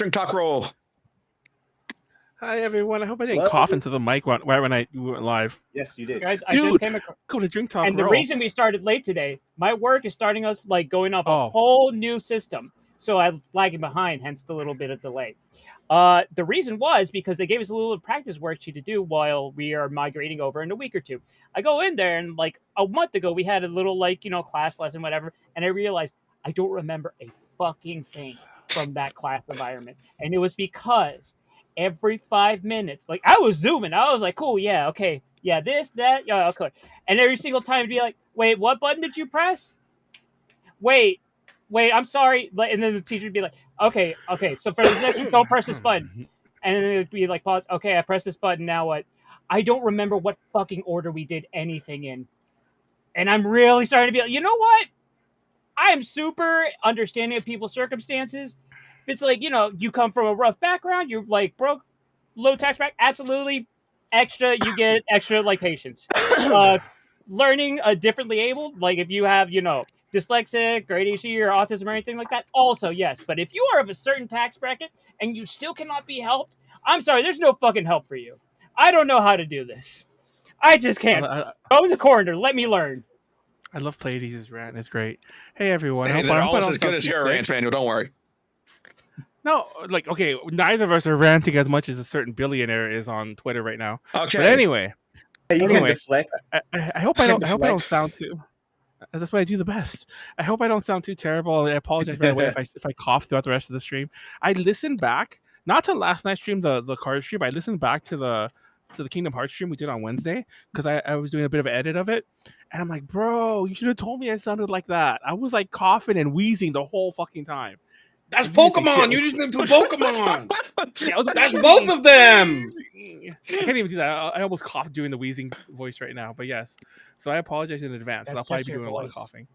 Drink Talk Roll. Hi everyone. I hope I didn't cough into the mic right when we went live. Yes, you did. Guys, I Dude, just came across, go to Drink Talk and Roll. the reason we started late today, my work is starting us going off a Oh. whole new system, so I was lagging behind, hence the little bit of delay. The reason was because they gave us a little practice worksheet to do while we are migrating over in a week or two. I go in there and like a month ago we had a little class lesson, whatever, and I realized I don't remember a fucking thing from that class environment, and it was because every 5 minutes, like I was zooming, I was like, cool, yeah, okay, yeah, this, that, yeah, okay, and every single time it'd be like, wait, what button did you press? Wait, I'm sorry, and then the teacher would be like, okay, so for the next, don't press this button, and then it would be like, pause, okay, I press this button, now what? I don't remember what fucking order we did anything in, and I'm really starting to be like, you know what? I am super understanding of people's circumstances. If it's like, you come from a rough background, you're like broke, low tax bracket, absolutely extra, you get extra like patience. Learning differently abled, like if you have, dyslexic or ADHD or autism or anything like that, also yes. But if you are of a certain tax bracket and you still cannot be helped, I'm sorry, there's no fucking help for you. I don't know how to do this. I just can't. Go in the corner, let me learn. I love Pleiades' rant. It's great. Hey everyone. Hey, they're almost as good as your rant, Manuel. Don't worry. No, okay, neither of us are ranting as much as a certain billionaire is on Twitter right now. Okay. But anyway, you can deflect. I hope I don't sound too. That's what I do the best. I hope I don't sound too terrible. I apologize right away if I cough throughout the rest of the stream. I listened back, not to last night's stream, the card stream. I listened back to the Kingdom Hearts stream we did on Wednesday because I was doing a bit of an edit of it, and I'm like, bro, you should have told me I sounded like that. I was like coughing and wheezing the whole fucking time. That's Pokemon. You just need to do Pokemon. That's both of them. I can't even do that. I almost coughed doing the wheezing voice right now, but yes. So I apologize in advance. I'll probably be doing a lot of coughing.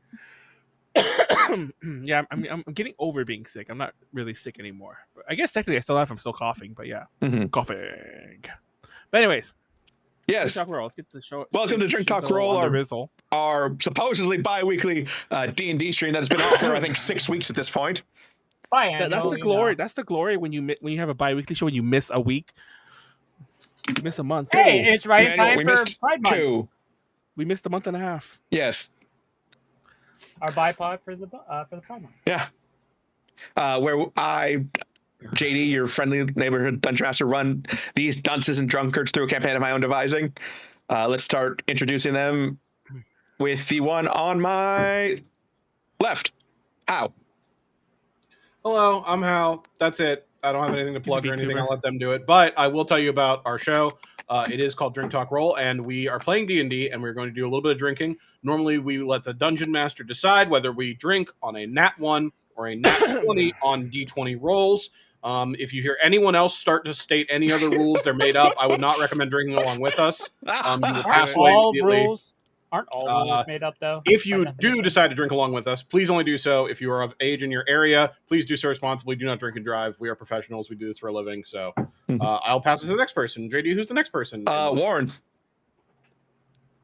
Yeah, I'm getting over being sick. I'm not really sick anymore. I guess technically I still have. I'm still coughing, but yeah, coughing. But anyways, yes. Let's get to the show. Welcome to Drink Talk Roll, our supposedly bi-weekly D&D stream that has been on for I think 6 weeks at this point. That's the glory. That's the glory when you have a bi-weekly show and you miss a week. You miss a month. Hey, it's right in time for Pride Month. 2. We missed a month and a half. Yes. Our bipod for the Pride Month. Yeah. Where I, JD, your friendly neighborhood dungeon master, run these dunces and drunkards through a campaign of my own devising. Let's start introducing them with the one on my left. Hal. Hello, I'm Hal. That's it. I don't have anything to plug or anything. I'll let them do it. But I will tell you about our show. It is called Drink Talk Roll, and we are playing D&D, and we're going to do a little bit of drinking. Normally, we let the dungeon master decide whether we drink on a nat 1 or a nat 20 on D20 rolls. If you hear anyone else start to state any other rules, they're made up. I would not recommend drinking along with us. You will pass away immediately. Aren't all rules made up, though? If you do decide to drink along with us, please only do so if you are of age in your area. Please do so responsibly. Do not drink and drive. We are professionals. We do this for a living. So I'll pass it to the next person. JD, who's the next person? Warren.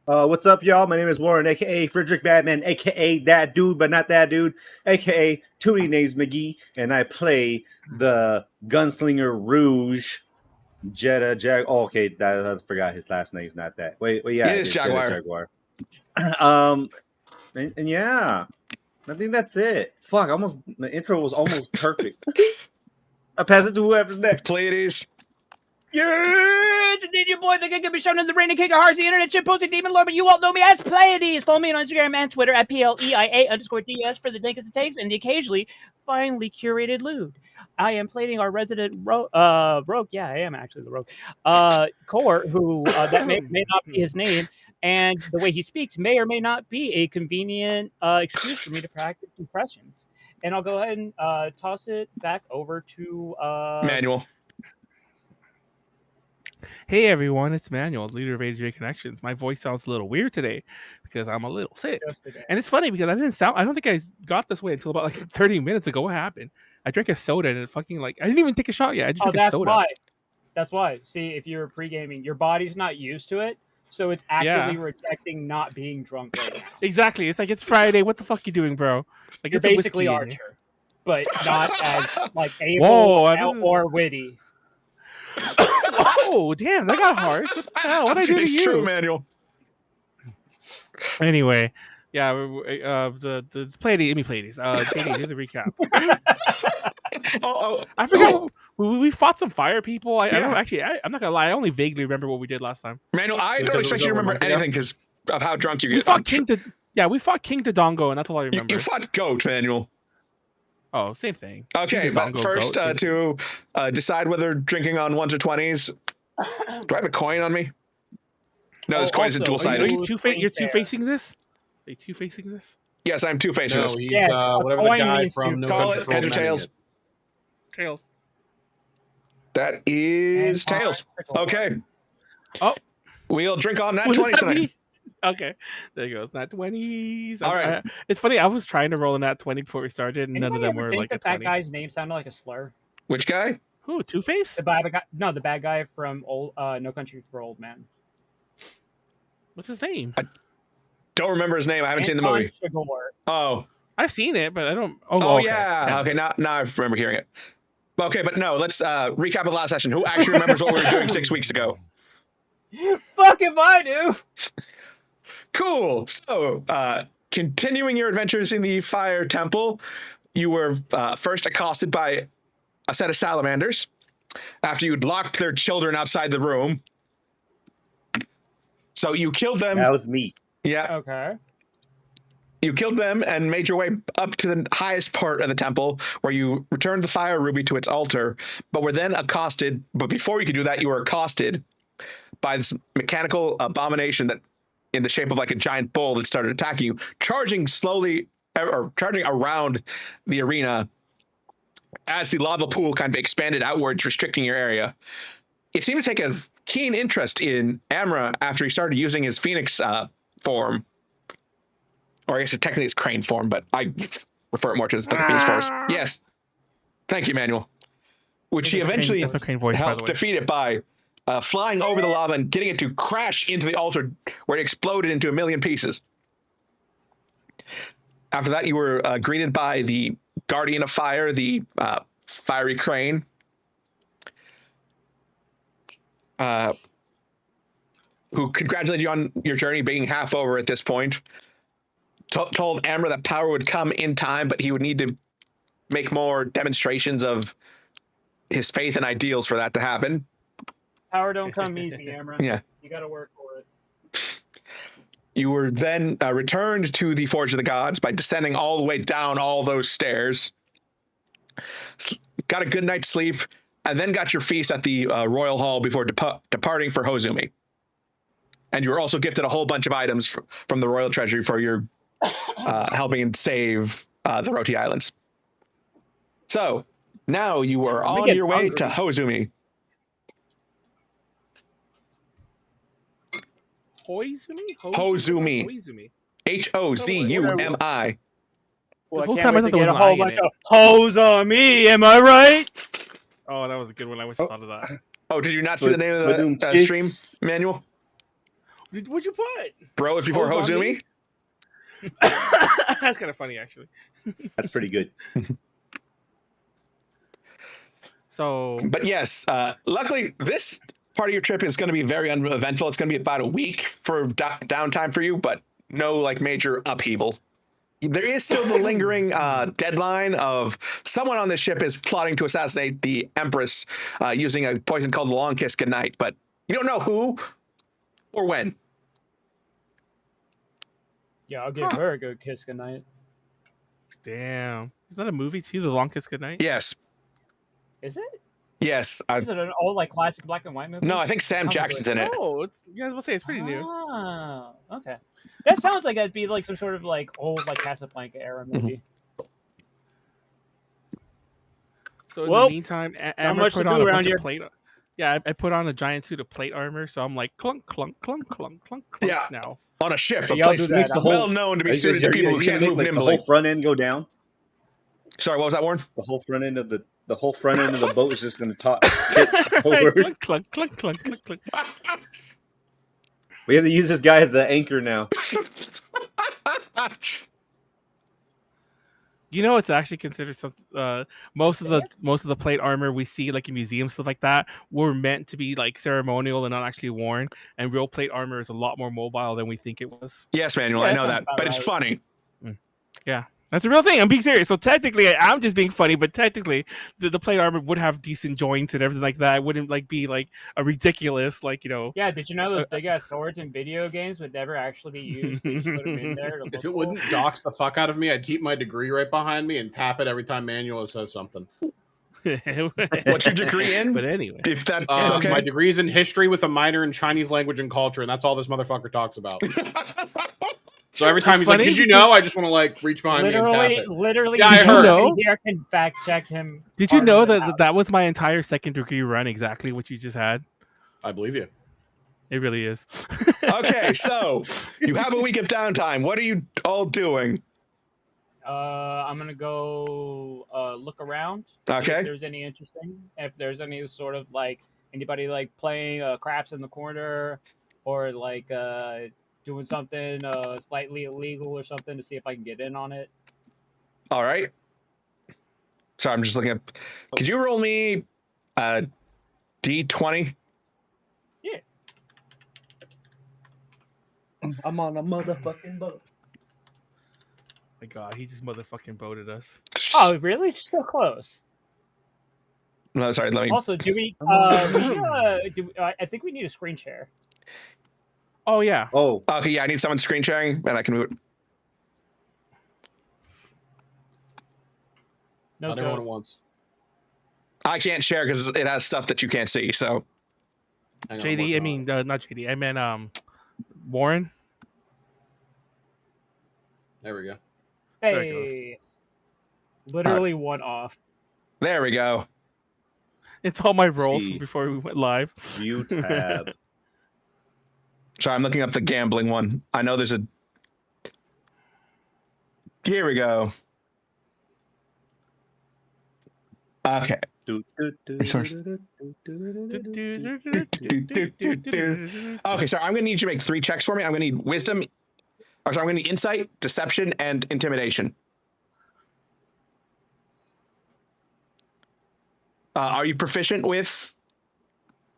What's up, y'all? My name is Warren, a.k.a. Frederick Batman, a.k.a. that dude, but not that dude, a.k.a. Tootie Names McGee, and I play the Gunslinger Rouge Jedah. Oh, okay, I forgot his last name's not that. Wait, yeah. It is Jaguar. And yeah, I think that's it. Fuck, the intro was almost perfect. I pass it to whoever's next. Pleiades. Yes, indeed, your boy, the king can be shown in the reigning king of hearts, the internet shit posting demon lord, but you all know me as Pleiades. Follow me on Instagram and Twitter at PLEIA_DS for the dinkers and takes and the occasionally finely curated lewd. I am playing our resident rogue. Yeah, I am actually the rogue. Khorr, who that may not be his name, and the way he speaks may or may not be a convenient excuse for me to practice impressions. And I'll go ahead and toss it back over to Manuel. Hey everyone, it's Manuel, leader of AJ Connections. My voice sounds a little weird today because I'm a little sick. And it's funny because I don't think I got this way until about 30 minutes ago. What happened? I drank a soda and it fucking I didn't even take a shot yet. I just drank a soda. That's why. See, if you're pre-gaming, your body's not used to it. So it's actively rejecting not being drunk right now. Exactly. It's like, it's Friday. What the fuck you doing, bro? You're basically Archer. but not as like able Whoa, or witty. Oh, damn, that got harsh. What the hell? What did I do to It's you? true, Manuel. Anyway, yeah, the Pleiades. JD, do the recap. I forgot. We fought some fire people. I don't actually. I'm not gonna lie. I only vaguely remember what we did last time. Manuel, I don't expect you to remember anything because of how drunk you get. We fought King Dodongo, and that's all I remember. You fought Goat, Manuel. Oh, same thing. Okay, but first to decide whether drinking on 1s or 20s. Do I have a coin on me? No, this coin isn't dual sided. You're two-facing this? Are you two-facing this? Yes, I'm two-facing this. No, he's whatever the guy from No Call Country it for heads or Old Men tails. is. Tails. That is tails. Okay. Oh. We'll drink on that What 20 does that tonight. mean? Okay, there you go. It's nat 20s. All right. It's funny. I was trying to roll a nat 20 before we started, and none of them were like a 20. That guy's name sounded like a slur. Which guy? Who? Two-Face? The bad guy. No, the bad guy from No Country for Old Men. What's his name? Don't remember his name. I haven't seen the movie. Chigurh. Oh. I've seen it, but I don't. Oh, okay. yeah. Okay, now I remember hearing it. Okay, but no, let's recap of the last session. Who actually remembers what we were doing 6 weeks ago? Fuck if I do. Cool. So, continuing your adventures in the Fire Temple, you were first accosted by a set of salamanders after you'd locked their children outside the room. So you killed them. That was me. Yeah. Okay. You killed them and made your way up to the highest part of the temple where you returned the fire ruby to its altar, but were then accosted. But before you could do that, you were accosted by this mechanical abomination that in the shape of like a giant bull that started attacking you, charging slowly or charging around the arena as the lava pool kind of expanded outwards, restricting your area. It seemed to take a keen interest in Amra after he started using his phoenix form. Or I guess technically it's crane form, but I refer it more to as the phoenix force. Yes. Thank you, Manuel. Which he eventually helped defeat it by flying over the lava and getting it to crash into the altar where it exploded into a million pieces. After that, you were greeted by the Guardian of Fire, the fiery crane. Who congratulated you on your journey being half over at this point. Told Amra that power would come in time, but he would need to make more demonstrations of his faith and ideals for that to happen. Power don't come easy, Amra. Yeah. You got to work for it. You were then returned to the Forge of the Gods by descending all the way down all those stairs. Got a good night's sleep, and then got your feast at the Royal Hall before departing for Hozumi. And you were also gifted a whole bunch of items from the Royal Treasury for your helping save the Roti Islands. So now you are on your way to Hozumi. Hozumi. Hozumi. Well, The whole I time I can't thought wait to there was get a an whole I in bunch it. of hoes on me. Am I right? Oh, that was a good one. I wish I thought of that. Oh, did you not see the name of the stream, Manuel? What'd you put? Bros before Hozumi? That's kind of funny, actually. That's pretty good. So, But yes, luckily this part of your trip is going to be very uneventful. It's going to be about a week for downtime for you, but no like major upheaval. There is still the lingering deadline of someone on this ship is plotting to assassinate the Empress using a poison called Long Kiss Goodnight, but you don't know who or when. Yeah, I'll give her a good kiss goodnight. damn. Is that a movie too? The Long Kiss Goodnight? Yes. Is it? Yes. Is it an old like classic black and white movie? No, I think Sam Jackson's in it. Oh, you guys will say it's pretty new. Ah, okay. That sounds like it'd be like some sort of like old like Casablanca era movie. So in Well, the meantime, Amra much to put on do a around bunch here. of plate. Yeah, I put on a giant suit of plate armor, so I'm like clunk, clunk, clunk, clunk, clunk, clunk Yeah. now. On a ship, So a y'all place do that. well known to be suited to people who can't move The nimbly. whole front end go down. Sorry, what was that, Warren? The whole front end of the whole front end of the boat is just going to tip forward. Clunk, clunk, clunk, clunk, clunk, clunk. We have to use this guy as the anchor now. You know, it's actually considered some. Most of the plate armor we see like in museums, stuff like that, were meant to be like ceremonial and not actually worn. And real plate armor is a lot more mobile than we think it was. Yes, Manuel, Yeah, I that know sounds that, about but it's right. funny. Yeah, that's a real thing. I'm being serious. So technically, I'm just being funny, but technically, the plate armor would have decent joints and everything like that. It wouldn't like be like a ridiculous like Yeah, did you know those big ass swords in video games would never actually be used? They just put them in there. To If look it wouldn't cool? dox the fuck out of me, I'd keep my degree right behind me and tap it every time Manuel says something. What's your degree in? But anyway, If that's My okay. degree is in history with a minor in Chinese language and culture, and that's all this motherfucker talks about. So every time he's like, funny "Did you know?" I just want to like reach behind me and tap it. Literally, Yeah, I heard. know? Here can fact check him. did you know harder than that out. that was my entire second degree run? Exactly what you just had. I believe you. It really is. Okay, so you have a week of downtime. What are you all doing? I'm gonna go look around. See Okay. if there's any interesting. If there's any sort of like anybody like playing craps in the corner, or like doing something slightly illegal or something to see if I can get in on it. All right. Sorry, I'm just looking at. Could you roll me a D20? Yeah. I'm on a motherfucking boat. My God, he just motherfucking boated us. Oh, really? So close. No, sorry. Let me. Also, do we? I think we need a screen share. Oh yeah. Oh, Okay, yeah, I need someone screen sharing, and I can move it. No, Not everyone at once. I can't share because it has stuff that you can't see. So Hang on, I'm JD, working I on mean, it. not JD. I meant Warren. There we go. There it Hey, literally one off. there we go. It's all my rolls See. from before we went live. view tab. Sorry, I'm looking up the gambling one. I know there's a. Here we go. Okay. Resource. Okay, so I'm gonna need you to make 3 checks for me. I'm gonna need wisdom. Or sorry, I'm gonna need insight, deception, and intimidation. Are you proficient with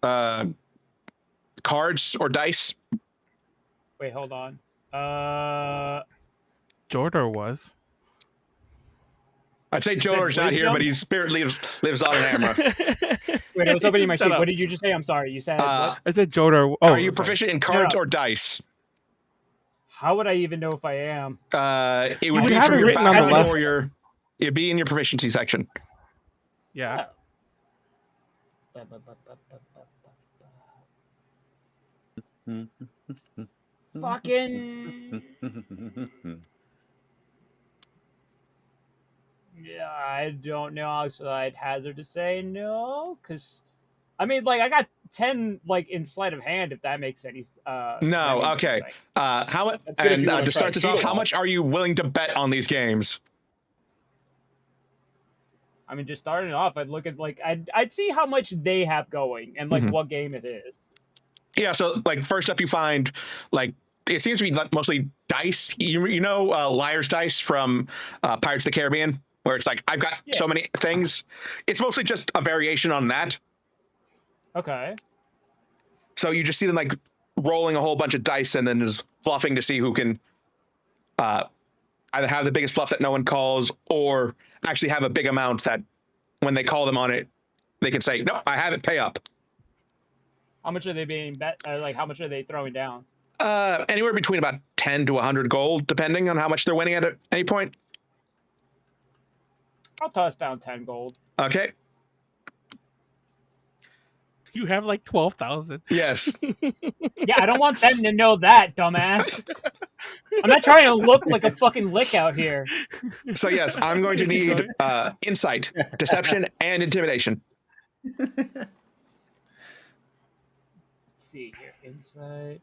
cards or dice? Wait, hold on. Jordor was. I'd say said Joner's not here, wisdom? but his spirit lives on in Amra. Wait, I was opening my Shut sheet. up. What did you just say? I'm sorry. You said what? I said Jordor. Oh, Are you sorry. proficient in cards No. or dice? How would I even know if I am? It would would be have from it your written on the background left. or your. It'd be in your proficiency section. Yeah. Fucking. Yeah, I don't know. So I'd hazard to say no, because I mean, like, I got 10 like in sleight of hand. If that makes any. No, any okay. like- How much? That's good if And you wanna to try start to this cheat off, a how lot. much are you willing to bet on these games? I mean, just starting off, I'd look at like I'd see how much they have going and like Mhm. what game it is. Yeah, so like first up, you find like it seems to be like, mostly dice. You know, Liar's Dice from Pirates of the Caribbean, where it's like I've got so many things. It's mostly just a variation on that. Okay. So you just see them like rolling a whole bunch of dice and then just fluffing to see who can either have the biggest fluff that no one calls or actually have a big amount that when they call them on it, they can say, no, I have it, pay up. How much are they being bet? Like, how much are they throwing down? Anywhere between about 10 to 100 gold, depending on how much they're winning at any point. I'll toss down 10 gold. Okay. You have like 12,000. Yes. Yeah, I don't want them to know that, dumbass. I'm not trying to look like a fucking lick out here. So yes, I'm going to need insight, deception, and intimidation. Let's see here. Insight.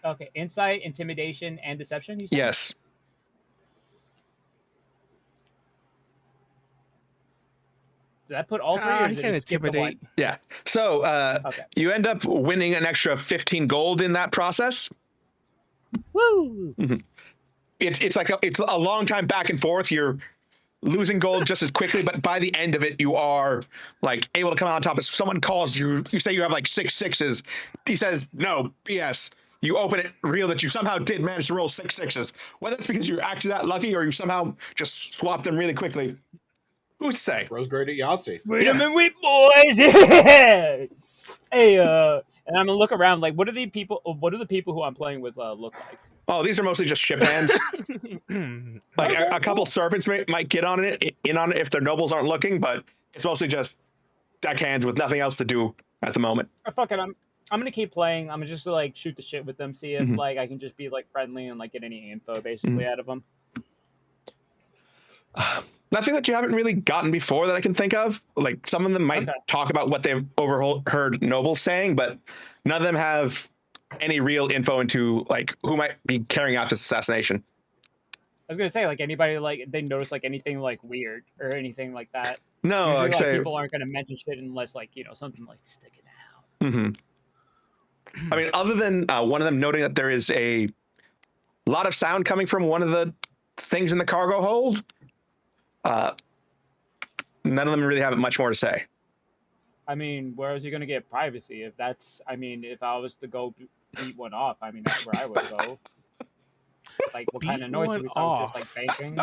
Okay, insight, intimidation, and deception, you said? Yes. Did I put all three? Or He did can it skip the one? intimidate. Yeah. So Okay. you end up winning an extra 15 gold in that process. Woo! it's like it's a long time back and forth. You're losing gold just as quickly, but by the end of it, you are like able to come out on top. If someone calls you, you say you have like 6 6s. He says, no, BS. You open it, reveal that you somehow did manage to roll 6 6s. Whether it's because you're actually that lucky or you somehow just swap them really quickly. Who's to say? Bro's great at Yahtzee. Wait a minute, boys. Hey, and I'm gonna look around. Like, what do the people who I'm playing with look like? Oh, these are mostly just ship hands. Like a couple servants might get on it if their nobles aren't looking, but it's mostly just deckhands with nothing else to do at the moment. Oh, fuck it, I'm gonna keep playing. I'm just gonna like shoot the shit with them, see if like I can just be like friendly and like get any info basically out of them. Nothing that you haven't really gotten before that I can think of. Like some of them might talk about what they've overheard nobles saying, but none of them have any real info into like who might be carrying out this assassination. I was gonna say, like, anybody like they notice like anything like weird or anything like that. No, usually, like say people aren't gonna mention shit unless like something like sticking out. I mean, other than one of them noting that there is a lot of sound coming from one of the things in the cargo hold. None of them really have much more to say. I mean, where is he gonna get privacy? If that's, I mean, if I was to go beat one off, I mean, that's where I would go. Like, what kind of noise are we talking? Just like banging?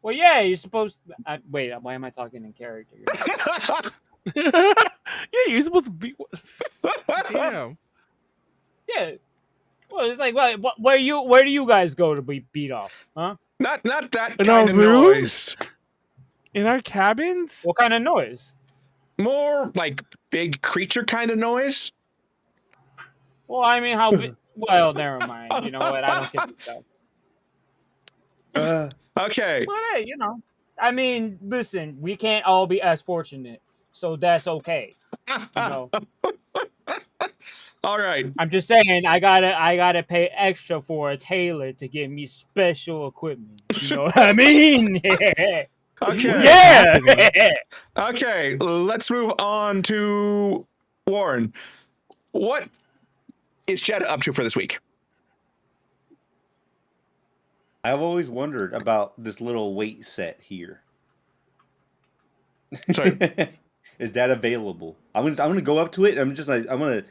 Well, yeah, you're supposed to... wait, why am I talking in character? Yeah, you're supposed to be... Damn. Yeah. Well, it's like, where do you guys go to be beat off? Huh? Not that In kind our of rooms? noise. In our cabins? What kind of noise? More like big creature kind of noise. Well, I mean, how... well, never mind. You know what? I don't get this stuff. Okay. Well, hey, I mean, listen, we can't all be as fortunate, so that's okay. All right. I'm just saying, I gotta pay extra for a tailor to give me special equipment. You know what I mean? Okay. Yeah. Okay. Let's move on to Warren. What is Jedah up to for this week? I've always wondered about this little weight set here. Sorry. Is that available? I'm gonna go up to it. I'm gonna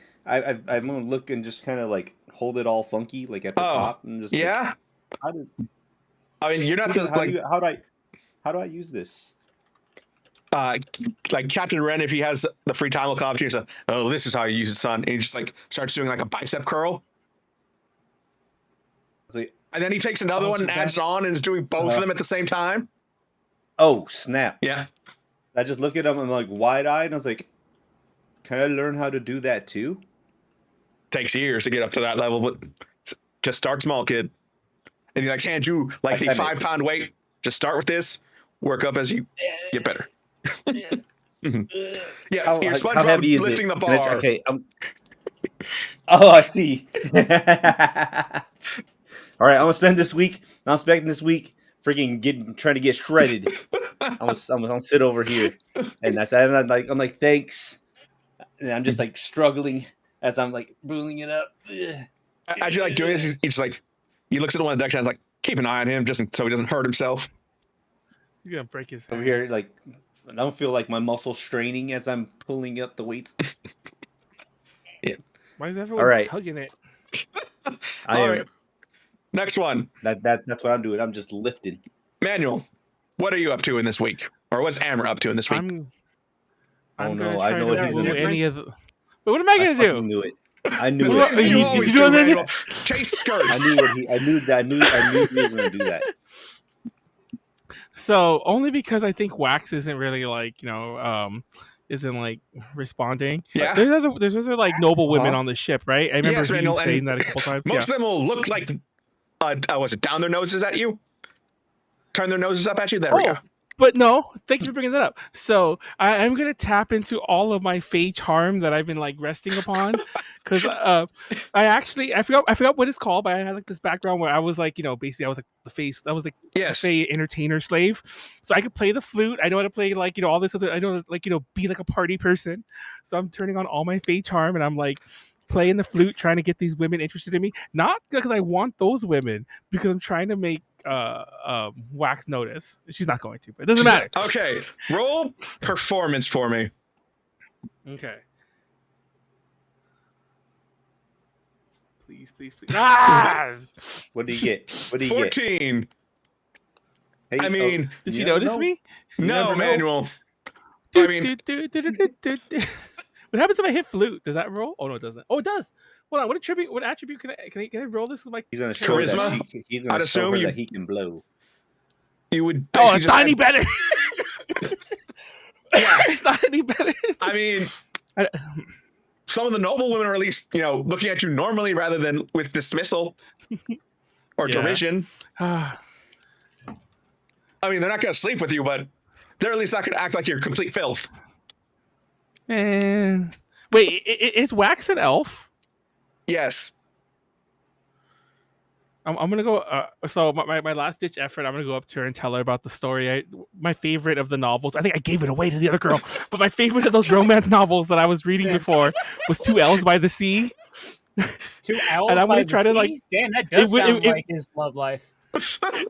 look and just kind of like hold it all funky, like at the top, and just yeah. Like, I mean, you're not how do I use this? Like Captain Wren, if he has the free time, will come up to you and say, "Oh, this is how you use it, son," and he just like starts doing like a bicep curl. Like, and then he takes another one and adds it on and is doing both of them at the same time. Oh, snap. Yeah. I just look at him and I'm like wide-eyed and I was like, can I learn how to do that too? Takes years to get up to that level, but just start small, kid. And you're like, can't you like the 5 pound weight? Just start with this, work up as you get better. Yeah, your SpongeBob lifting the bar. Okay. Oh, I see. All right, I'm expecting this week freaking trying to get shredded. I'm gonna sit over here, and I'm like thanks, and I'm just like struggling as I'm like building it up. As you're like doing this, he's just like he looks at one of the deck hands like keep an eye on him just so he doesn't hurt himself. He's gonna break his over here. Like I don't feel like my muscles straining as I'm pulling up the weights. Yeah. Why is everyone tugging it? All right. Next one. That's what I'm doing. I'm just lifting. Manuel, what are you up to in this week? Or what's Amra up to in this week? I know what he's doing. But what am I gonna do? Knew it. I knew it. Did you always do, Manuel. Chase skirts. I knew he was gonna do that. So only because I think Wax isn't really like isn't like responding. Yeah. There's other like noble women on the ship, right? I remember you saying that a couple times. Most of them will look like was it down their noses at you? Turn their noses up at you? There we go. But no, thank you for bringing that up. So I'm going to tap into all of my Fey charm that I've been like resting upon. Because I forgot what it's called, but I had like this background where I was like, basically I was like the face. I was like the Fey entertainer slave. So I could play the flute. I know how to play like, all this other, I know like, be like a party person. So I'm turning on all my Fey charm and I'm like playing the flute, trying to get these women interested in me. Not because I want those women, because I'm trying to make Wax notice. She's not going to, but it doesn't matter. Okay, roll performance for me. Okay. Please. Ah! What do you get? 14. Hey, I mean, did she notice me? No, Manuel. I mean, what happens if I hit flute? Does that roll? Oh no, it doesn't. Oh, it does. Hold on. What attribute can I roll this with my he's gonna show charisma? He's gonna show her that he can blow. You would. Oh, it's not any better. It's not any better. I mean, some of the noble women are at least, looking at you normally rather than with dismissal or derision. I mean, they're not going to sleep with you, but they're at least not going to act like you're complete filth. And wait, is Wax an elf? Yes. I'm gonna go. So my last ditch effort, I'm gonna go up to her and tell her about the story. My favorite of the novels. I think I gave it away to the other girl, but my favorite of those romance novels that I was reading before was 2 L's by the Sea. 2 L's, and I'm gonna try to damn, that does sound like his love life.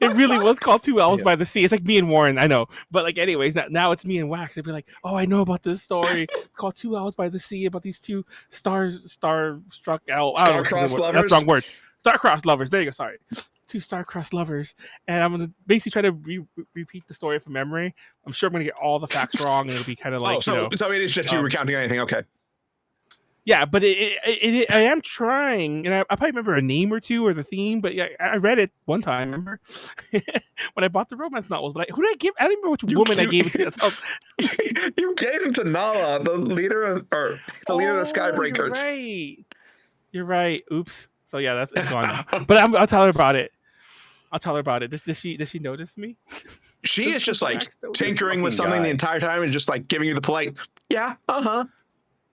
It really was called 2 L's by the Sea. It's like me and Warren, I know, but anyways, now it's me and Wax. They'd be like, "Oh, I know about this story. It's called 2 L's by the Sea about these 2 star-struck elves. Star-crossed lovers. That's the wrong word. Star-crossed lovers. There you go. Sorry, 2 star-crossed lovers." And I'm gonna basically try to repeat the story from memory. I'm sure I'm gonna get all the facts wrong, and it'll be kind of like, so it is just you recounting anything. Okay. Yeah, but I am trying, and I probably remember a name or two or the theme, but yeah, I read it one time. Remember when I bought the romance novels? But who did I give? I don't remember which woman I gave it to. You gave it to Nala, the leader of the Skybreakers. You're right. Oops. So yeah, it's gone now. But I'll tell her about it. Does she notice me? She is just like tinkering with something the entire time and just like giving you the polite, yeah,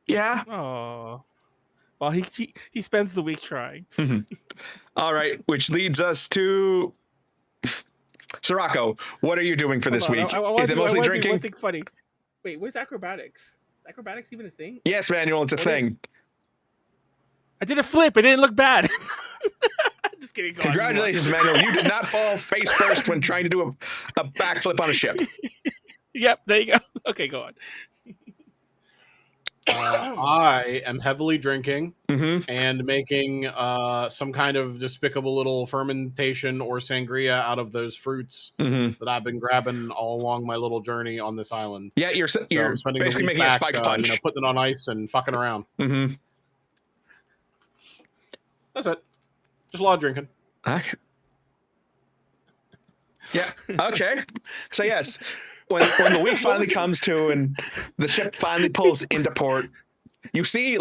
yeah. Oh, well, he spends the week trying. All right, which leads us to Sirocco. What are you doing for this week? Is it mostly drinking? One thing funny. Wait, where's acrobatics? Is acrobatics even a thing? Yes, Manuel, it's a thing. I did a flip. It didn't look bad. Just kidding. Congratulations, Manuel. You did not fall face first when trying to do a backflip on a ship. Yep, there you go. Okay, go on. I am heavily drinking and making some kind of despicable little fermentation or sangria out of those fruits that I've been grabbing all along my little journey on this island. Yeah, you're basically making a spike punch. Putting it on ice and fucking around. That's it. Just a lot of drinking. Okay. Yeah. Okay. So yes, when the week finally comes to and the ship finally pulls into port, you see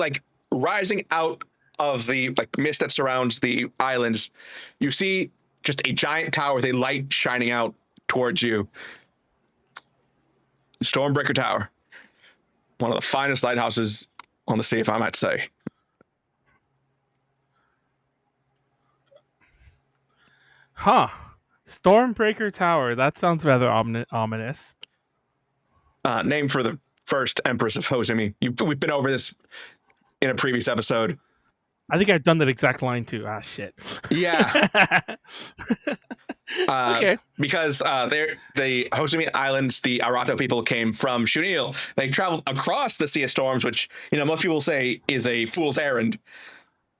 rising out of the mist that surrounds the islands, you see just a giant tower with a light shining out towards you. Stormbreaker Tower, one of the finest lighthouses on the sea, if I might say. Huh. Stormbreaker Tower. That sounds rather ominous. Named for the first Empress of Hozumi. We've been over this in a previous episode. I think I've done that exact line too. Ah, shit. Yeah. Okay. Because the Hozumi Islands, the Arato people came from Shunil. They traveled across the Sea of Storms, which most people say is a fool's errand.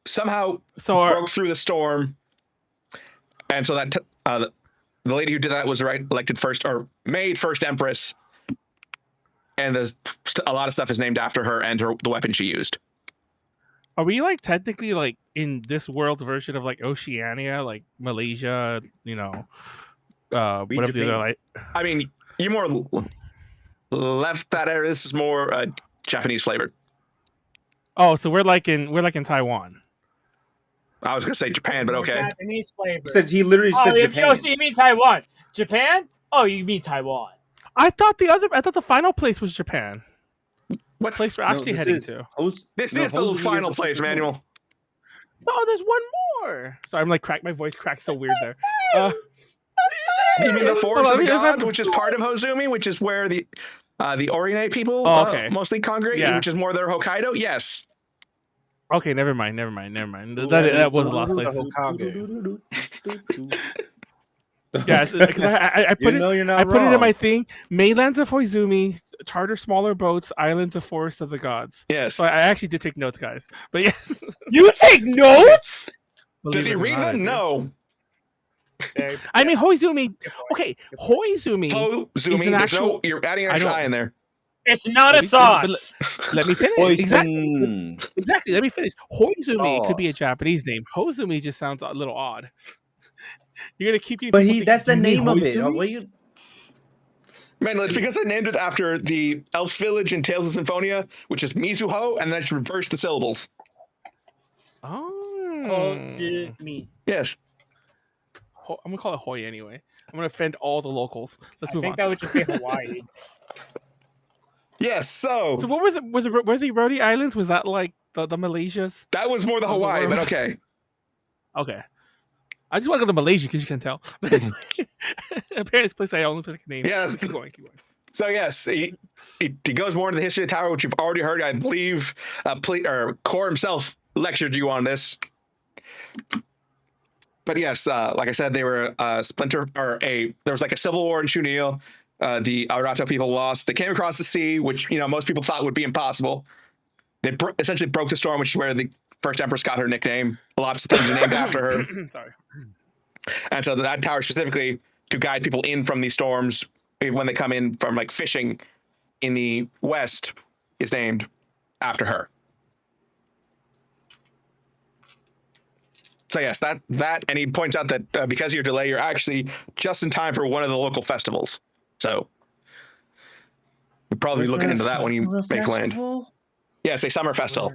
Somehow broke through the storm. And so that the lady who did that was elected first, or made first empress. And there's a lot of stuff is named after her and the weapon she used. Are we technically in this world version of Oceania, Malaysia, whatever the other I mean, you more left that area. This is more Japanese flavored. Oh, so we're in Taiwan. I was gonna say Japan, but okay. Japanese flavor. He literally said Japan. Oh, so you mean Taiwan? Japan? Oh, you mean Taiwan? I thought the final place was Japan. What place we're actually heading to? This is the final place, Manuel. Oh, there's one more. Sorry, I'm my voice cracked so weird there. You mean the Forest of the Gods, which is part of Hozumi, which is where the Orine people mostly congregate, which is more their Hokkaido? Yes. Okay, never mind. That was the last place. Yeah, because I put it. You're not I put it in wrong. my thing. Mainlands of Hozumi, charter smaller boats, islands of Forest of the Gods. Yes. So I actually did take notes, guys. But yes. You take notes? Does he read them? No. I mean, Hozumi. Okay, Hozumi. Hozumi. There's no. You're adding an extra I in there. It's not a sauce. Let me finish. Poison. Exactly. Let me finish. Hozumi could be a Japanese name. Hozumi just sounds a little odd. You're gonna keep getting. But that's the name of it. What you? Man, it's because I named it after the elf village in Tales of Symphonia, which is Mizuho, and then it's reversed the syllables. Oh. Me. Yes. I'm gonna call it Hoi anyway. I'm gonna offend all the locals. Let's move on. I think that would just be Hawaii. Yes. So what was it? Were the Rhodey Islands? Was that like the Malaysias? That was more the Hawaii, but okay. Okay. I just want to go to Malaysia because you can tell. Apparently, it's a place I only place I can name. Yeah. Keep going. So yes, he goes more into the history of the tower, which you've already heard. I believe Khorr himself lectured you on this. But yes, like I said, they were there was like a civil war in Shunil. The Arato people lost. They came across the sea, which most people thought would be impossible. They essentially broke the storm, which is where the first empress got her nickname. Lots of things are named after her. Sorry. And so that tower specifically to guide people in from these storms when they come in from like fishing in the west is named after her. So yes, that and he points out that because of your delay, you're actually just in time for one of the local festivals. So you'll probably be looking into that when you make land. Yes, a summer festival.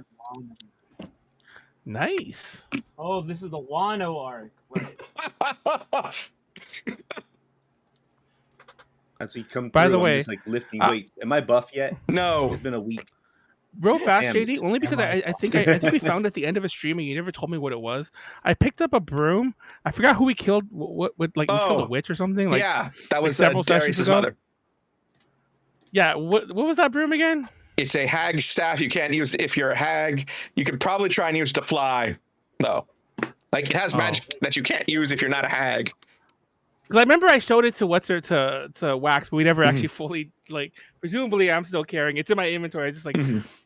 Nice. Oh, this is the Wano arc. Right. As we come By through, the I'm way, just like lifting weights. Am I buff yet? No. It's been a week. Real fast, Damn. JD. Only because I think we found at the end of a stream and you never told me what it was. I picked up a broom. I forgot who we killed. What we killed a witch or something. Like yeah, that was several sessions Darius' ago. mother. Yeah. What was that broom again? It's a hag staff. You can't use if you're a hag. You could probably try and use it to fly, though. Like it has magic that you can't use if you're not a hag. Because I remember I showed it to to Wax, but we never actually fully Presumably, I'm still carrying it. It's in my inventory. I just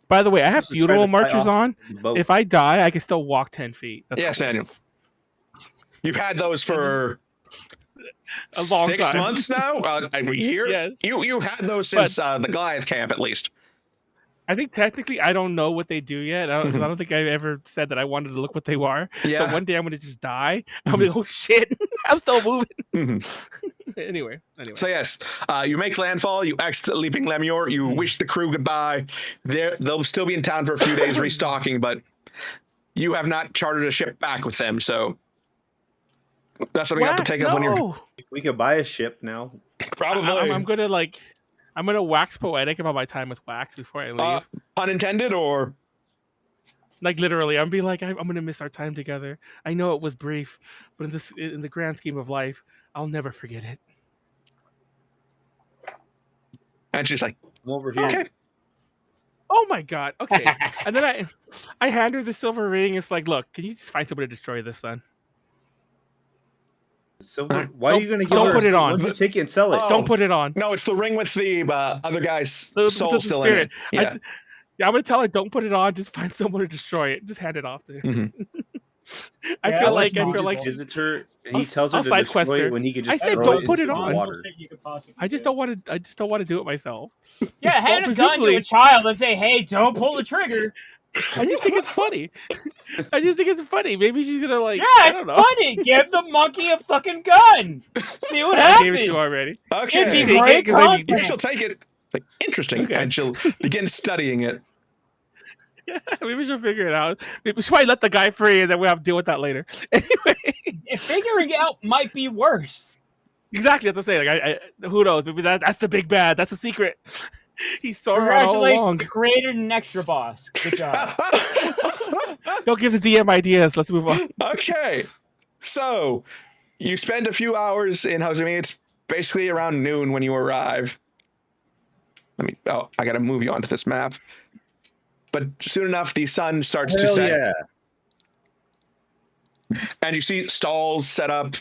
By the way, I have funeral marchers on. If I die, I can still walk 10 feet. That's yes, cool. Daniel. You've had those for a long 6 time. months now. A year. Yes. You had those since the Goliath camp, at least. I think technically I don't know what they do yet. I don't think I've ever said that I wanted to look what they were. Yeah. So one day I'm going to just die. I'll be like, oh shit, I'm still moving. Anyway. So yes, you make landfall. You exit Leaping Lemure. You wish the crew goodbye. They'll still be in town for a few days restocking, but you have not chartered a ship back with them. So that's what we have to take up when you're. We could buy a ship now. Probably. I'm gonna wax poetic about my time with Wax before I leave. Pun intended, or like literally, I'm be like, I'm gonna miss our time together. I know it was brief, but in the grand scheme of life, I'll never forget it. And she's like, I'm over here. okay. Oh my god. Okay. And then I hand her the silver ring. It's like, look, can you just find somebody to destroy this then? Silver. Why are you gonna give don't her? put it on. Why don't you take it and sell it? Oh. Don't put it on. No, it's the ring with the other guy's The soul still in spirit. it. Yeah. I'm gonna tell her, don't put it on. Just find someone to destroy it. Just hand it off to her. Mm-hmm. I feel like visits her and he tells I'll her to side quest destroy her. it when he could just I said, throw don't it put into it the on. water. I just don't want to do it myself. Yeah, hand a gun to a child and say, "Hey, don't pull the trigger." I just think it's funny. Maybe she's gonna Yeah, I don't know. funny. Give the monkey a fucking gun. See what I happens. gave it to you already. Okay. It'd be Take great it, 'cause I mean- content. She'll take it. Like, interesting. Okay. And she'll begin studying it. Maybe she'll figure it out. Maybe she might let the guy free, and then we'll have to deal with that later. Anyway, Figuring it out might be worse. exactly. That's what I'm saying. Who knows? Maybe that's the big bad. That's a secret. He's so all Congratulations, along. you created an extra boss. Good job. Don't give the DM ideas. Let's move on. Okay. So you spend a few hours in Hozumi. It's basically around noon when you arrive. I got to move you onto this map. but soon enough, the sun starts to Hell set. yeah. And you see stalls set up,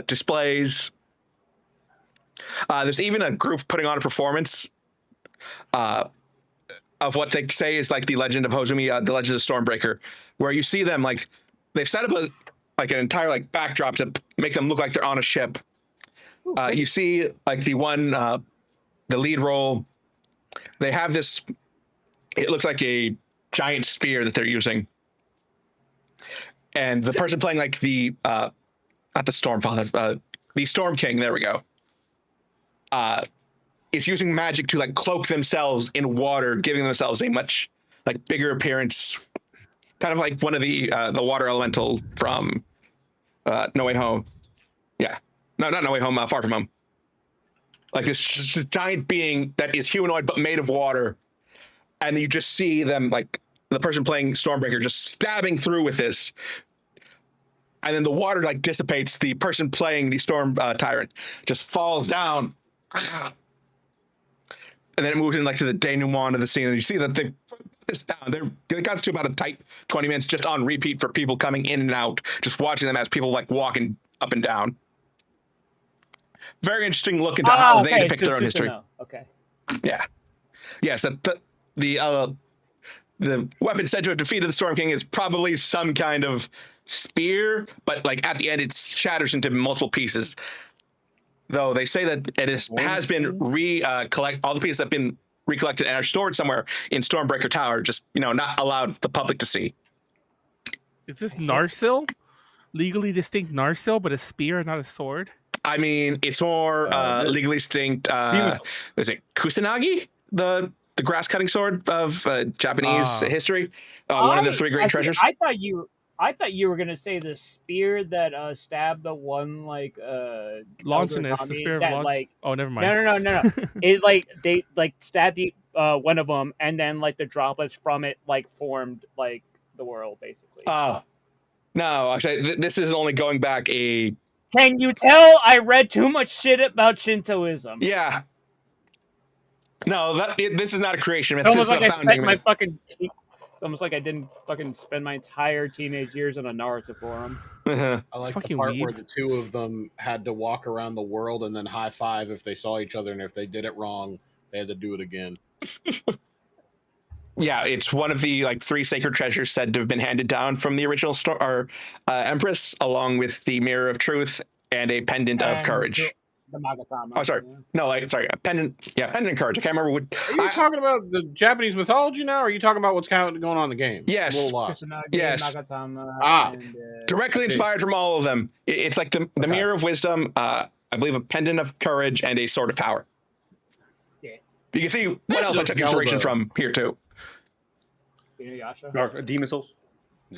displays. There's even a group putting on a performance of what they say is like the Legend of Hozumi, the Legend of Stormbreaker, where you see them like they've set up an entire like backdrop to make them look like they're on a ship. You see like the lead role. They have this. It looks like a giant spear that they're using. And the person playing like the not the Stormfather, the Storm King, there we go. Is using magic to like cloak themselves in water, giving themselves a much like bigger appearance, kind of like one of the water elemental from No Way Home. Yeah, no, not No Way Home. Far From Home. Like this giant being that is humanoid but made of water, and you just see them like the person playing Stormbreaker just stabbing through with this. And then the water like dissipates. The person playing the Storm Tyrant just falls down. And then it moves in like to the denouement of the scene. And you see that they put this down. They got to about a tight 20 minutes just on repeat for people coming in and out, just watching them as people like walking up and down. Very interesting look into how they depict their own history. Okay. Yeah. Yes, the weapon said to have defeated the Storm King is probably some kind of spear, but like at the end it shatters into multiple pieces. Though they say that it has been all the pieces have been recollected and are stored somewhere in Stormbreaker Tower, just not allowed the public to see. Is this Narsil? Legally distinct Narsil, but a spear, not a sword? I mean, it's more legally distinct. Is it Kusanagi? The grass cutting sword of Japanese history. One of the three great treasures. I thought you were gonna say the spear that stabbed the one like Longinus, the spear of Longinus. Like, oh, never mind. No. It like they like stabbed one of them, and then like the droplets from it like formed like the world basically. No, actually, this is only going back a. Can you tell I read too much shit about Shintoism? Yeah. No, this is not a creation myth. It's almost like I spent my fucking. It's almost like I didn't fucking spend my entire teenage years on a Naruto forum. I like the part where the two of them had to walk around the world and then high five if they saw each other, and if they did it wrong, they had to do it again. Yeah, it's one of the like three sacred treasures said to have been handed down from the original Empress, along with the Mirror of Truth and a pendant of courage. The Magatama. Oh, sorry. No, sorry. A pendant. Yeah, pendant and courage. I can't remember what. Are you talking about the Japanese mythology now, or are you talking about what's going on in the game? Yes. I'm a little lost. Yes. Magatama, and, directly inspired from all of them. It's like the Mirror of Wisdom, I believe a pendant of courage, and a sword of power. Yeah. You can see what else I took inspiration from here, too. Demon Souls.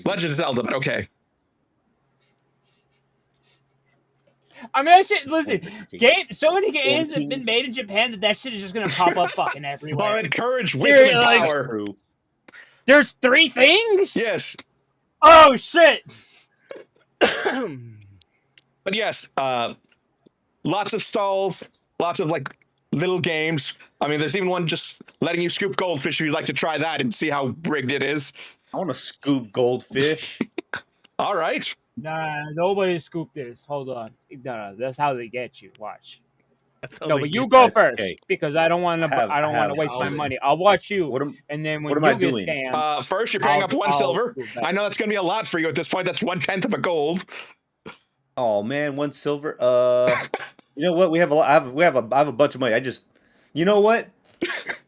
Legend of Zelda, but okay. I mean, that shit, listen, so many games have been made in Japan that shit is just going to pop up fucking everywhere. Oh, and courage, wisdom, and power. There's 3 things? Yes. Oh, shit. But yes, lots of stalls, lots of like little games. I mean, there's even one just letting you scoop goldfish if you'd like to try that and see how rigged it is. I want to scoop goldfish. All right. Nah, nobody scooped this. Hold on. No, that's how they get you. Watch. No, but you go first because I don't want to waste my money. I'll watch you, and then when you get scammed, first you're paying up 1 silver. I know that's gonna be a lot for you at this point. That's 1/10 of a gold. Oh man, 1 silver. You know what? I have a bunch of money. You know what?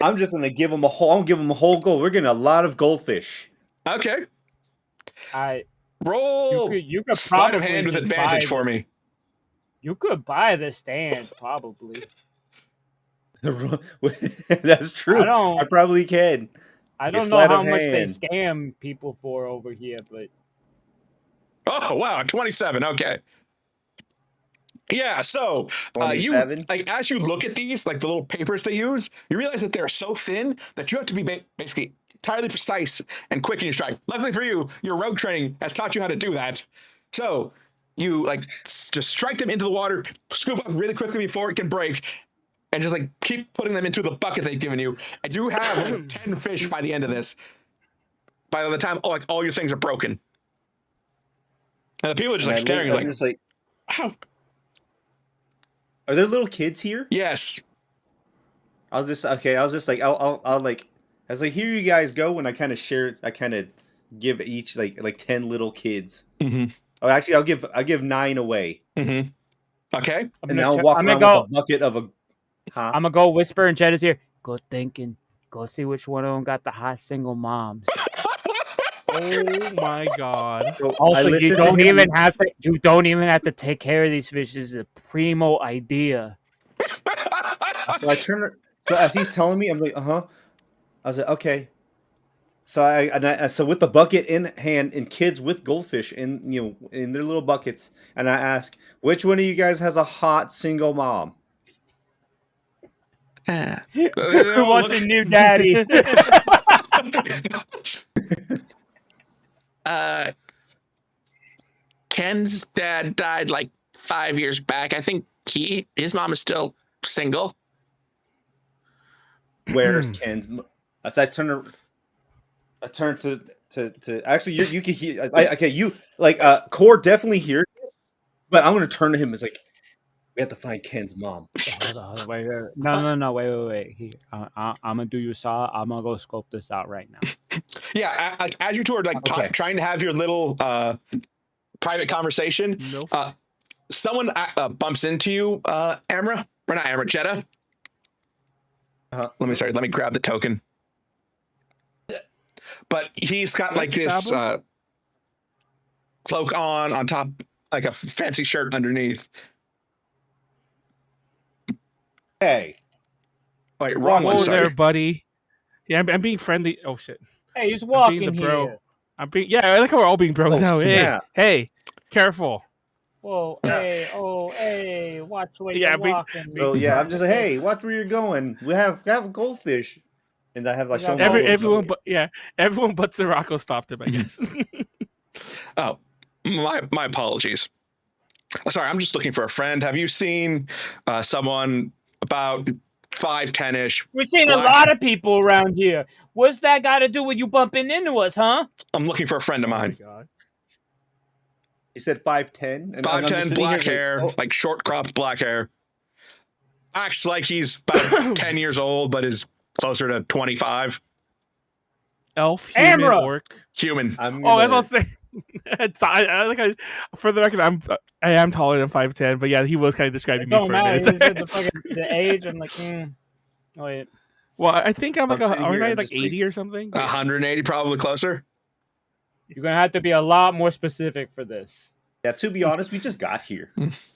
I'm just gonna give them a whole. I'm gonna give them a whole gold. We're getting a lot of goldfish. Okay. Roll. You could sleight of hand with advantage for me. You could buy the stand, probably. That's true. I probably can. I don't know how much they scam people for over here, but. Oh wow, 27. Okay. Yeah, so you like as you look at these, like the little papers they use, you realize that they're so thin that you have to be basically entirely precise and quick in your strike. Luckily for you, your rogue training has taught you how to do that. So you like just strike them into the water, scoop up really quickly before it can break, and just like keep putting them into the bucket they've given you. And you have 10 fish by the end of this. by the time all your things are broken. And the people are just And like staring I'm like, just like, wow. are there little kids here? Yes. I was just like, I'll like, I was like, here you guys go, and I kind of give each like 10 little kids. Mm-hmm. Oh, actually, I'll give 9 away. Mm-hmm. Okay. And I'll walk around with a bucket of a. Huh? I'm gonna go whisper in Jedah's ear. Good thinking. Go see which one of them got the hot single moms. Oh my god. So Also, you don't even have to take care of these fish. This is a primo idea. So I turn. So as he's telling me, I'm like, I was like, okay. So so with the bucket in hand and kids with goldfish in their little buckets, and I ask, which one of you guys has a hot single mom? Who wants a new daddy? Ken's dad died like 5 years back. I think his mom is still single. Where's Ken's? As I turn to actually you can hear. Okay, you like Khorr definitely hears this, but I'm gonna turn to him. It's like we have to find Ken's mom. Hold on, wait. No, wait. Here, I'm gonna do you saw. I'm gonna go scope this out right now. Yeah, as you two are like trying to have your little private conversation, someone bumps into you, Amra, or not Amra, Jedah. Let me grab the token. But he's got like this cloak on top, like a fancy shirt underneath. Hey, wait, wrong one. Sorry, there, buddy. Yeah, I'm being friendly. Oh shit. Hey, he's walking I'm being the here. bro. I like how we're all being bros now. Hey, careful. Whoa, hey, watch where you're walking. So I'm just like, hey, watch where you're going. We have goldfish, and I have like everyone but Sirocco stopped him, I guess. Oh, my apologies. Sorry, I'm just looking for a friend. Have you seen someone about 5'10"-ish? We've seen a lot of people around here. What's that got to do with you bumping into us, huh? I'm looking for a friend of mine. God. He said 5'10", 5'10", black hair, like short cropped black hair. Acts like he's about 10 years old, but is closer to 25. Elf, human, Amra! orc, human. I was gonna say. For the record, I am taller than 5'10", but yeah, he was kind of describing me for a minute. He said the age. I'm like, wait. Well, I think I'm like like 80 or something. 180, probably closer. You're gonna have to be a lot more specific for this. Yeah, to be honest, we just got here.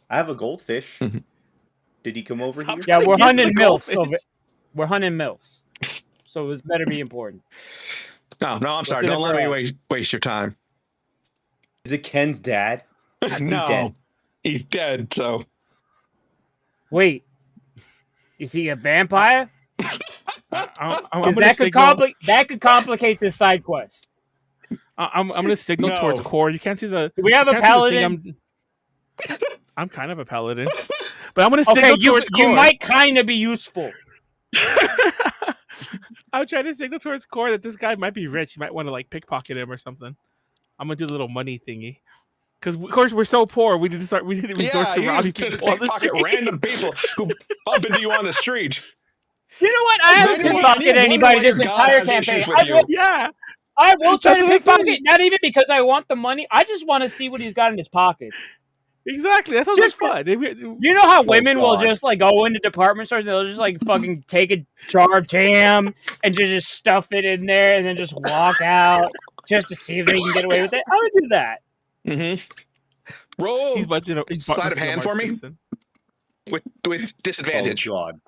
I have a goldfish. Did he come over here? Yeah, we're hunting milfs. We're hunting milfs, so this better be important. No, I'm sorry. Don't let me waste your time. Is it Ken's dad? No, he's dead. So, wait, is he a vampire? That could complicate this side quest. I'm gonna signal towards Khorr. You can't see the. Do we have a paladin? I'm kind of a paladin, but I'm gonna signal towards Khorr. You might kind of be useful. I'm trying to signal towards Khorr that this guy might be rich. You might want to like pickpocket him or something. I'm gonna do the little money thingy. Because of course we're so poor, we need to resort to robbing people on the street. Random people who bump into you on the street. You know what? I haven't pickpocketed anybody this entire campaign. I will try to pickpocket, not even because I want the money. I just want to see what he's got in his pockets. Exactly. That sounds like fun. You know how women will just like go into department stores and they'll just like fucking take a jar of jam and just stuff it in there and then just walk out just to see if they can get away with it? I would do that. Mm-hmm. Roll. He's sleight of hand for me with disadvantage. Oh god.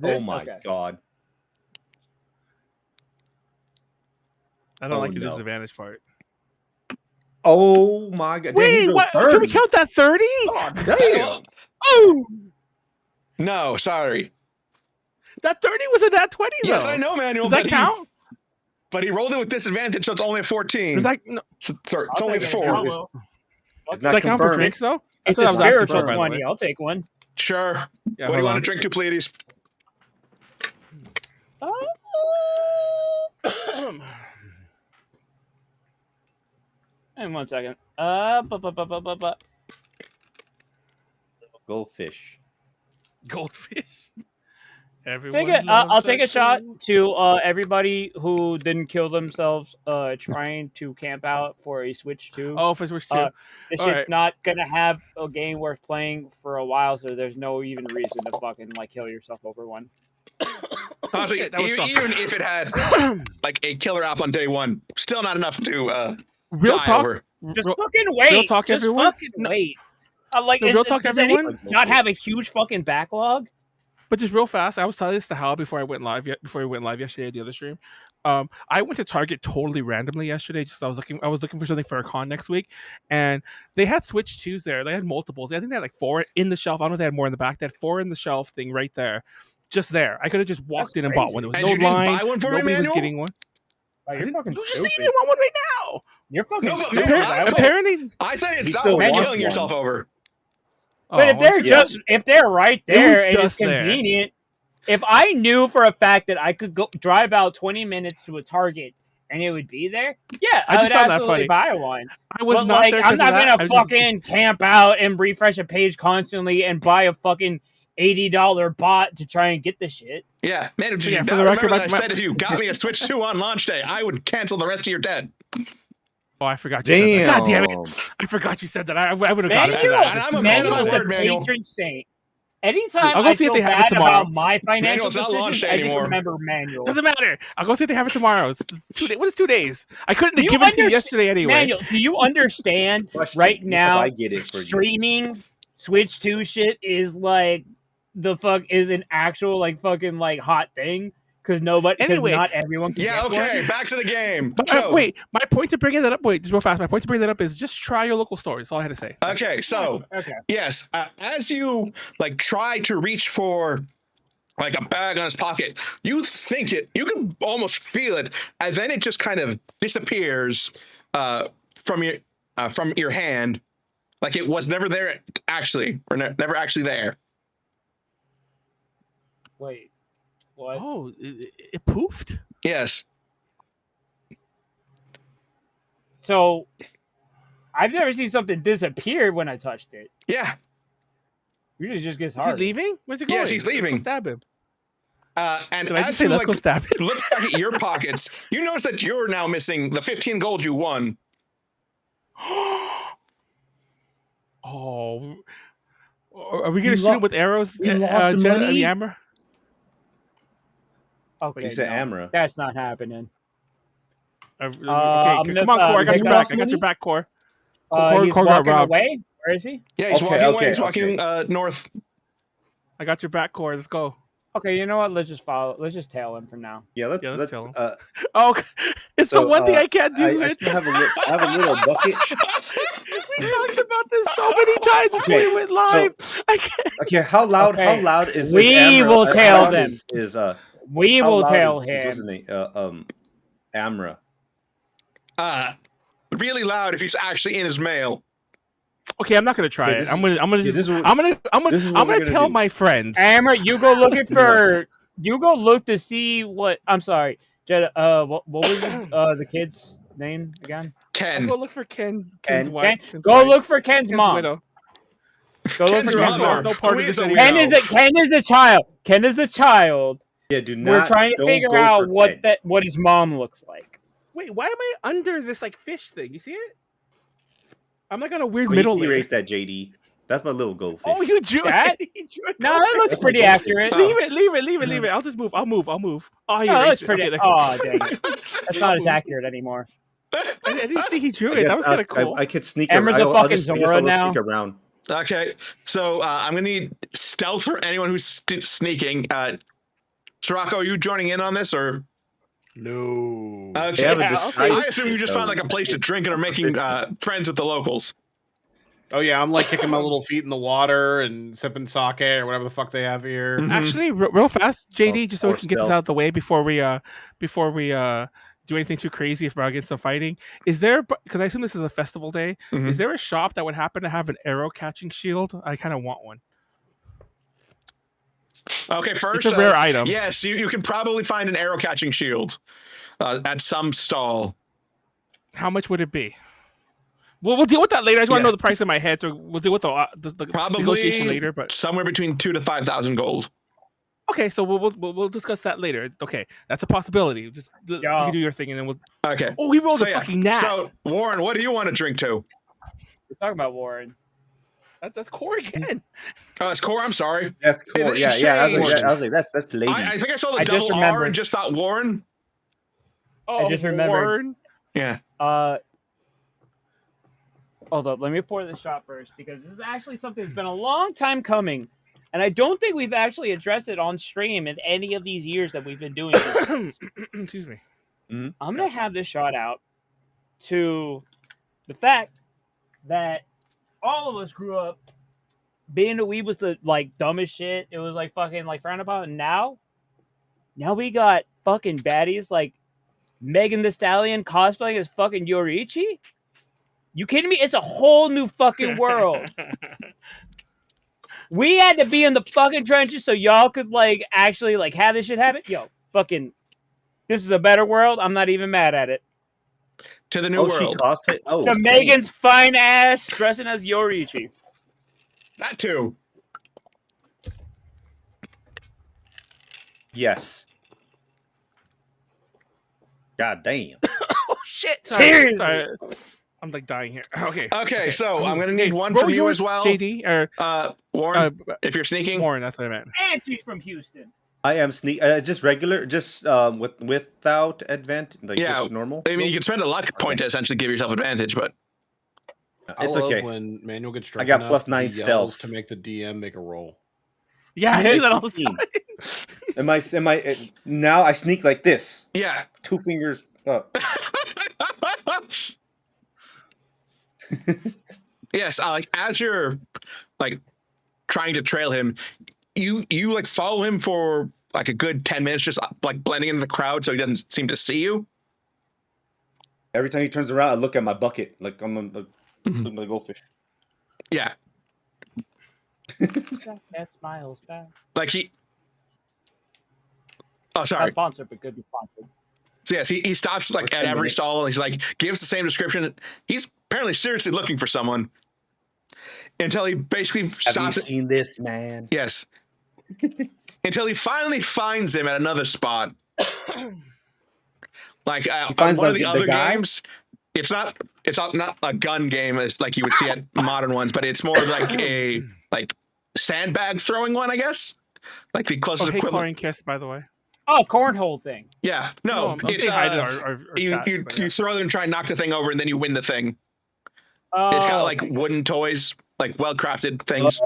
Oh my god. I don't like the disadvantage part. Oh my god. Wait, what? Can we count that 30? God damn. Oh! No, sorry. That 30 was a nat 20 though. Yes, I know, Manuel. Does that count? But he rolled it with disadvantage, so it's only a 14. Is that, no. Sorry, it's only a 4. Does that count for drinks though? It's a spiritual 20. I'll take one. Sure. Yeah, what do you want to drink to, Pleiades? And 1 second. Goldfish. Goldfish. I'll take a shot to everybody who didn't kill themselves trying to camp out for a Switch 2. Oh, for Switch 2. This shit's not gonna have a game worth playing for a while, so there's no even reason to fucking like kill yourself over one. Honestly, shit, even if it had like a killer app on day one, still not enough to real die talk. over. Just fucking wait. Real talk, Just everyone. fucking wait. Like, real talk, does everyone. anyone not have a huge fucking backlog? But just real fast, I was telling this to Hal before I went live. Before we went live yesterday at the other stream, I went to Target totally randomly yesterday. Just I was looking for something for a con next week, and they had Switch 2s there. They had multiples. I think they had like 4 in the shelf. I don't know if they had more in the back. They had 4 in the shelf thing right there, just there. I could have just walked in and bought one. There was And no you didn't line. buy one for me, Nobody was Manuel? getting one. Oh, you're fucking You just stupid. say you didn't want one right now. You're fucking No, but stupid. Manuel, Apparently, I said it's You not still worth want killing one. yourself over. But if they're if they're right It was there and it's just there. convenient, if I knew for a fact that I could go drive out 20 minutes to a Target and it would be there, yeah, I I just would found that absolutely funny. buy one. I was But not like, there. I'm 'cause of not that. gonna I was just- fucking camp out and refresh a page constantly and buy a fucking $80 bot to try and get the shit. Yeah, man. Did So, you yeah, not for the record, remember that my- I said if you got me a Switch 2 on launch day, I would cancel the rest of your debt. Oh, I forgot. You said that. God damn it! Damn. I forgot you said that. I would have got it for Manuel, that. And Just- I'm a man of my Manuel's word, Manuel. patron saint. Anytime I'll go I see if feel they have it bad tomorrow. about my financial Manuel, it's not launch decisions, day I just anymore. remember Manuel. Doesn't matter. I'll go see if they have it tomorrow. It's 2 days. What is 2 days? I couldn't Do have you given it to you understand- yesterday anyway. Manuel, do you understand Question, right if now I get it for you. streaming Switch 2 shit is like the fuck is an actual like fucking like hot thing? Because Anyway. not everyone can Yeah, get one. okay, back to the game. But, So, wait, my point to bringing that up. Wait, just real fast. My point to bring that up is just try your local store. That's all I had to say. okay, so Okay. yes, as you like try to reach for like a bag on his pocket, you think it, you can almost feel it, and then it just kind of disappears from your hand, like it was never there actually, or never actually there. Wait. What? Oh, it poofed. Yes. So I've never seen something disappear when I touched it. Yeah. Usually it just gets Is he hard. leaving? Where's he going? Yes, he's Let's go leaving. stab him. And Did I as just say you let's go like, stab him? look back at your pockets, you notice that you're now missing the 15 gold you won. Oh, are we gonna We shoot him lo- with arrows? we lost the Jedah, money? Amra? Okay, You said no, Amra. that's not happening. Okay, I'm come on, gonna, Khorr. I got take your off back. I got your back, Khorr. He's Khorr got walking robbed. away. Where is he? Yeah, he's Okay, walking away. okay, He's walking north. I got your back, Khorr. Let's go. Okay, you know what? Let's just follow. Let's just tail him for now. Yeah, let's Yeah, let's tell him. Oh, it's So, the one thing I can't do. I Rich. still have I have a little bucket. We talked about this so many times before Okay, we went live. I can't. Okay, how loud? Okay, How loud is we Amra? will How tail loud them. Is We how will loud tail is him. what's his name? Amra. Really loud if he's actually in his mail. Okay, I'm not gonna try Okay, it. this I'm is- gonna yeah, just. this is what- I'm gonna this is what we're gonna tell do. my friends. Amra, you go looking for. You go look to see what. I'm sorry, Jedah. What was the kid's name again? I'll Ken. go look for Ken's Ken. wife. Ken, Ken's go wife. look for Ken's Ken's mom. widow. Go look Ken's for Ken's mother. mom. There's no part Who of is this the anymore. Ken is a child. Ken is a child. Yeah, do not. We're trying to don't figure go out for Ken. what his mom looks like. Wait, why am I under this like fish thing? You see it? I'm like on a weird Oh, you middle can layer. erase that, JD. That's my little goldfish. Oh, you drew That? it. You drew it. No, that looks That's pretty my goldfish. accurate. Leave it. I'll just move. I'll move. Oh, you No, that erased looks it. pretty. Okay, there- Oh, dang it. That's not as accurate anymore. I didn't see he drew I it. That guess was kind of cool. I could sneak Amra's around. a I'll fucking just, I guess Zora I'll just now. sneak around. Okay, so I'm gonna need stealth for anyone who's sneaking. Sirocco, are you joining in on this or? No. They Okay. have a Yeah, disguise. I assume you just found like a place to drink and are making friends with the locals. Oh yeah, I'm like kicking my little feet in the water and sipping sake or whatever the fuck they have here. Mhm. Actually, real fast, JD, just so we or can get this stealth. out of the way before we do anything too crazy if we're getting some fighting. Is there, because I assume this is a festival day, Mhm. is there a shop that would happen to have an arrow catching shield? I kind of want one. Okay, first, It's a rare item. yes, you can probably find an arrow catching shield at some stall. How much would it be? We'll deal with that later. I just want to know the price in my head, so we'll deal with the Probably negotiation later. But somewhere between 2,000 to 5,000 gold. okay, so we'll discuss that later. Okay, that's a possibility. Just you can do your thing, and then we'll. Okay. Oh, he rolled a fucking nat. So Warren, what do you want to drink to? We're talking about Warren. That's Khorr again. Oh, that's Khorr. I'm sorry. That's Khorr. Yeah. I was like, that's Pleiades. I think I saw the I just double R remembered. and just thought Warren. Oh, I just remembered. Warren. Yeah. Hold up. Let me pour this shot first because this is actually something that's been a long time coming. And I don't think we've actually addressed it on stream in any of these years that we've been doing this. Excuse me. I'm going to have this shot out to the fact that all of us grew up being a weeb was the dumbest shit. It was fucking frowned upon. And now we got fucking baddies like Megan Thee Stallion cosplaying as fucking Yoriichi. You kidding me? It's a whole new fucking world. We had to be in the fucking trenches so y'all could actually have this shit happen. Yo, fucking, this is a better world. I'm not even mad at it. To the new world. She cosplay. Oh, To Megan's fine ass dressing as Yoriichi. That too. Yes. God damn. Oh shit! Seriously? Sorry. I'm dying here. Okay. So I'm gonna need one What from were you yours, as well. JD or Warren, if you're sneaking. Warren, that's what I meant. And she's from Houston. I am just regular, just without advantage, just normal. I mean, you could spend a luck point to essentially give yourself advantage, but It's love okay. when Manuel gets drunk I got enough, plus he 9 yells stealth. to make the DM make a roll. Yeah, I do that all the time. Am I now? I sneak like this. yeah. 2 fingers up. Yes, as you're trying to trail him, you follow him for a good 10 minutes, just blending into the crowd so he doesn't seem to see you. Every time he turns around, I look at my bucket like I'm a goldfish. Yeah. That smiles back. Oh, sorry. Not sponsored, but could be sponsored. So yes, he stops at every stall. And he's gives the same description. He's apparently seriously looking for someone until he basically stops. Have you seen this man? Yes. Until he finally finds him at another spot. On one of the other games, it's not a gun game as you would see at modern ones, but it's more a sandbag throwing one, I guess. The closest equivalent. Khorr and Kiss, by the way. Oh, cornhole thing. Yeah, no, it's our you chat, you throw them and try and knock the thing over, and then you win the thing. It's got wooden toys, well crafted things.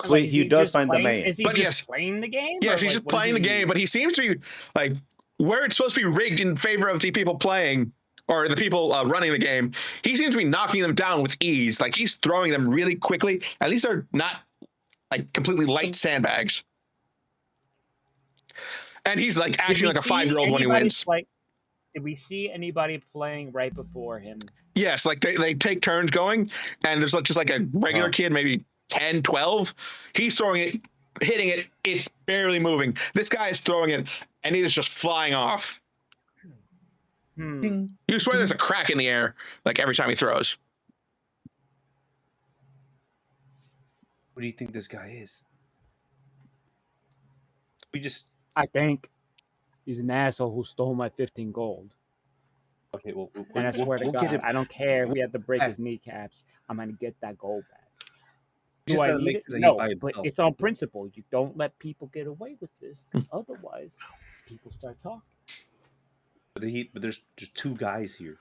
Wait, he does find the man. Is he just playing the game? Yes, he's just playing the game, but he seems to be where it's supposed to be rigged in favor of the people playing or the people running the game. He seems to be knocking them down with ease. He's throwing them really quickly. At least they're not completely light sandbags. And he's acting like a 5-year-old when he wins. Did we see anybody playing right before him? Yes, they take turns going, and there's just a regular kid, maybe 10, 12. He's throwing it, hitting it, it's barely moving. This guy is throwing it, and it is just flying off. You swear there's a crack in the air, every time he throws. What do you think this guy is? I think he's an asshole who stole my 15 gold. Okay, well, and I swear to God, I don't care if we have to break back. his kneecaps. I'm going to get that gold back. Just Do I gotta need make it? sure that he's No, by but himself. it's on principle. You don't let people get away with this. Otherwise, people start talking. But there's just 2 guys here.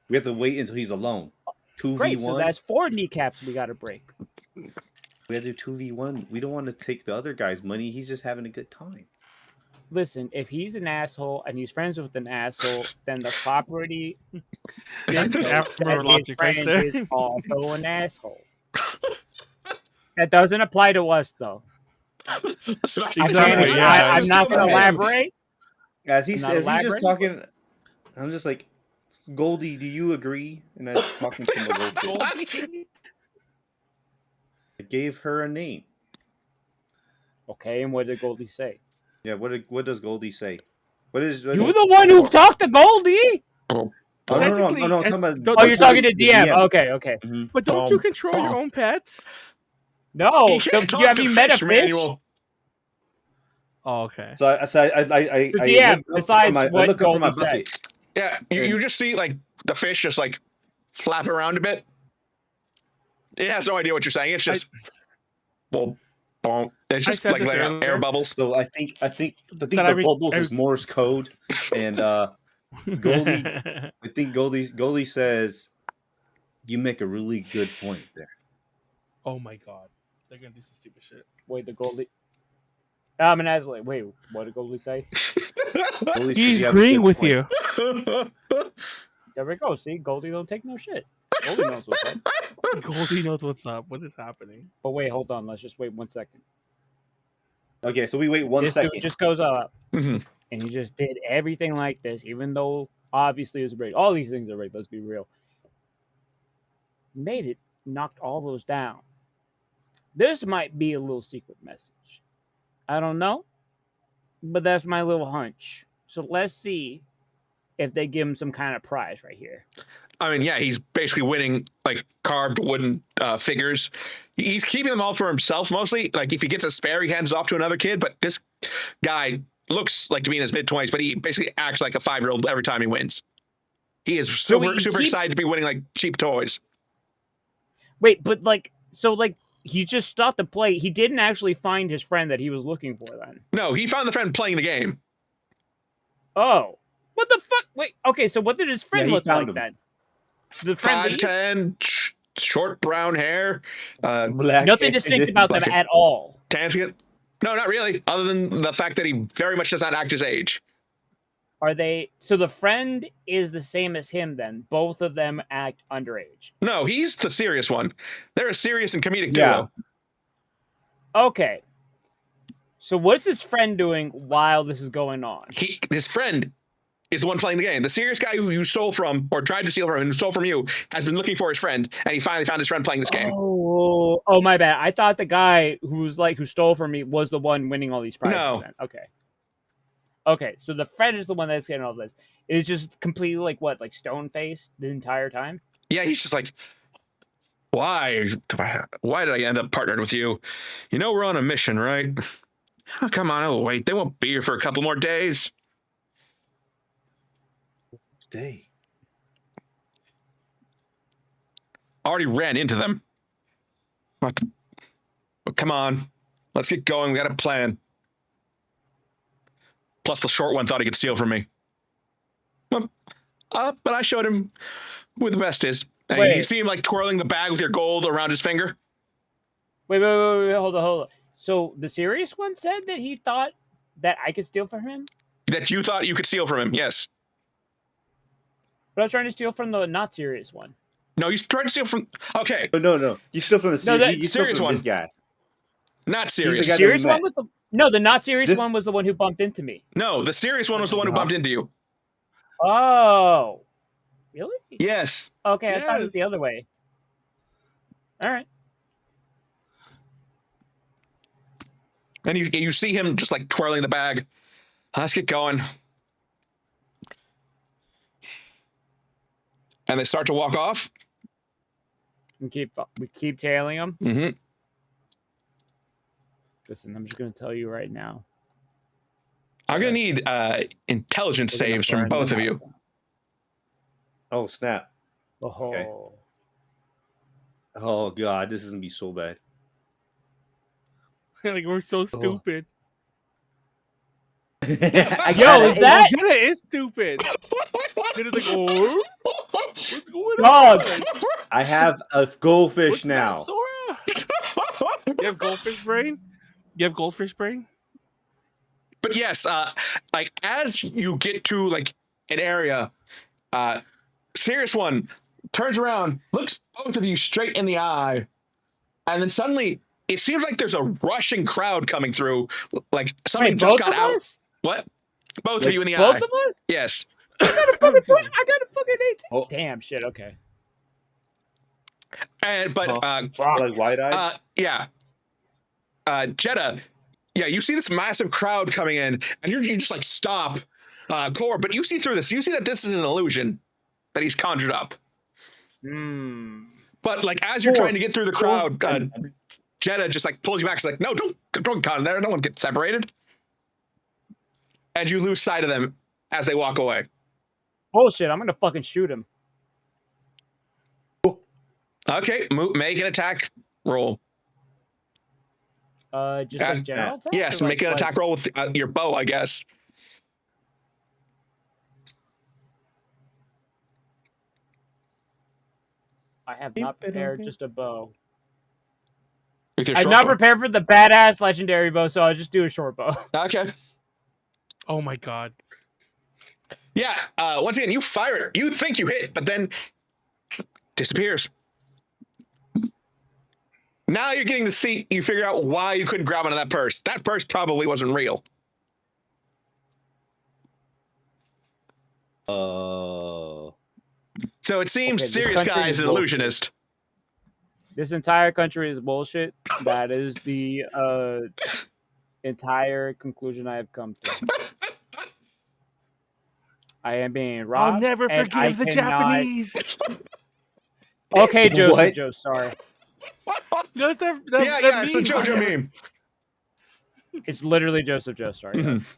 We have to wait until he's alone. 2v1. Great, so that's 4 kneecaps we got to break. We have to do 2v1. We don't want to take the other guy's money. He's just having a good time. Listen, if he's an asshole and he's friends with an asshole, then the property That's an Afro his logic right friend there. is also an asshole. That doesn't apply to us, though. Exactly, yeah. I'm not going to elaborate. As he's Not just elaborate? talking, I'm just like, Goldie, do you agree? And I was talking to my goldfish. I gave her a name. Okay, and what did Goldie say? Yeah, what does Goldie say? You were the one who talked to Goldie. Oh, no. I'm talking about, Oh, you're talking to the DM. Okay. Mm-hmm. But don't you control your own pets? No, He can't talk have to you met a fish, fish? Manuel. Oh, okay. So I DM, besides what look up from my Goldie said. bucket. Yeah, you just see like the fish just like flap around a bit. It has no idea what you're saying. It's just well, boom. It's just said like this letting out air earlier. So bubbles. I think the bubbles is Morse code, and Goldie. I think Goldie says you make a really good point there. Oh my god, they're gonna do some stupid shit. Wait, the Goldie. Manazli. Wait, what did Goldie say? Goldie He's says you have a agreeing good with point. you. There we go. See, Goldie don't take no shit. Goldie knows what's up. Goldie knows what's up. What is happening? But wait, hold on. Let's just wait 1 second. Okay, so we wait 1 This second. dude just goes up, Mhm. and he just did everything like this, even though obviously it's rigged. All these things are rigged. Let's be real. Made it, knocked all those down. This might be a little secret message. I don't know, but that's my little hunch. So let's see if they give him some kind of prize right here. I mean, yeah, he's basically winning like carved wooden figures. He's keeping them all for himself mostly. Like if he gets a spare, he hands it off to another kid. But this guy looks like to be in his mid-20s, but he basically acts like a 5-year-old every time he wins. He is super excited to be winning like cheap toys. Wait, but he just stopped the play. He didn't actually find his friend that he was looking for then. No, he found the friend playing the game. Oh. What the fuck? Wait, okay, so what did his friend look like him. then? The friend 5'10", short brown hair. Black nothing distinct about them at all. Tan skin. No, not really. Other than the fact that he very much does not act his age. Are they... So the friend is the same as him then? Both of them act underage? No, he's the serious one. They're a serious and comedic duo. Okay. So what's his friend doing while this is going on? His friend is the one playing the game. The serious guy who you stole from, or tried to steal from, and stole from you, has been looking for his friend, and he finally found his friend playing this game. Oh, my bad. I thought the guy who stole from me was the one winning all these prizes. No. Then. Okay, so the friend is the one that's getting all this. It is just completely like stone-faced the entire time? Yeah, he's just like, why did I end up partnered with you? You know we're on a mission, right? Oh, come on, I'll wait. They won't be here for a couple more days. Already ran into them. But come on, let's get going. We got a plan. Plus, the short one thought he could steal from me. But I showed him who the best is. And you see him like twirling the bag with your gold around his finger. Wait, hold on. So the serious one said that he thought that I could steal from him? That you thought you could steal from him, yes. But I was trying to steal from the not serious one. No, he's trying to steal from... Okay. No. You steal from the serious one. This guy. Not serious. The serious one was the not serious one was the one who bumped into me. No, the serious one was the one who bumped into you. Oh. Really? Yes. Okay, I thought it was the other way. All right. And you see him just like twirling the bag. Let's get going. And they start to walk off. We keep tailing them. Mm-hmm. Listen, I'm just going to tell you right now. I'm going to need intelligence saves from both of you. Oh, snap. Oh. Okay. Oh, God. This is going to be so bad. Like, we're so stupid. Yo, is that? Jedah is stupid. Jeda's like, oh, what's going on? I have a goldfish What's now. that, Sora? You have goldfish brain? You have goldfish brain? But yes, like as you get to like an area, serious one turns around, looks both of you straight in the eye, and then suddenly it seems like there's a rushing crowd coming through. Like something just got out. Us? What? Both of you in the eye. Both of us? Yes. I got a fucking 18. Oh. Damn shit. Okay. And but like wide-eyed. yeah. Jedah, yeah, you see this massive crowd coming in, and you just like stop, Khorr, but you see through this. You see that this is an illusion that he's conjured up. But like as you're trying to get through the crowd, Jedah just like pulls you back. She's like, "No, don't come there. No one get separated." And you lose sight of them as they walk away. Bullshit! I'm gonna fucking shoot him. Okay, make an attack roll. Just like general attack? Yes, make an attack roll with your bow, I guess. I have not prepared just a bow. I'm not prepared for the badass legendary bow, so I'll just do a short bow. Okay. Oh my god. Yeah, once again, you fire it. You think you hit, but then disappears. Now you're getting the seat. You figure out why you couldn't grab onto that purse. That purse probably wasn't real. So it seems Serious Guy is an illusionist. This entire country is bullshit. That is the entire conclusion I have come to. I am being robbed. I'll never forgive the Japanese. Okay, Joseph Joe, sorry. Yeah, it's the JoJo meme. It's literally Joseph Joe, sorry. Yes.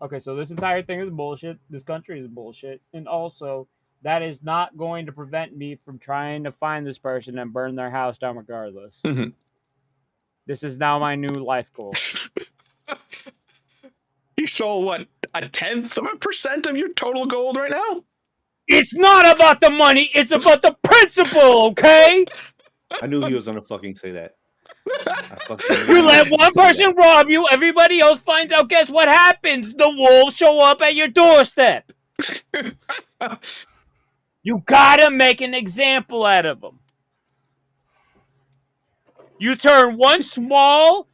Okay, so this entire thing is bullshit. This country is bullshit. And also, that is not going to prevent me from trying to find this person and burn their house down regardless. This is now my new life goal. You stole, what, 0.1% of your total gold right now? It's not about the money. It's about the principle, okay? I knew he was going to fucking say that. You let one person rob you, everybody else finds out. Guess what happens? The wolves show up at your doorstep. You gotta make an example out of them. You turn one small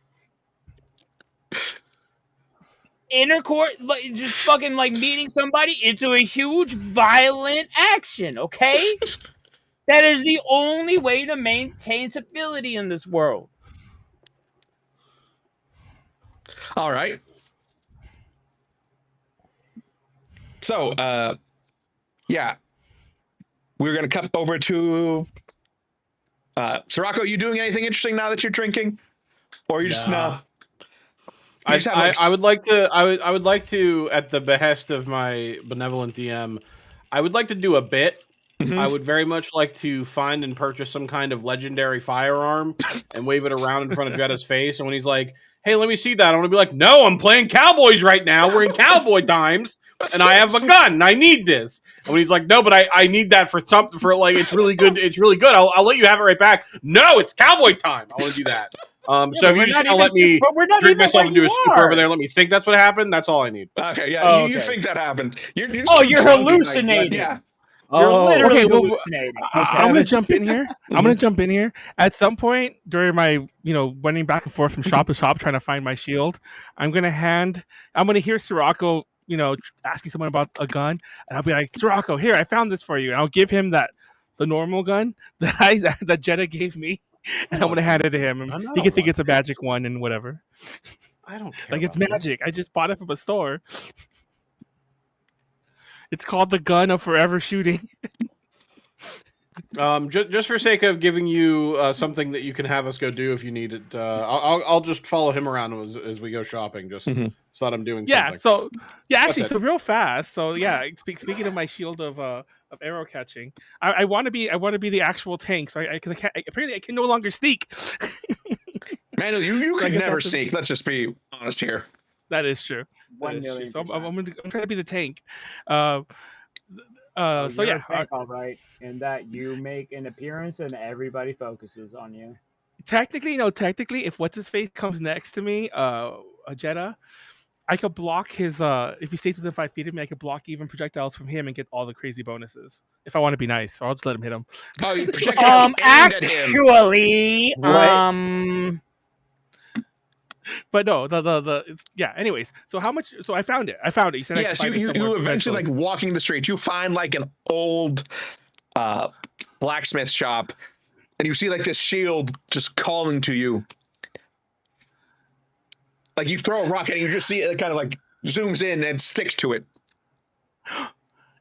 intercourse, just fucking like meeting somebody, into a huge violent action, okay? That is the only way to maintain civility in this world. All right. So, yeah. We're going to cut over to Sirocco. You doing anything interesting now that you're drinking? Or you just no? I would like to, at the behest of my benevolent DM, I would like to do a bit. I would very much like to find and purchase some kind of legendary firearm and wave it around in front of Jedah's face. And when he's like, "Hey, let me see that," I want to be like, "No, I'm playing cowboys right now. We're in cowboy times, and I have a gun. And I need this." And when he's like, "No, but I need that for something, for like, it's really good. It's really good. I'll let you have it right back." "No, it's cowboy time. I want to do that." So if you just let me drink myself into a stupor over there, let me think that's what happened. That's all I need. Okay, yeah, you think that happened. You're hallucinating. Yeah. You're literally hallucinating. I'm gonna jump in here. I'm gonna jump in here. At some point during my, running back and forth from shop to shop trying to find my shield, I'm gonna hear Sirocco, asking someone about a gun, and I'll be like, "Sirocco, here, I found this for you." And I'll give him the normal gun that Jedah gave me, and I'm gonna hand it to him. And he can think it's a magic one and whatever. I don't care. Like it's magic. I just bought it from a store. It's called the gun of forever shooting. Just for sake of giving you something that you can have us go do if you need it, I'll just follow him around as we go shopping. Just so that I'm doing something. So so real fast. So yeah, speaking of my shield of arrow catching, I want to be the actual tank. So apparently I can no longer sneak. Manuel, you can never sneak. Let's just be honest here. That is true. 1 million. So I'm trying to be the tank. So yeah, all right, and that you make an appearance and everybody focuses on you. Technically, if what's his face comes next to me, Jedah, I could block his. If he stays within 5 feet of me, I could block even projectiles from him and get all the crazy bonuses. If I want to be nice, or I'll just let him hit him. Oh, you projectiles aimed at him. Actually, But no, anyways, so how much? So I found it. You said yes. You eventually like walking the street. You find like an old blacksmith shop, and you see like this shield just calling to you. Like you throw a rock and you just see it kind of like zooms in and sticks to it.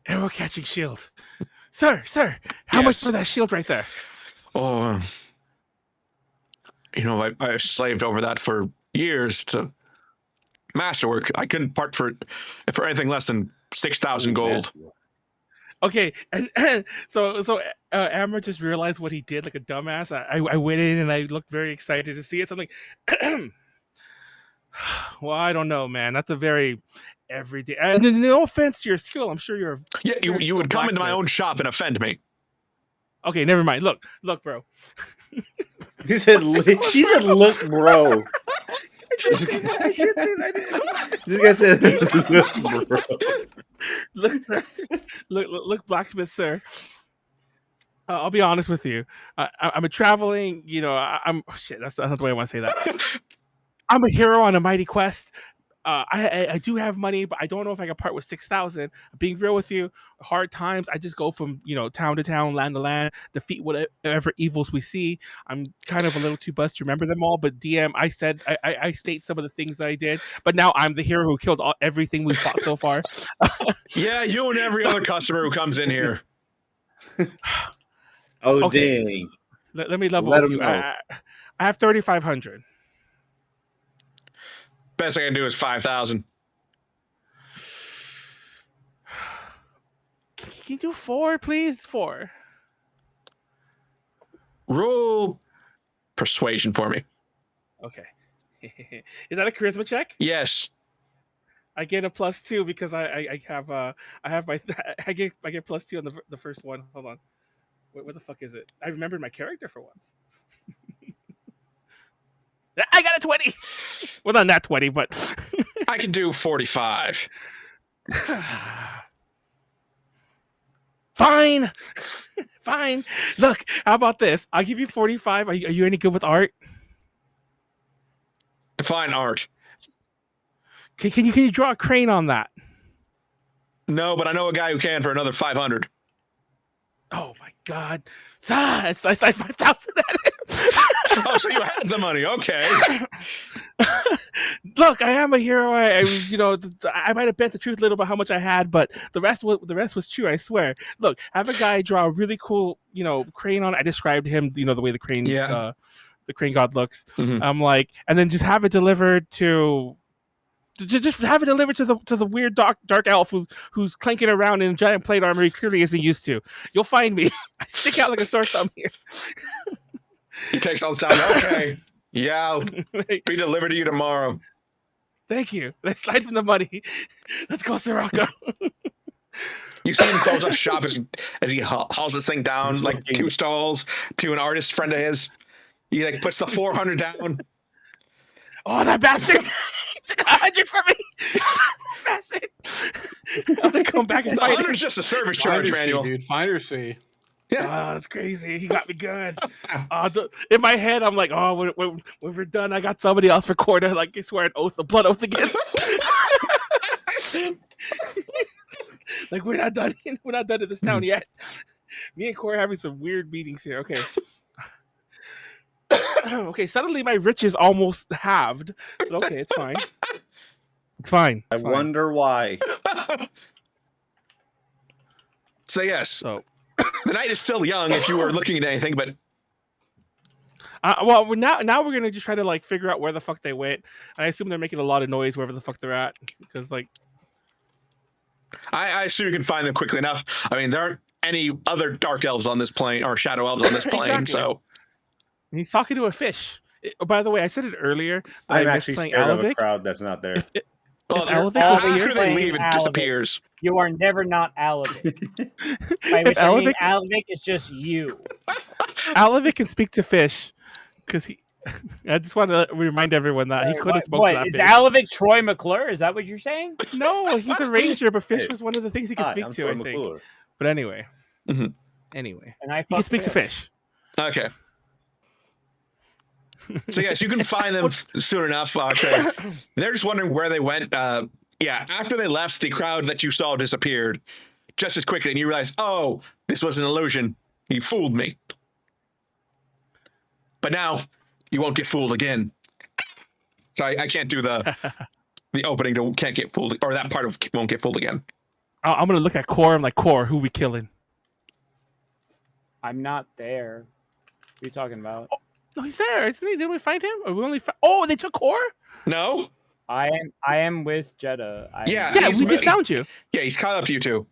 Arrow catching shield. Sir, how much for that shield right there? Oh, I slaved over that for years to masterwork. I couldn't part for anything less than 6,000 gold. Okay, and so Amra just realized what he did like a dumbass. I went in and I looked very excited to see it. So I'm like, well, I don't know, man. That's a very everyday. And no offense to your skill, I'm sure you're. Yeah, you would come into my own shop and offend me. Okay, never mind. Look, bro. He said, "Look, bro." This guy said, "Look, bro." Look, blacksmith, sir. I'll be honest with you. I'm a traveling. Shit. That's not the way I want to say that. I'm a hero on a mighty quest. I do have money, but I don't know if I can part with 6,000. Being real with you, hard times. I just go from town to town, land to land, defeat whatever evils we see. I'm kind of a little too buzzed to remember them all. But DM, I said I state some of the things that I did. But now I'm the hero who killed everything we fought so far. Yeah, you and every other customer who comes in here. Oh, okay. dang! Let me level with you. I have 3,500. Best I can do is 5,000. Can you do 4, please? 4. Roll persuasion for me. Okay. Is that a charisma check? Yes. I get a +2 because I get +2 on the first one. Hold on. Wait, what the fuck is it? I remembered my character for once. I got a 20. Well, not that 20, but I can do 45. Fine. Look, how about this? I'll give you 45. Are you any good with art? Define art. Can you draw a crane on that? No, but I know a guy who can for another 500. Oh my god. That's like 5,000 at it. Oh, so you had the money. Okay. Look, I am a hero. I might have bent the truth a little about how much I had, but the rest was true. I swear. Look, have a guy draw a really cool, crane on. I described him, the way the crane, the crane god looks. Mm-hmm. I'm like, and then just have it delivered to. Just have it delivered to the weird dark elf who's clanking around in a giant plate armor he clearly isn't used to. You'll find me. I stick out like a sore thumb here. He takes all the time. Okay. Yeah, I'll be delivered to you tomorrow. Thank you. Let's slide him the money. Let's go, Sirocco. You see him close up shop as he hauls this thing down like 2 stalls to an artist friend of his. He like puts the 400 down. Oh, that bastard! He took 100 from me. Bastard! I'm gonna come back and fight. 100 is just a service charge, Manuel. Dude, finder's fee. Yeah, that's crazy. He got me good. In my head, I'm like, when we're done, I got somebody else for quarter. Like I swear an oath, a blood oath against. Like we're not done. We're not done in this town yet. Me and Khorr are having some weird meetings here. Okay. Okay, suddenly my riches almost halved. But okay, it's fine. It's fine. I wonder why. So yes. So the night is still young if you were looking at anything, but well, now we're gonna just try to like figure out where the fuck they went. I assume they're making a lot of noise wherever the fuck they're at because like I assume you can find them quickly enough. I mean, there aren't any other dark elves on this plane or shadow elves on this plane, exactly. So and he's talking to a fish. By the way, I said it earlier. I'm actually scared of a crowd that's not there. After they leave, it disappears. You are never not Alavic. By which I mean Alavic is just you. Alavic can speak to fish because he. I just want to remind everyone that he could have spoken to that is fish. Alavic Troy McClure? Is that what you're saying? No, he's a ranger, but fish was one of the things he could speak to. I think. McClure. But anyway, And he can speak to fish. Okay. So yes, you can find them soon enough. Okay. They're just wondering where they went. After they left, the crowd that you saw disappeared just as quickly, and you realize, oh, this was an illusion. He fooled me. But now, you won't get fooled again. So I can't do the opening to can't get fooled, or that part of won't get fooled again. I'm gonna look at Khorr. I'm like, Khorr, who we killing? I'm not there. What are you talking about? Oh, no, he's there. Isn't he? Didn't we find him? Or we only oh, they took Khorr? No. I am with Jedah. Yeah, we just found you. Yeah, he's caught up to you two.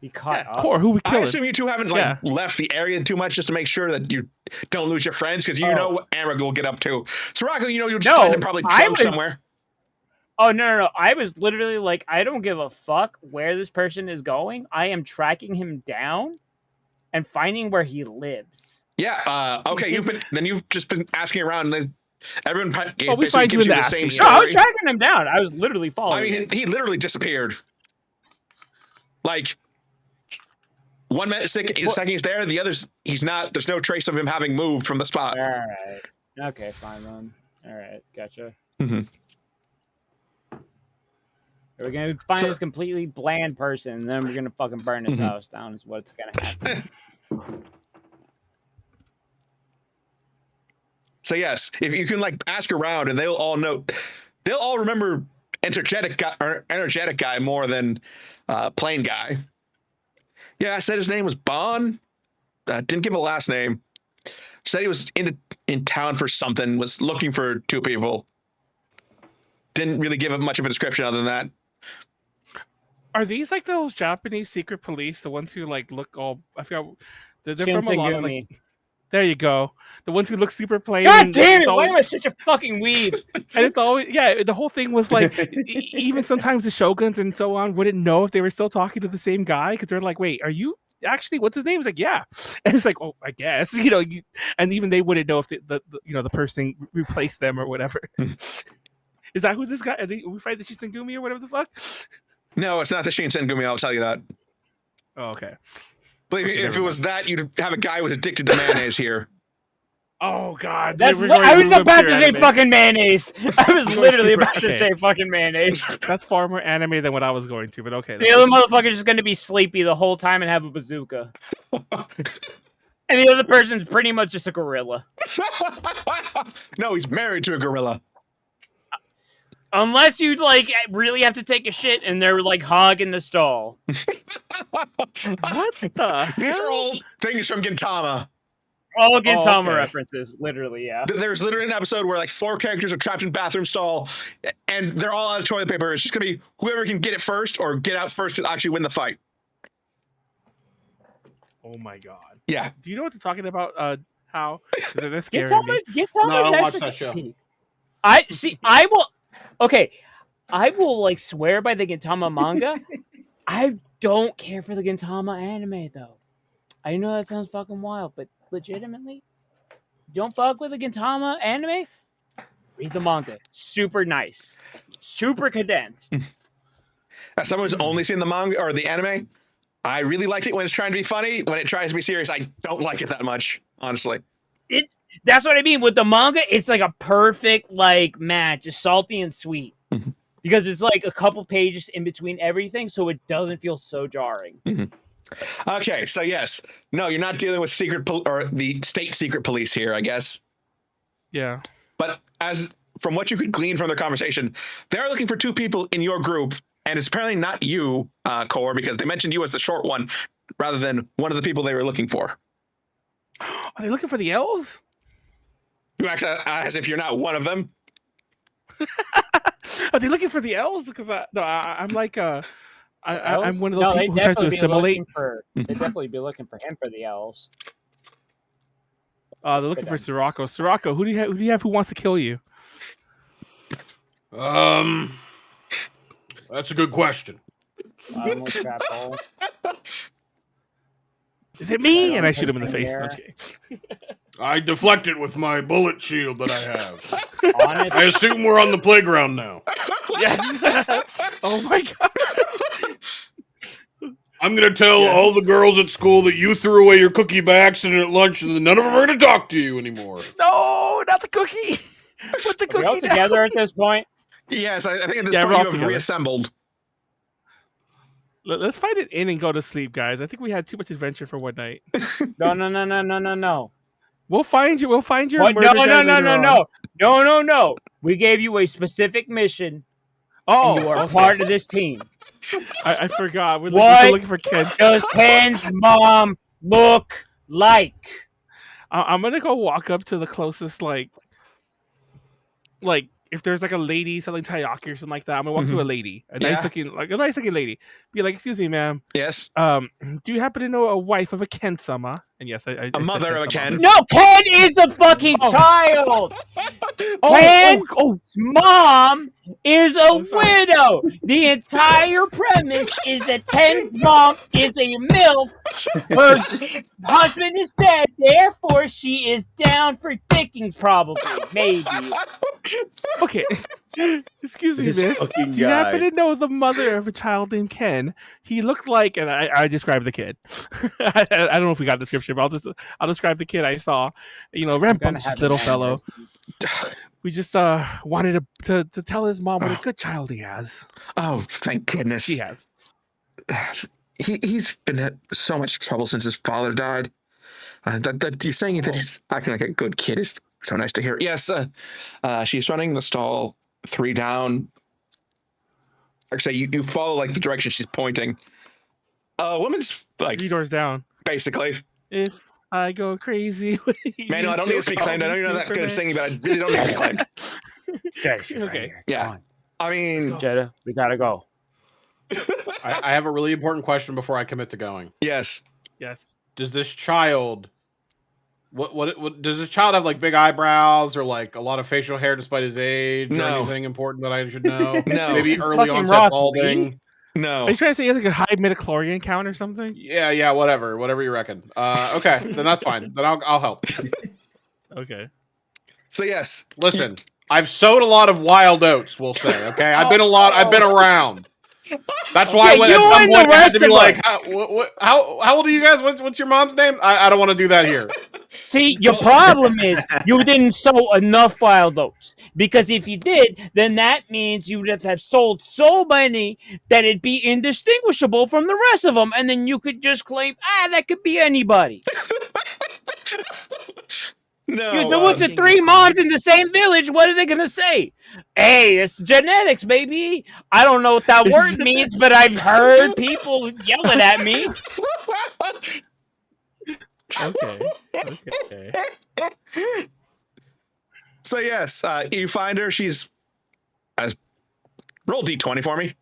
He caught up. Khorr, who we I killing? assume you two haven't left the area too much just to make sure that you don't lose your friends, because you know what Amra will get up to. Sirocco, you'll just find him probably drunk somewhere. Oh no! I was literally like, I don't give a fuck where this person is going. I am tracking him down and finding where he lives. Yeah. Okay. You've just been asking around. And everyone we find gives you you in the the same asking. story. No, I was tracking him down. I was literally following. I mean, he literally disappeared. Like 1 minute, second he's there, the others he's not. There's no trace of him having moved from the spot. All right. Okay, fine then. All right, gotcha. Mm-hmm. We're gonna find this completely bland person, and then we're gonna fucking burn his house down. Is what's gonna happen. So yes, if you can ask around, and they'll all remember energetic guy more than plain guy. Yeah, I said his name was Bon. Didn't give a last name. Said he was in town for something. Was looking for two people. Didn't really give much of a description other than that. Are these like those Japanese secret police? The ones who look all? I forgot. They're from a lot of There you go. The ones who look super plain. God damn it! Why am I such a fucking weeb? And it's always the whole thing was even sometimes the shoguns and so on wouldn't know if they were still talking to the same guy because they're like, wait, are you actually? What's his name? It's like, yeah, and it's like, oh, I guess and even they wouldn't know if the person replaced them or whatever. Is that who this guy? We find the Shinsengumi or whatever the fuck? No, it's not the Shinsengumi. I'll tell you that. Oh, okay. Believe me, if it was that, you'd have a guy who was addicted to mayonnaise here. Oh God! I was about to say fucking mayonnaise. I was literally about to say fucking mayonnaise. That's far more anime than what I was going to, but okay. The other motherfucker's just going to be sleepy the whole time and have a bazooka. And the other person's pretty much just a gorilla. No, he's married to a gorilla. Unless you really have to take a shit and they're hogging the stall. What the? These are all things from Gintama. All Gintama references, literally, yeah. There's literally an episode where 4 characters are trapped in a bathroom stall, and they're all out of toilet paper. It's just gonna be whoever can get it first or get out first to actually win the fight. Oh my God! Yeah. Do you know what they're talking about? How? They're scaring me. Gintama No, I don't watch that show. I will. Okay, I will swear by the Gintama manga. I don't care for the Gintama anime though. I know that sounds fucking wild, but legitimately, don't fuck with the Gintama anime. Read the manga. Super nice, super condensed. As someone who's only seen the manga or the anime, I really liked it when it's trying to be funny. When it tries to be serious, I don't like it that much, honestly. That's what I mean with the manga. It's a perfect match, just salty and sweet, because it's a couple pages in between everything, so it doesn't feel so jarring. Okay, so yes, no, you're not dealing with or the state secret police here, I guess. Yeah, but from what you could glean from their conversation, they're looking for 2 people in your group, and it's apparently not you, Khorr, because they mentioned you as the short one rather than one of the people they were looking for. Are they looking for the elves? You act as if you're not one of them. Are they looking for the elves? Because I'm I'm one of those no, people who tries to assimilate. They'd definitely be looking for him for the elves. They're looking for Sirocco. Sirocco, who do you have who wants to kill you? That's a good question. Is it me? And I shoot him in the face. Okay. I deflect it with my bullet shield that I have. Honest. I assume we're on the playground now. Yes. Oh my God. I'm going to tell all the girls at school that you threw away your cookie by accident at lunch and none of them are going to talk to you anymore. No, not the cookie. Put the cookie all together at this point? Yes, I think at this point you have reassembled. Let's find an inn and go to sleep, guys. I think we had too much adventure for one night. No. We'll find you. We'll find your murder guy later on. No. We gave you a specific mission. And you are part of this team. I forgot. We're What looking for Ken. does Ken's mom look like? I'm gonna go walk up to the closest like if there's like a lady selling taiyaki or something like that. I'm gonna walk to a lady, a nice looking lady. Be like, excuse me, ma'am. Yes. Do you happen to know a wife of a Ken-sama? And yes, I A mother of a Ken. No, Ken is a fucking child. Ken's mom is a widow. The entire premise is that Ken's mom is a MILF. Her husband is dead, therefore she is down for dickings, probably. Maybe. Okay. Excuse me, miss. Do you happen to know the mother of a child named Ken? He looked like, and I described the kid. I don't know if we got a description, but I'll describe the kid I saw. Rambunctious little fellow. We just wanted to tell his mom what a good child he has. Oh, thank goodness. He has. He's been in so much trouble since his father died. You're saying that he's acting like a good kid is so nice to hear. Yes, she's running the stall 3 down. Actually, you follow like the direction she's pointing. Woman's like 3 doors down, basically. If I go crazy, Manuel, I don't need to speak claimed. I know you're not that good at singing, but I really don't need to be claimed. Okay. Yeah. I mean, Jedah, we gotta go. I have a really important question before I commit to going. Yes. Does this child what does this child have, like big eyebrows or like a lot of facial hair despite his age or anything important that I should know? No. Maybe early onset balding. No. Are you trying to say he has like a high midichlorian count or something? Yeah, whatever you reckon. Okay, then that's fine. Then I'll help. Okay. So yes. Listen, I've sowed a lot of wild oats, we'll say, okay? I've been around. That's why at some point I had to be like, how old are you guys? What's your mom's name? I don't want to do that here. See, your problem is you didn't sow enough wild oats. Because if you did, then that means you would have sold so many that it'd be indistinguishable from the rest of them. And then you could just claim, that could be anybody. No. There was 3 moms in the same village. What are they going to say? Hey, it's genetics, baby. I don't know what that word means, but I've heard people yelling at me. Okay. So yes, you find her. She's roll D20 for me.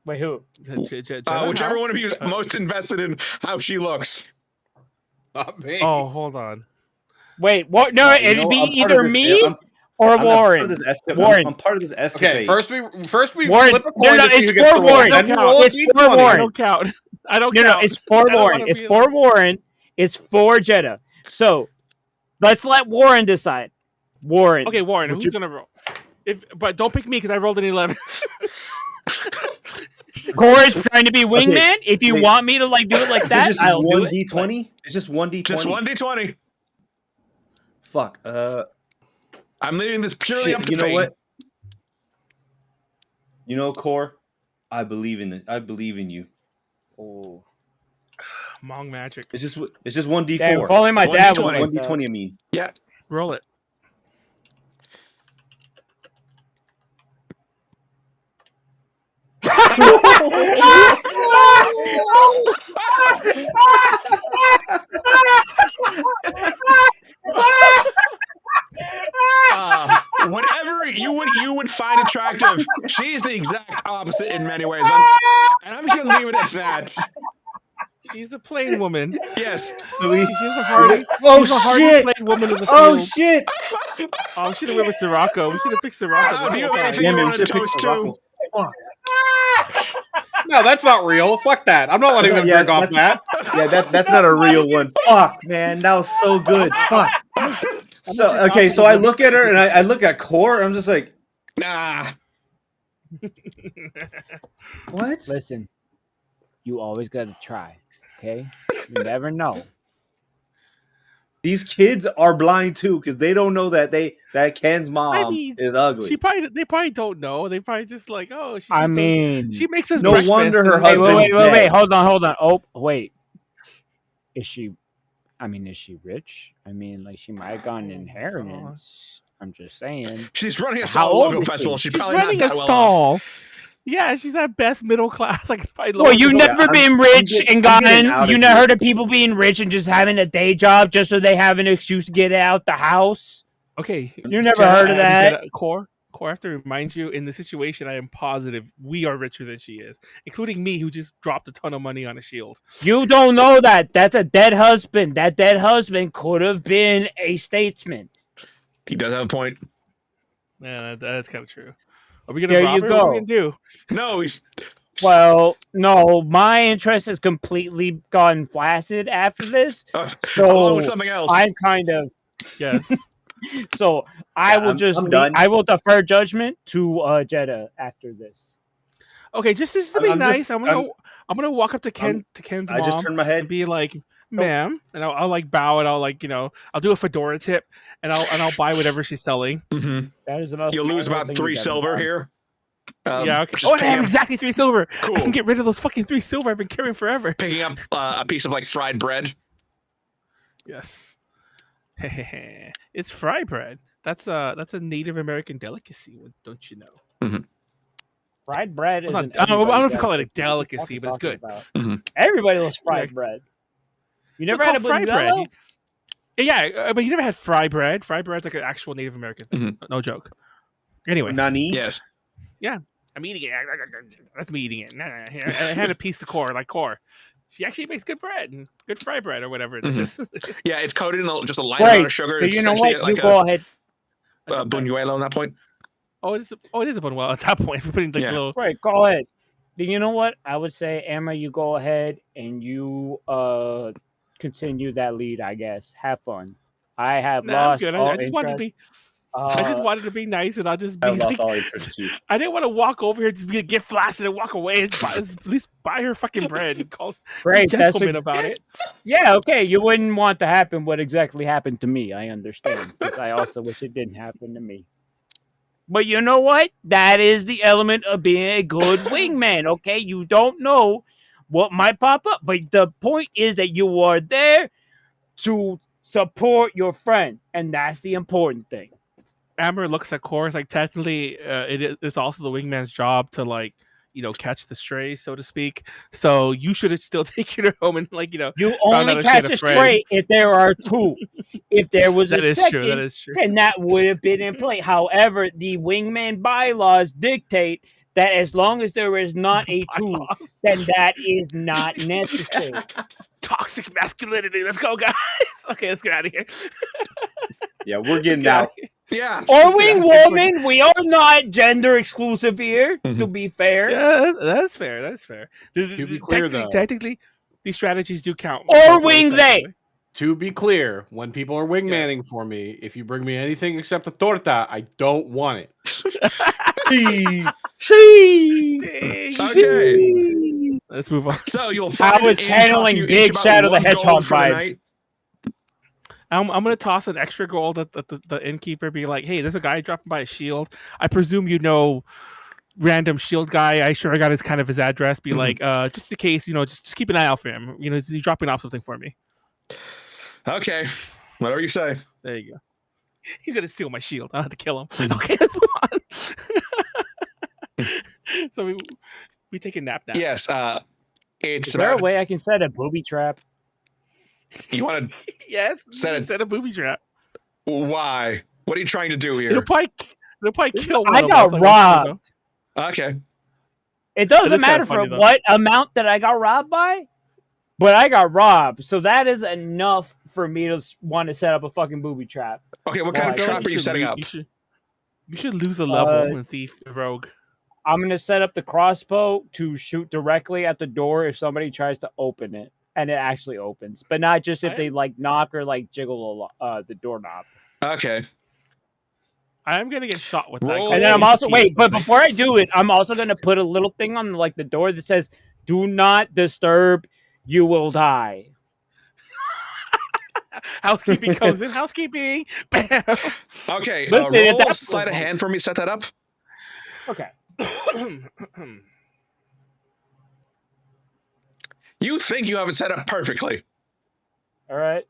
Wait, who? Whichever one of you is most invested in how she looks. Not me. Oh, hold on. Wait, what? No, it'd be either me or Warren. I'm part of this escapade. Okay, first we Warren. flip a coin No, to see who it's gets for the Warren. roll. It's for Warren. I don't count. No, it's for Warren. It's for Warren. It's for Jedah. So let's let Warren decide. Warren. Okay, Warren. Who's gonna roll? But don't pick me because I rolled an 11. Khorr is trying to be wingman. If you want me to do it like that, I'll do it. D20? It's just 1d20. Just 1d20. Fuck. I'm leaving this purely up to You know fate. what? You know, Khorr, I believe in it. I believe in you. Oh. Mong magic. It's just 1d4. Damn, if only my dad was 1d20. I mean. Yeah. Roll it. Whatever you would find attractive, she's the exact opposite in many ways. And I'm just gonna leave it at that. She's a plain woman. Yes. So She's a hardy. Oh, she's a hardy shit. plain woman of the Oh field. shit! Oh, we should have went with Sirocco. We should have picked Sirocco. Do you have this whole anything time. you want to toast to? No, that's not real. Fuck that. I'm not letting them drink off that. Yeah, that's not a real one. Fuck, man, that was so good. Fuck. So okay, so I look at her and I look at Khorr. And I'm just like, Nah. what? Listen, you always got to try. Okay, you never know. These kids are blind too because they don't know that Ken's mom is ugly. They probably don't know. They probably just like, oh, She makes us no breakfast wonder her and- husband- Wait, hold on. Oh, wait. Is she? I mean, is she rich? I mean, like she might have gotten inheritance. I'm just saying. She's running a How solo old logo is festival. she? She's She's probably not running that a well off. stall. Yeah, she's that best middle class. Like, probably Well, lower you middle- never I'm- been I'm rich getting- and I'm getting gotten. out You of never here. heard of people being rich and just having a day job just so they have an excuse to get out the house. Okay, You never heard of that? Khorr, I have to remind you, in the situation, I am positive we are richer than she is, including me, who just dropped a ton of money on a shield. You don't know that. That's a dead husband. That dead husband could have been a statesman. He does have a point. Yeah, that's kind of true. Are we gonna There rob you her? What are we go. gonna do? No, he's Well, no, my interest has completely gone flaccid after this. along with something else. I'm kind of Yes. so I will I'm done. I will defer judgment to Jedah after this. Okay, just to be I'm nice, just- I'm gonna walk up to Ken's I mom just turned my head. and be like, "Ma'am," and I'll like bow and I'll like I'll do a fedora tip and I'll buy whatever she's selling. Mhm. That is the most. You'll lose honorable about thing 3 you've ever silver done. here. Yeah. Okay. just Oh, I picking have up- exactly 3 silver. Cool. I can get rid of those fucking 3 silver I've been carrying forever. Picking up a piece of like fried bread. Yes. It's fry bread. That's a Native American delicacy, don't you know? Fried bread Well, is. I don't know if you call it a delicacy, but it's good. Mhm. Everybody loves fried bread. You never had a fried bread. buñuelo? Yeah, but you never had fry bread. Fry bread's like an actual Native American thing. No joke. Anyway, Nani? Yes. I'm eating it. That's me eating it. I had a piece of Khorr, like Khorr. She actually makes good bread and good fry bread or whatever it is. Yeah, it's coated in just a light Right. amount of sugar. So It's you know essentially what? like You go ahead. a buñuelo at that point. Oh, it is a buñuelo at that point. We're putting like Yeah. little. Right, go ahead. Do you know what? I would say, Amra, you go ahead and you continue that lead, I guess. Have fun. I have Nah, I'm lost good. all I just wanted to interest. be. I just wanted to be nice, and I'll just be I lost like. all interest too. I didn't want to walk over here to get flaccid and walk away. At least buy her fucking bread and call Great, be that's gentleman ex- about it. Yeah, okay. You wouldn't want to happen what exactly happened to me. I understand. Because I also wish it didn't happen to me. But you know what? That is the element of being a good wingman, okay? You don't know what might pop up. But the point is that you are there to support your friend. And that's the important thing. Amber looks at Khorr. Like technically, it's also the wingman's job to like catch the strays, so to speak. So you should have still taken her home and like You found out only if she had catch a a friend. stray if there are two. If there was That a is second, true. That is true. then that would have been in play. However, the wingman bylaws dictate that as long as there is not a two, Bylaws. then that is not necessary. Toxic masculinity. Let's go, guys. Okay, let's get out of here. Yeah, we're Let's getting get out. here. Yeah. Or wing woman, we are not gender exclusive here, to be fair. Yeah, that's fair. That's fair. To be clear, though. Technically, these strategies do count. Or both ways, wing they. technically. To be clear, when people are wingmanning for me, if you bring me anything except a torta, I don't want it. Okay. Let's move on. So you'll find I was it channeling costing you each Big about Shadow the 1 gold Hedgehog for the vibes. night. I'm gonna toss an extra gold at the innkeeper. Be like, hey, there's a guy dropping by a shield. I presume you know random shield guy. I got his address. Be like, just in case, just keep an eye out for him. He's dropping off something for me. Okay. Whatever you say. There you go. He's gonna steal my shield. I have to kill him. Okay, let's move on. So we take a nap now. Yes. It's Is there a about. way I can set a booby trap? You want to? Yes. Set Set a booby trap. Why? What are you trying to do It'll here? probably kill one I of got us, like, robbed. Okay. It It doesn't is kinda matter funny, for though. what amount that I got robbed by, but I got robbed. So that is enough for me to want to set up a fucking booby trap. Okay. What Well, kind I of feel trap are you should setting lo- up? You should lose a level in Thief Rogue. I'm going to set up the crossbow to shoot directly at the door if somebody tries to open it. And it actually opens. But not just if they like knock or like jiggle the doorknob. Okay. I am gonna get shot with that. Roll. gold And then I'm in also Thief but Rogue. before I do it, I'm also gonna put a little thing on like the door that says, "Do not disturb, you will die." Housekeeping comes in. Housekeeping. Bam. Okay. Listen, at Roll that sleight of point- hand for me. Set that up. Okay. You think you have it set up perfectly. All right.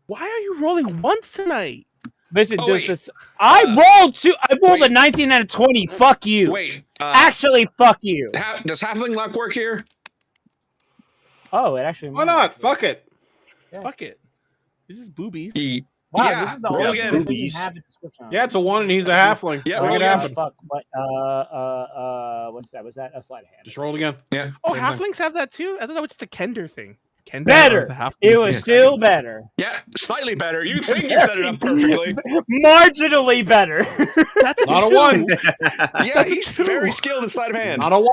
Why are you rolling once tonight? Listen, Oh, does wait. this? I rolled wait. a 19 out of 20. Fuck you. Wait. Actually, fuck you. Does halfling luck work here? Oh, it actually. Why not? Fuck it. Yeah. Fuck it. This is boobies. Wow, Yeah, this is the roll only again. thing that doesn't have a description on it. Yeah, it's a 1 and he's a halfling. Yeah, Make roll it again. happen. Fuck. What? What's that? Was that a sleight of hand? Just roll it again. Yeah. Oh, Same thing. halflings have that too? I thought that was just a Kender thing. Kender Better. or the halflings It was thing. still better. Yeah, slightly better. You think you set it up perfectly. Marginally better. That's Not a two. 1. Yeah, he's very skilled in sleight of hand. Not a 1.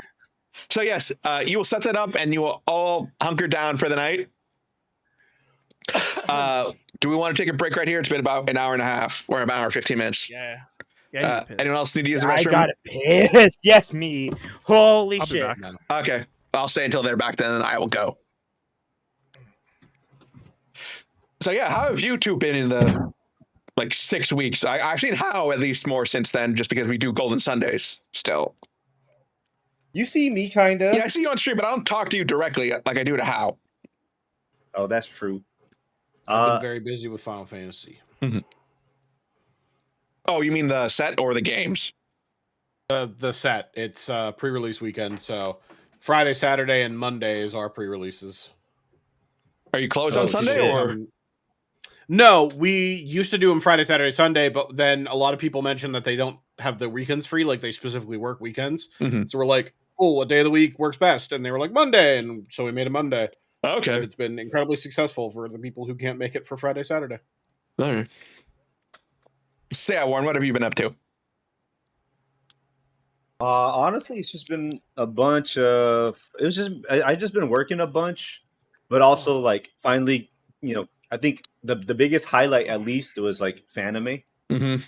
So yes, you will set that up and you will all hunker down for the night. Do we want to take a break right here? It's been about an hour and a half or about an hour 15 minutes. Yeah. Yeah. Anyone else need to use the I restroom? got it pissed. Yes, me. Holy I'll be shit. back. Okay, I'll stay until they're back then and I will go. So yeah, how have you two been in the 6 weeks? I've seen How at least more since then, just because we do Golden Sundays still. You see me, kind of. Yeah, I see you on stream, but I don't talk to you directly like I do to How. Oh, that's true. I've been very busy with Final Fantasy. Oh, you mean the set or the games? The set. It's pre-release weekend, so Friday, Saturday, and Monday is our pre-releases. Are you closed So on Sunday shit. or? No, we used to do them Friday, Saturday, Sunday, but then a lot of people mentioned that they don't have the weekends free, like they specifically work weekends. Mhm. So we're like, oh, what day of the week works best? And they were like Monday, and so we made a Monday. Okay. And it's been incredibly successful for the people who can't make it for Friday, Saturday. All right. So yeah, Warren, what have you been up to? Honestly, it's just been a bunch of. It was just I just been working a bunch, but also finally, I think the biggest highlight at least was Fanime, Mm-hmm.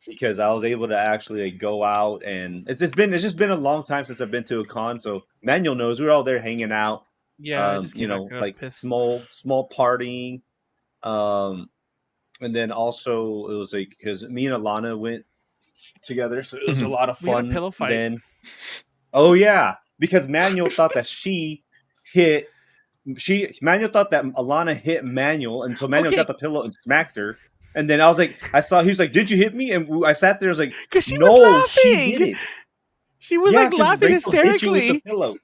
because I was able to actually go out, and it's just been a long time since I've been to a con. So Manuel knows we were all there hanging out. Yeah, I just came back and I was pissed. small partying, and then also it was because me and Alana went together, so it was a lot of We had a fun. pillow fight. Then, oh yeah, because Manuel thought that Manuel thought that Alana hit Manuel, and so Manuel Okay. got the pillow and smacked her. And then he was like, "Did you hit me?" And I sat there, I was like, Because she "No, was she laughing. didn't." She was 'cause laughing Rachel hit you with the hysterically. pillow.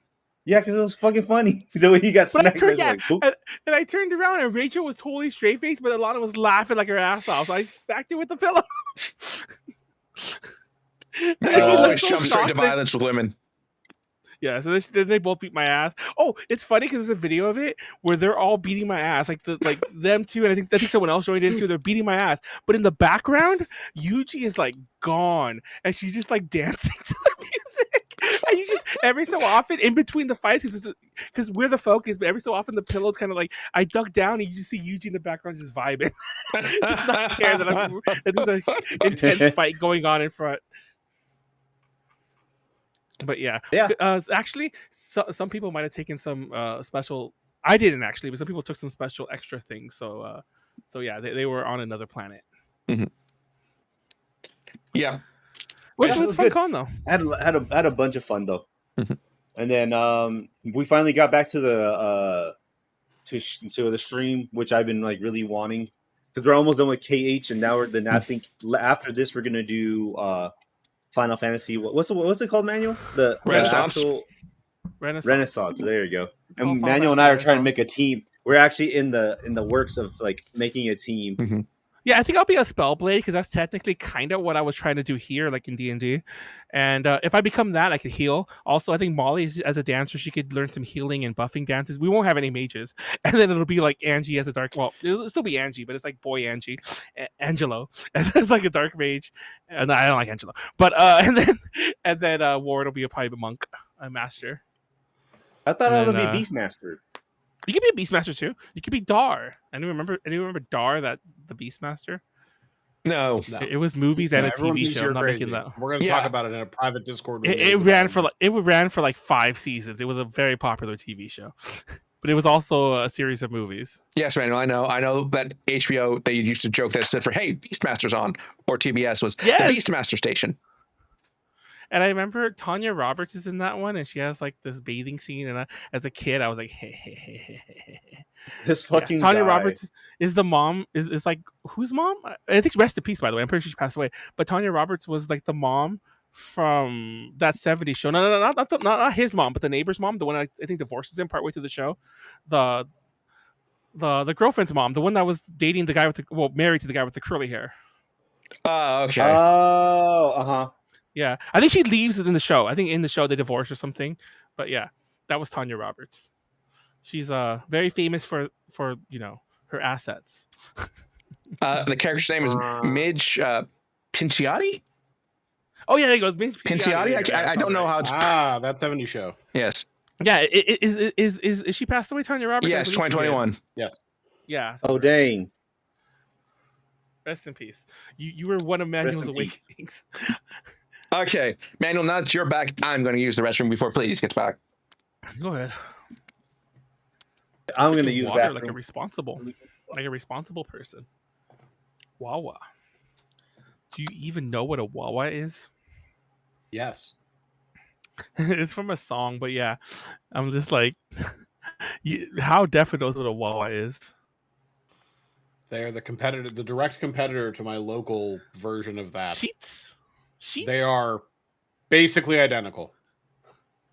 Yeah, because it was fucking funny the way he got But I smacked. turned, I was like, "Oop." and I turned around and Rachel was totally straight faced, but Alana was laughing like her ass off. So I smacked her with the pillow. And then she always looked so jump straight to shocked that- violence with women. Yeah, so then they both beat my ass. Oh, it's funny because there's a video of it where they're all beating my ass, like them two, and I think someone else joined in too. They're beating my ass, but in the background, Yuji is gone, and she's just dancing to the music. And you just every so often in between the fights, because we're the focus, but every so often the pillow's kind of I duck down and you just see Yuji in the background just vibing, does not care that there's an intense fight going on in front. But yeah. Actually, some people might have taken some special. I didn't actually, but some people took some special extra things. So yeah, they were on another planet. Mm-hmm. Yeah, Which was a fun good. con though. Had a bunch of fun though. Mhm. And then we finally got back to the to the stream, which I've been really wanting, because we're almost done with KH, and now I think after this we're gonna do Final Fantasy. What's it called, Manuel? The Renaissance. actual Renaissance. There you go. It's called And Final Manuel and I are Fantasy trying to make a Renaissance. team. We're actually in the works of making a team. Yeah, I think I'll be a Spellblade because that's technically kind of what I was trying to do here, in D&D. And if I become that, I could heal. Also, I think Molly, as a dancer, she could learn some healing and buffing dances. We won't have any mages. And then it'll be Angie as a dark... Well, it'll still be Angie, but it's boy Angie. Angelo as a dark mage. And I don't like Angelo. But, and then Ward will be probably a monk, a master. I thought And it would then, be Beastmaster. You could be a Beastmaster too. You could be Dar. Anyone remember Dar, the Beastmaster? no. It was movies and a everyone TV thinks show. you're I'm not crazy. making that. We're going to talk about it in a private Discord. It ran for 5 seasons. It was a very popular TV show, but it was also a series of movies. Yes, Manuel, I know that HBO, they used to joke that stood for, hey, Beastmaster's on, or TBS was the Yes. Beastmaster station. And I remember Tanya Roberts is in that one, and she has like this bathing scene. And as a kid, I was like, hey. This fucking Tanya guy. Roberts is the mom. Is like whose mom? I think rest in peace. By the way, I'm pretty sure she passed away. But Tanya Roberts was like the mom from that '70s show. No, not his mom, but the neighbor's mom. The one I think divorces him partway through the show. The girlfriend's mom, the one that was dating the guy with married to the guy with the curly hair. Oh, okay. Oh, uh-huh. Yeah, I think she leaves it in the show. I think in the show they divorce or something. But yeah, that was Tanya Roberts. She's very famous for her assets. The character's name is Midge Pinciotti. Oh yeah, there goes Midge Pinciotti. I don't know how it's. That '70s show. Yes. Yeah, is she passed away, Tanya Roberts? Yes, 2021. Yes. Yeah. Oh dang. Rest in peace. You were one of Manuel's awakenings. Okay, Manuel, now that you're back, I'm going to use the restroom before Pleiades gets back. Go ahead. I'm going to use water that like a responsible person. Wawa. Do you even know what a Wawa is? Yes. It's from a song, but yeah, I'm just like, how Defa knows what a Wawa is? They are the direct competitor to my local version of that. Sheets. They are basically identical.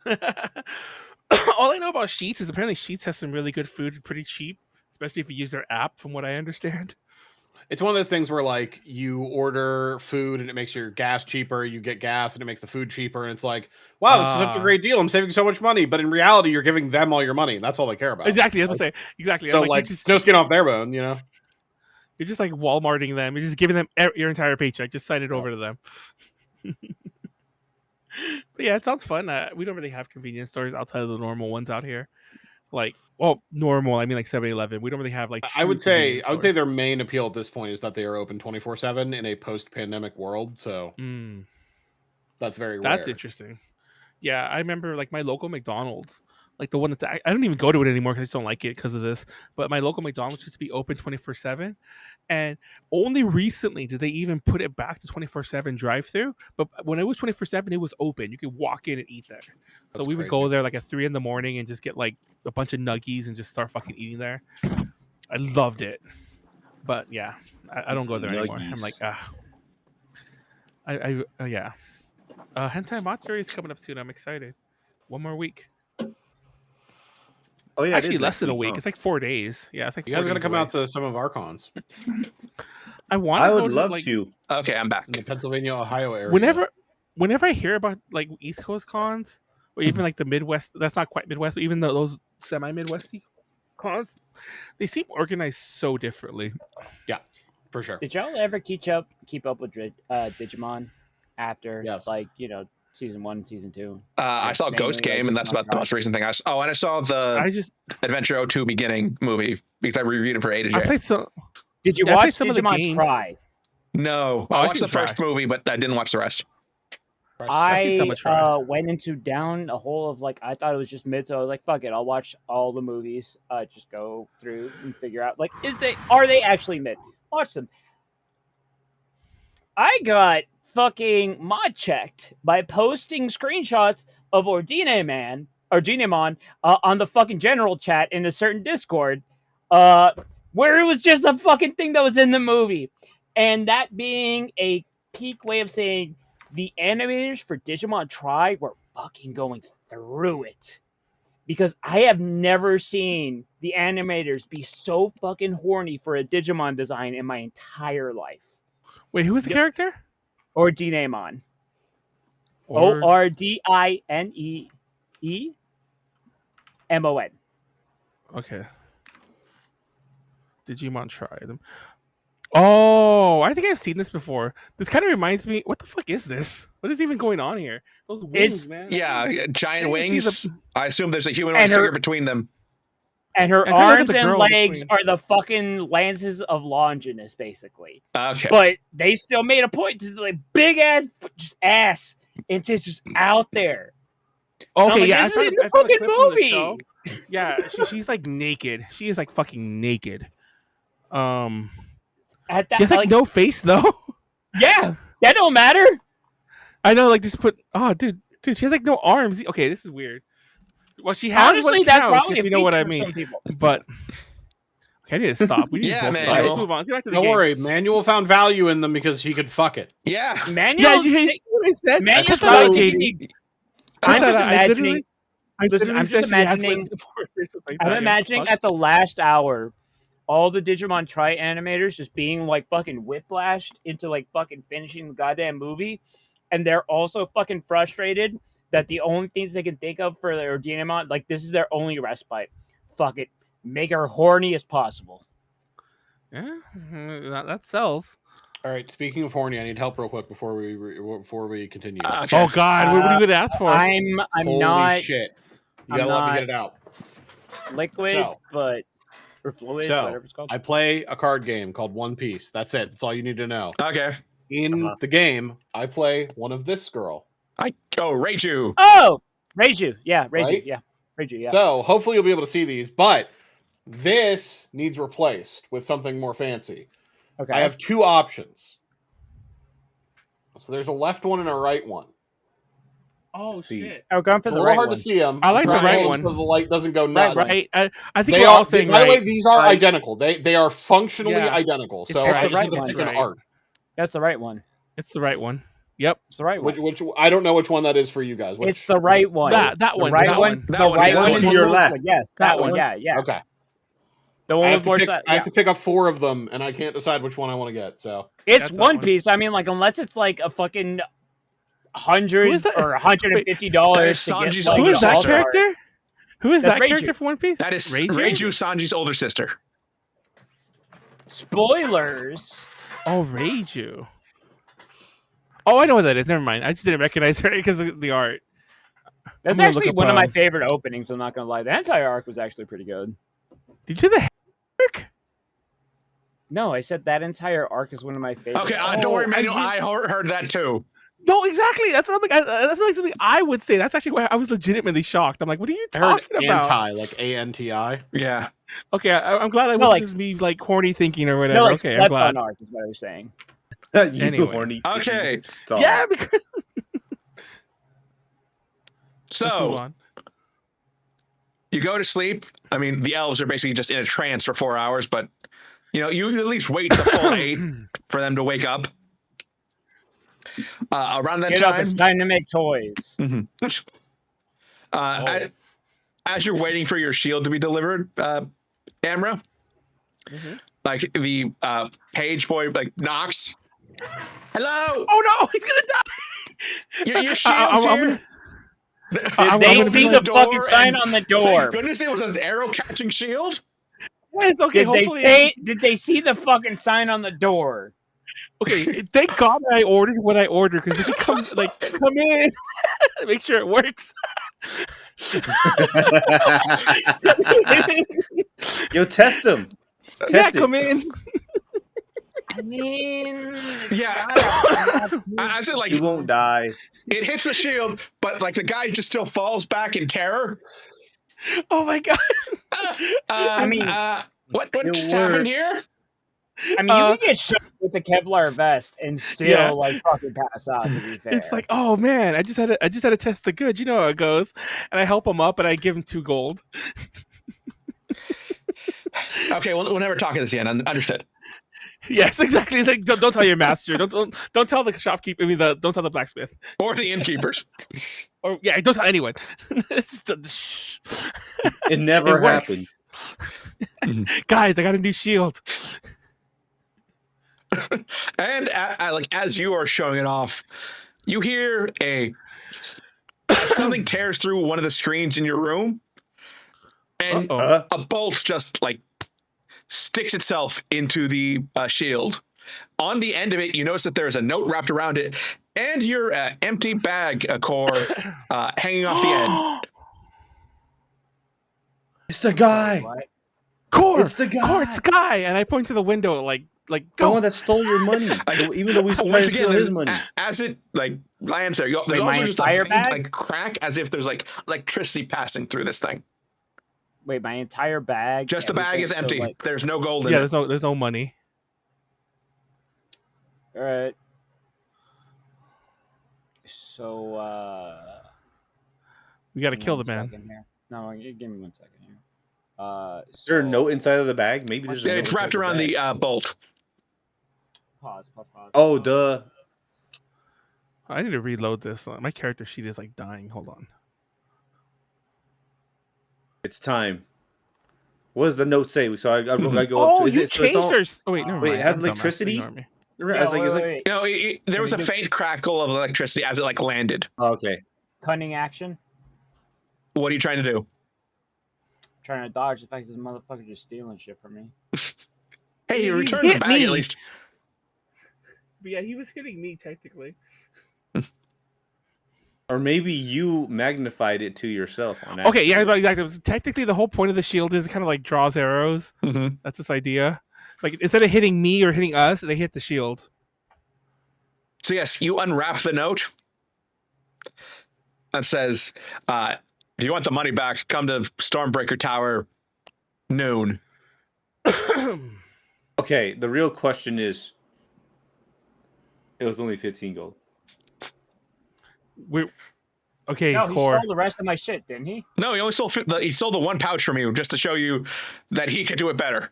All I know about Sheets is apparently Sheets has some really good food, pretty cheap, especially if you use their app, from what I understand. It's one of those things where like you order food and it makes your gas cheaper, you get gas and it makes the food cheaper, and it's like, wow, this is such a great deal. I'm saving so much money. But in reality, you're giving them all your money. And that's all they care about. Exactly. I was gonna say exactly. So like no skin off their bone, you know. You're just like Walmarting them. You're just giving them your entire paycheck. Just send it over to them. But yeah, it sounds fun. We don't really have convenience stores outside of the normal ones out here. Like, well, normal. I mean, like 7-Eleven. We don't really have like. I would say their main appeal at this point is that they are open 24/7 in a post-pandemic world. So that's very rare. That's interesting. Yeah, I remember like my local McDonald's, like the one that's I don't even go to it anymore because I just don't like it because of this. But my local McDonald's used to be open 24/7, and only recently did they even put it back to 24/7 drive-through. But when it was 24/7, it was open. You could walk in and eat there. So we would go there like at 3 a.m. and just get like a bunch of nuggies and just start fucking eating there. I loved it. But yeah, I don't go there anymore. I'm like, yeah. Hentai Matsuri is coming up soon. I'm excited. One more week. Oh yeah, actually less than a week. It's like 4 days. Yeah, it's like you guys are gonna come out to some of our cons. I would love to. Okay, I'm back in the Pennsylvania, Ohio area. Whenever I hear about like East Coast cons or even like the Midwest, that's not quite Midwest, but even those semi-Midwesty cons, they seem organized so differently. Yeah, for sure. Did y'all ever keep up with Digimon after season 1, season 2? I saw Ghost Game, and that's about the most recent thing I saw. Oh, and I saw the Adventure 02 beginning movie because I reviewed it for A to J. Did you watch some Digimon Try? No, I watched the first movie, but I didn't watch the rest. I went into down a hole of like I thought it was just mid, so I was like, "Fuck it, I'll watch all the movies. Just go through and figure out like are they actually mid? Watch them." I got fucking mod checked by posting screenshots of Ordinemon on the fucking general chat in a certain Discord, where it was just a fucking thing that was in the movie, and that being a peak way of saying. The animators for Digimon Try were fucking going through it. Because I have never seen the animators be so fucking horny for a Digimon design in my entire life. Wait, who was the character? Ordinemon. Ordineemon. Okay. Digimon Try them. Oh, I think I've seen this before. This kind of reminds me. What the fuck is this? What is even going on here? Those wings, man. Yeah, giant wings. I assume there's a humanoid figure between them. And her arms and legs are the fucking lances of Longinus, basically. Okay. But they still made a point to like big ass and it's just out there. Okay, yeah, this is in the fucking movie. Yeah, she's like naked. She is like fucking naked. At that, she has like no face though. Yeah, that don't matter. I know, like just put. Oh, dude, she has like no arms. Okay, this is weird. Well, she has Honestly, what that's counts, probably if a you know what feature I for mean. some people. But okay, I need to stop. We need Yeah, to both stop. Manuel. Let's move on. Let's get back to the Don't game. worry, Manuel found value in them because he could fuck it. Yeah. Manuel, Yeah, you hear what I said? Manuel's Put that out, probably JD. taking. Put I'm that just out. imagining. Listen, I'm just imagining. I'm imagining at the last hour, all the Digimon Tri animators just being like fucking whiplashed into like fucking finishing the goddamn movie, and they're also fucking frustrated that the only things they can think of for their Digimon, like this is their only respite. Fuck it, make her horny as possible. Yeah, that sells. All right. Speaking of horny, I need help real quick before we continue. Okay. Oh God, what are you gonna ask for? I'm Holy not shit! You I'm gotta let me not- get it out. liquid, So- but or fluid, So, whatever it's called. I play a card game called One Piece. That's it. That's all you need to know. Okay. In the game, I play one of this girl. Reiju. Oh, Reiju, yeah, Reiju, Right? yeah, Reiju, yeah. So hopefully you'll be able to see these, but this needs replaced with something more fancy. Okay, I have two options. So there's a left one and a right one. Oh shit! Oh, going for It's a the little right hard one. to see them. I like the right one. So the light doesn't go Right, nuts. right. I think They we're are, all saying by the way, right. these are Right. identical. They are functionally Yeah. identical. It's So right. I just Right need to one. pick an Right. art. That's the right one. It's the right one. Yep. It's the right one. Which I don't know which one that is for you guys. Which, It's the right one. That The one. right that one. one. That The one, right yeah, one that to with your the- left. Yes, that one. one. Yeah, yeah. Okay. The I one have, with to more. pick, Yeah. I have to pick up 4 of them, and I can't decide which one I want to get. So It's That's that One one. Piece. I mean, like, unless it's like a fucking Who $100 is that? or $150 That is to get Sanji's like, Who is older that sister. character? Who is That's that Reiju. character for One Piece? That is Reiju? Reiju, Sanji's older sister. Spoilers. Oh, Reiju. Oh, I know what that is. Never mind. I just didn't recognize her because of the art. That's gonna look actually up, one of my favorite openings. I'm not gonna lie. The entire arc was actually pretty good. Did you do the arc? No, I said that entire arc is one of my favorites. Okay, don't worry, Oh, Manuel. I I heard that too. No, exactly. That's not like that's not something I would say. That's actually why I was legitimately shocked. I'm like, what are you I heard talking about? anti, like ANTI. Yeah. Okay, I'm glad I No, wasn't like- just me like corny thinking or whatever. No, like Okay, I'm glad. arc is what I was saying. You Anyway. horny. Okay. Stop. Yeah, because let's move So on. you go to sleep. I mean, the elves are basically just in a trance for 4 hours, but you at least wait the full 8 for them to wake up. Around that Get up, time, it's time to make toys. Mhm. As you're waiting for your shield to be delivered, Amra, like the page boy like knocks. Hello, Oh no, he's gonna die. your shield's I'm here. I'm They gonna see be the door fucking sign and- on the Thank door. goodness it was an arrow catching shield. It's okay. Did they see the fucking sign on the door? Okay, thank God I ordered what I ordered because if he comes, like, come in, make sure it works. Yo, test them. Test Yeah, it. come in. I mean, Yeah. I said like You won't die. it hits the shield, but like the guy just still falls back in terror. Oh my God. I mean, what it just happened works. here? I mean, you can get shot with a Kevlar vest and still Yeah. like fucking pass out. To be fair, It's like, oh man, I just had to test the goods. You know how it goes. And I help him up, and I give him 2 gold. Okay, we'll never talk of this again. Understood. Yes, exactly. Like, don't tell your master. Don't tell the shopkeeper. I mean, don't tell the blacksmith. Or the innkeepers. Or yeah, don't tell anyone. It's just, It never it works. happened. Guys, I got a new shield. And like as you are showing it off, you hear something tears through one of the screens in your room, and Uh-oh. a bolt just like sticks itself into the shield. On the end of it, you notice that there's a note wrapped around it, and your empty bag, Khorr, hanging off the end. It's the guy. What? Khorr, It's the guy. Khorr, it's the guy. And I point to the window, like The go. one that stole your money. Even though we tried Once to steal again, his there's- money. as it like lands there, there's Wait, my also just a entire faint, bag? like crack, as if there's like electricity passing through this thing. Wait, my entire bag. Just the bag is everything, so, empty. like, There's no gold in Yeah, it. there's no money. all right. So We got to give me kill one the man. second here. No, give me 1 second here. Is there a note inside of the bag? Maybe there's a Yeah, note it's wrapped inside around bag. the bolt. Pause. Oh, duh. I need to reload this. My character sheet is like dying. Hold on. It's time. What does the note say? So I go up Oh, to. Is you it? So it's changed all, our. Oh wait, never wait, mind. it has I'm dumbass. electricity? Ignore me. I was like, it's like, wait. You know, there was a Can we faint crackle of electricity as it like landed. oh, okay. Cunning action. What are you trying to do? Trying to dodge the fact this motherfucker just stealing shit from me. Hey, you He returned the hit bag me. at least. But yeah, he was hitting me technically. Or maybe you magnified it to yourself. On Okay, yeah, accident. but exactly. Technically, the whole point of the shield is it kind of like draws arrows. Mm-hmm. That's this idea. Like instead of hitting me or hitting us, they hit the shield. So yes, you unwrap the note that says, if you want the money back, come to Stormbreaker Tower noon. Okay, the real question is, it was only 15 gold. Okay, No, he Khorr. stole the rest of my shit, didn't he? No, he only sold he sold the one pouch from you just to show you that he could do it better.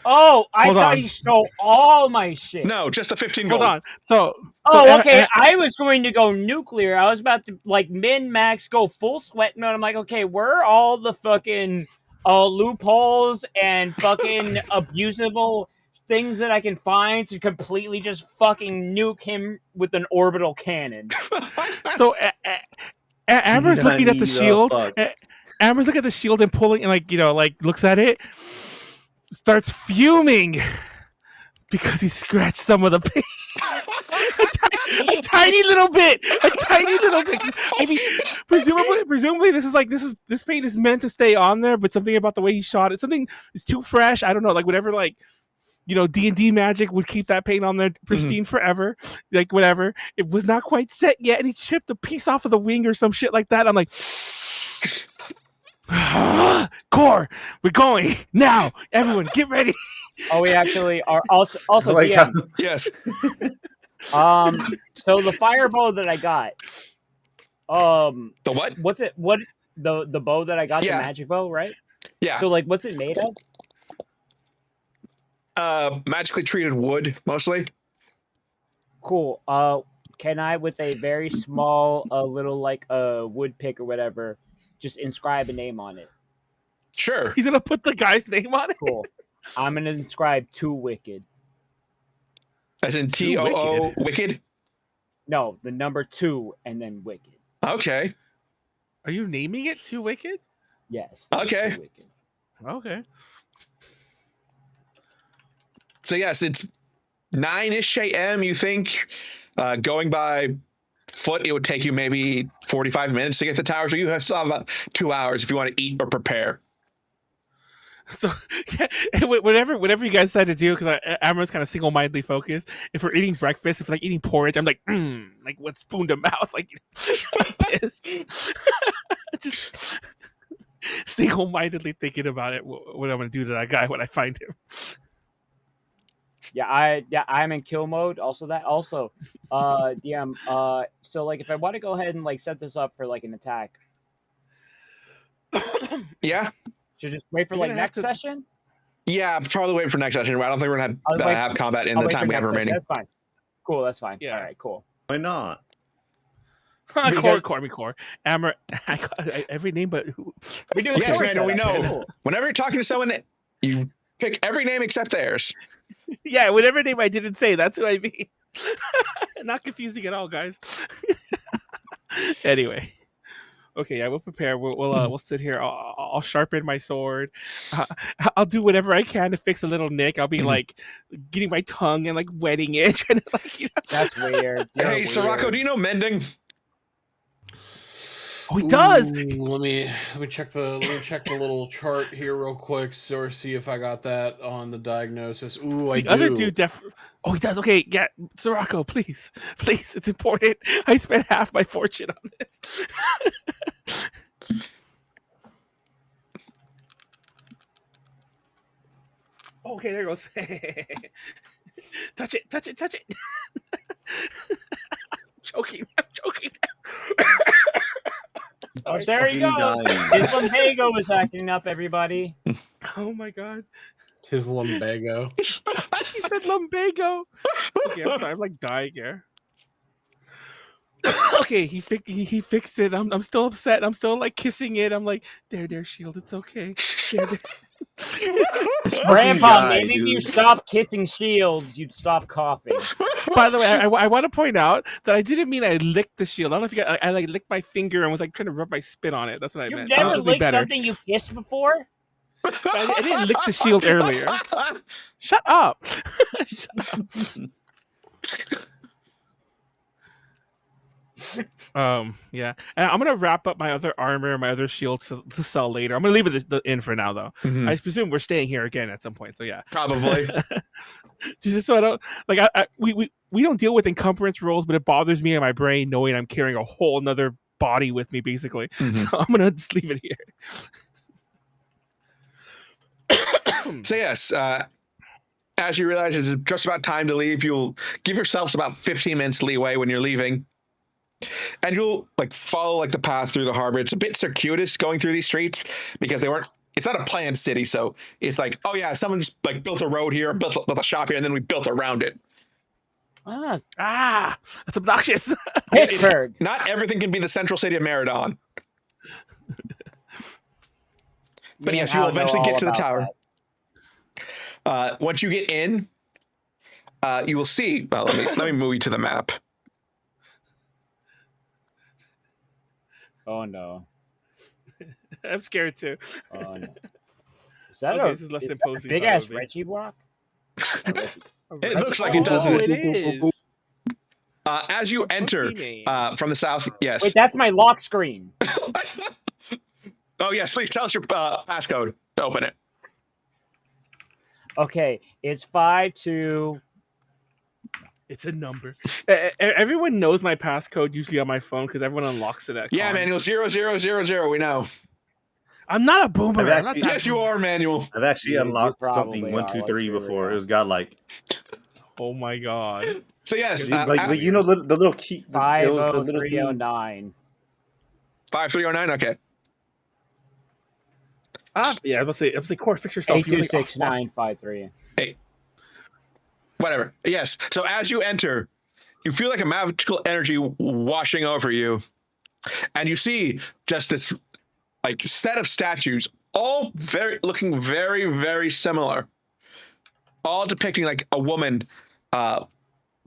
Oh, I Hold thought on. he stole all my shit. No, just the 15 gold. Hold on. So Okay. I was going to go nuclear. I was about to like min max go full sweat mode. I'm like, okay, where are all the fucking loopholes and fucking abusable things that I can find to completely just fucking nuke him with an orbital cannon? So Amber's looking at the shield. fuck? Amber's looking at the shield and pulling, and like looks at it, starts fuming because he scratched some of the paint. a tiny little bit. I mean, presumably this paint is meant to stay on there, but something about the way he shot it, something is too fresh. I don't know, like whatever, like D&D magic would keep that paint on there pristine forever. Like whatever, it was not quite set yet, and he chipped a piece off of the wing or some shit like that. I'm like, Khorr, we're going now. Everyone, get ready. Oh, we actually are also Like DM. Yes. So the firebow that I got. The what? What's it? What the bow that I got? Yeah. The magic bow, right? Yeah. So like, what's it made of? Magically treated wood, mostly. Cool. Can I, with a very small, little like wood pick or whatever, just inscribe a name on it? Sure. He's gonna put the guy's name on it. Cool. I'm gonna inscribe Too Wicked. As in TOO wicked? No, the number 2 and then Wicked. Okay. Are you naming it Too Wicked? Yes. Okay. Too Wicked. Okay. So yes, it's 9-ish a.m. You think going by foot, it would take you maybe 45 minutes to get to the tower. So you still have about 2 hours if you want to eat or prepare. So whatever you guys decide to do, because Amra's kind of single-mindedly focused. If we're eating breakfast, if we're like eating porridge, I'm like, like with spoon to mouth, like this. Just single-mindedly thinking about it. What I'm gonna do to that guy when I find him. Yeah, I'm in kill mode. Also, DM. So like, if I want to go ahead and like set this up for like an attack, Yeah. should just wait for You're like gonna have next to- session. Yeah, probably waiting for next session. I don't think we're gonna I'll wait- have combat in I'll the wait time for we have next session. remaining. That's fine. Cool. That's fine. Yeah. All right. Cool. Why not? Khorr. Amra, I got every name, but who? We do a Yes, story man, we setup. know. Cool. Whenever you're talking to someone, you pick every name except theirs. Yeah, whatever name I didn't say, that's who I mean. Not confusing at all, guys. Anyway, okay, yeah, we'll prepare. We'll sit here. I'll sharpen my sword. I'll do whatever I can to fix a little nick. I'll be like getting my tongue and like wetting it, and like That's weird. You're Hey, weird. Sirocco, do you know mending? Oh, he does. Let me check the little chart here real quick, or see if I got that on the diagnosis. Ooh, I The do. other dude Oh, he does. Okay, yeah, Sirocco, please, it's important. I spent half my fortune on this. Okay, there it goes. touch it. I'm joking. sorry. There he Fucking goes. dying. His lumbago is acting up, everybody. Oh my god. His lumbago. He said lumbago. Okay, I'm sorry. I'm like dying here. Okay, he fixed it. I'm still upset. I'm still like kissing it. I'm like, there, Shield. It's okay. There. Grandpa, guy, maybe if dude. you stop kissing shields, you'd stop coughing. By the way, I want to point out that I didn't mean I licked the shield. I don't know if you got. I like licked my finger and was like trying to rub my spit on it. That's what I You've meant. never That would be licked better. something you kissed before? I didn't lick the shield earlier. Shut up. Shut up. Yeah, and I'm gonna wrap up my other armor, my other shield to sell later. I'm gonna leave it in for now, though. Mhm. I presume we're staying here again at some point. So yeah, Probably. just so I don't like. We don't deal with encumbrance rolls, but it bothers me in my brain knowing I'm carrying a whole another body with me, basically. Mhm. So I'm gonna just leave it here. So yes, as you realize it's just about time to leave, you'll give yourselves about 15 minutes leeway when you're leaving. And you'll like follow like the path through the harbor. It's a bit circuitous going through these streets because it's not a planned city. So it's like, oh yeah, someone just like built a road here, built a shop here, and then we built around it. That's obnoxious. Pittsburgh. Not everything can be the central city of Meridon. But yes, you will eventually get to the tower. Once you get in, you will see. Well, let me move you to the map. Oh no. I'm scared too. Oh no. Is that Okay, this is less imposing. big ass probably. Reggie block? It looks like it doesn't. It is. As you enter from the south, yes. Wait, that's my lock screen. Oh yes, please tell us your passcode to open it. Okay, it's 52. It's a number. Everyone knows my passcode usually on my phone because everyone unlocks it at Yeah, con. Manuel, 0000. We know. I'm not a boomer. I've I'm not actually- that Yes, you are, Manuel. I've actually You unlocked probably something 1, are. 2, Let's 3 be before. real. It was godlike. Oh my god. So yes, Like you know the little key. It was the little thing. 50309. 5309. Okay. Yeah, I was gonna say, Khorr, fix yourself. You're like, oh, fuck. 826953. Whatever. Yes. So as you enter, you feel like a magical energy washing over you, and you see just this like set of statues, all looking very, very similar, all depicting like a woman, a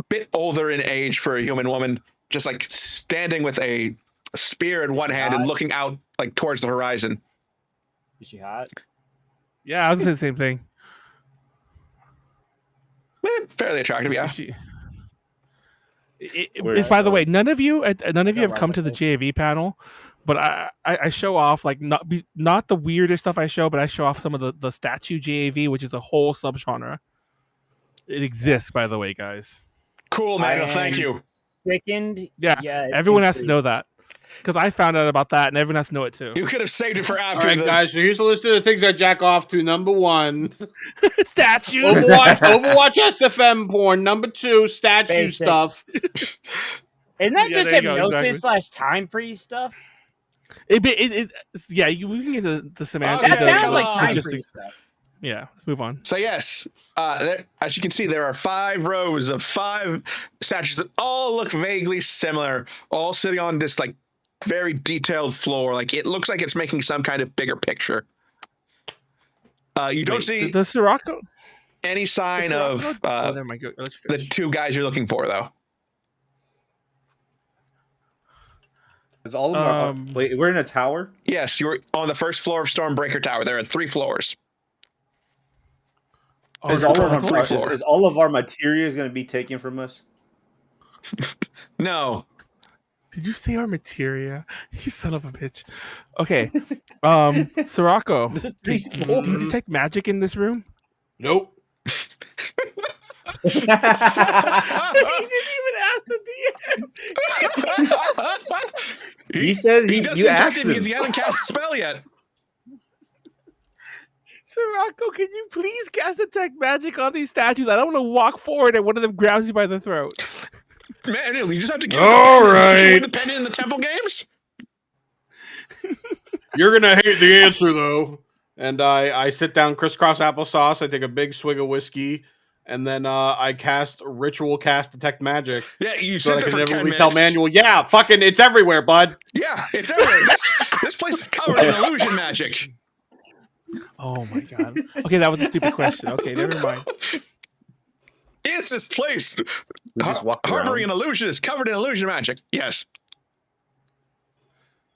bit older in age for a human woman, just like standing with a spear in one hand and looking out like towards the horizon. Is she hot? Yeah, I was gonna say the same thing. Fairly attractive, yeah. By the way, none of you have come to the replicate. JV panel, but I show off like not the weirdest stuff I show, but I show off some of the statue JAV, which is a whole subgenre. It exists, by the way, guys. Cool, Manuel. Thank you. Sickened. Yeah, everyone has to know that because I found out about that, and everyone has to know it too. You could have saved it for All after right, guys. So here's a list of the things I jack off to. Number 1, Statue. Overwatch SFM porn. Number 2, statue Basic. stuff. Isn't that Yeah, just there you go, hypnosis / time freeze stuff? Yeah, we can get the semantics. Okay, That sounds come like on. time Logistics. freeze stuff. Yeah, let's move on. So yes, as you can see, there are 5 rows of 5 statues that all look vaguely similar, all sitting on this like very detailed floor. Like it looks like it's making some kind of bigger picture. You don't see the Sirocco. any sign of Never mind. I'll let you the finish. 2 guys you're looking for, though. Is all of them? Wait, we're in a tower. Yes, you're on the first floor of Stormbreaker Tower. There are 3 floors. Oh, Is I all forgot of the our first floor. is all of our materials going to be taken from us? No. Did you say our materia? You son of a bitch. Okay. Sirocco, do you detect magic in this room? Nope. He didn't even ask the DM. He said He doesn't you asked detect it him. because he hasn't cast a spell yet. Sirocco, can you please cast detect magic on these statues? I don't want to walk forward and one of them grabs you by the throat. Man, you just have to give All it the pendant. Did you right. win the pendant in the temple games? You're gonna hate the answer though. And I sit down, crisscross applesauce. I take a big swig of whiskey, and then I cast ritual cast detect magic. Yeah, you So sit I there can for 10 never minutes. tell Manuel, yeah, fucking, it's everywhere, bud. Yeah, it's everywhere. This place is covered in illusion magic. Oh my god. Okay, that was a stupid question. Okay, never mind. Is this place We just walk harboring an around. illusion is covered in illusion magic? Yes.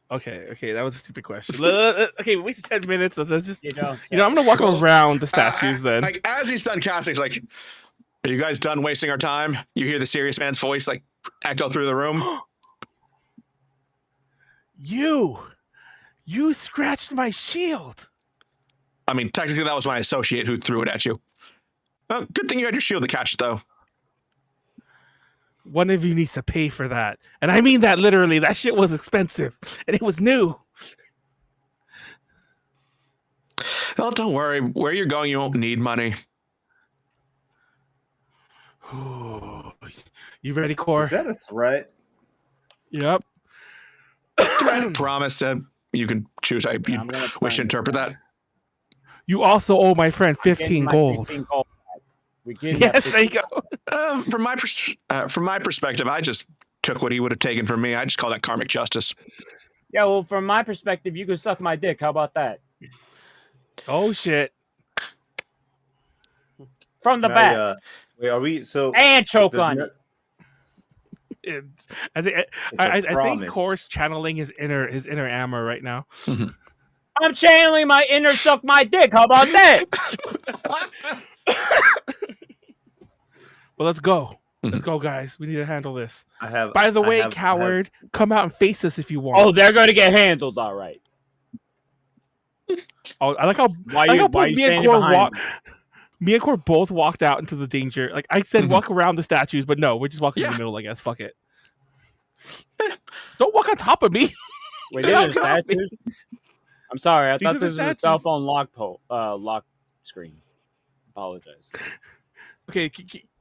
Okay, that was a stupid question. Okay, we wasted 10 minutes. Let's just, You know, I'm gonna walk around the statues then. Like as he's done casting, he's like, "Are you guys done wasting our time?" You hear the serious man's voice like echo through the room. You scratched my shield. I mean, technically, that was my associate who threw it at you. Good thing you had your shield to catch, though. One of you needs to pay for that. And I mean that literally. That shit was expensive. And it was new. Well, don't worry. Where you're going, you won't need money. You ready, Khorr? Is that a threat? Yep. Promise. You can choose how you I'm gonna wish to plan interpret this that. You also owe my friend 15 my gold. 15 gold back. We get Yes, there you go. From my perspective, I just took what he would have taken from me. I just call that karmic justice. Yeah, well, from my perspective, you can suck my dick. How about that? Oh shit. From the Can back. Wait, are we so? And choke does on no- it. I think It's a I think promise. Khorr's channeling his inner Amra right now. I'm channeling my inner suck my dick. How about that? Well, let's go. Let's go, guys. We need to handle this. I have. By the I way, have- coward, come out and face us if you want. Oh, they're going to get handled, all right. Oh, I like how Why I like you, how why both you standing behind me? Me and Khorr both walked out into the danger. Like I said, walk around the statues, but no, we're just walking in Yeah. the middle. I guess. Fuck it. Don't walk on top of me. Wait, Get these are off me. statues? I'm sorry. I These are thought the this was a statues. cell phone lock screen. Apologize. Okay,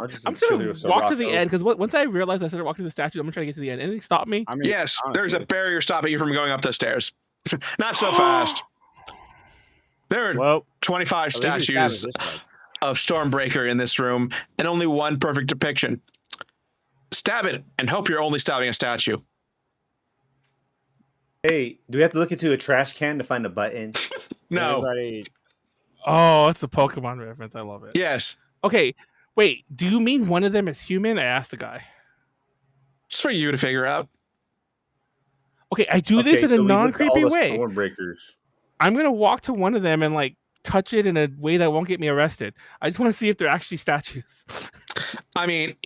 I'll just I'm just gonna chill with walk to the Sirocco. end because once I realized I started walking to the statue, I'm gonna try to get to the end. Anything stop me? I mean, Yes, honestly, there's a barrier stopping you from going up the stairs. Not so fast. There are Well, 25 at least we statues established this way. of Stormbreaker in this room, and only one perfect depiction. Stab it, and hope you're only stabbing a statue. Hey, do we have to look into a trash can to find a button? No. Everybody, Oh, it's a Pokemon reference. I love it. Yes. Okay, wait. Do you mean one of them is human? I asked the guy. It's for you to figure out. Okay, I do this in a so we look at all non-creepy the way. Stormbreakers. I'm gonna walk to one of them and like touch it in a way that won't get me arrested. I just want to see if they're actually statues. I mean,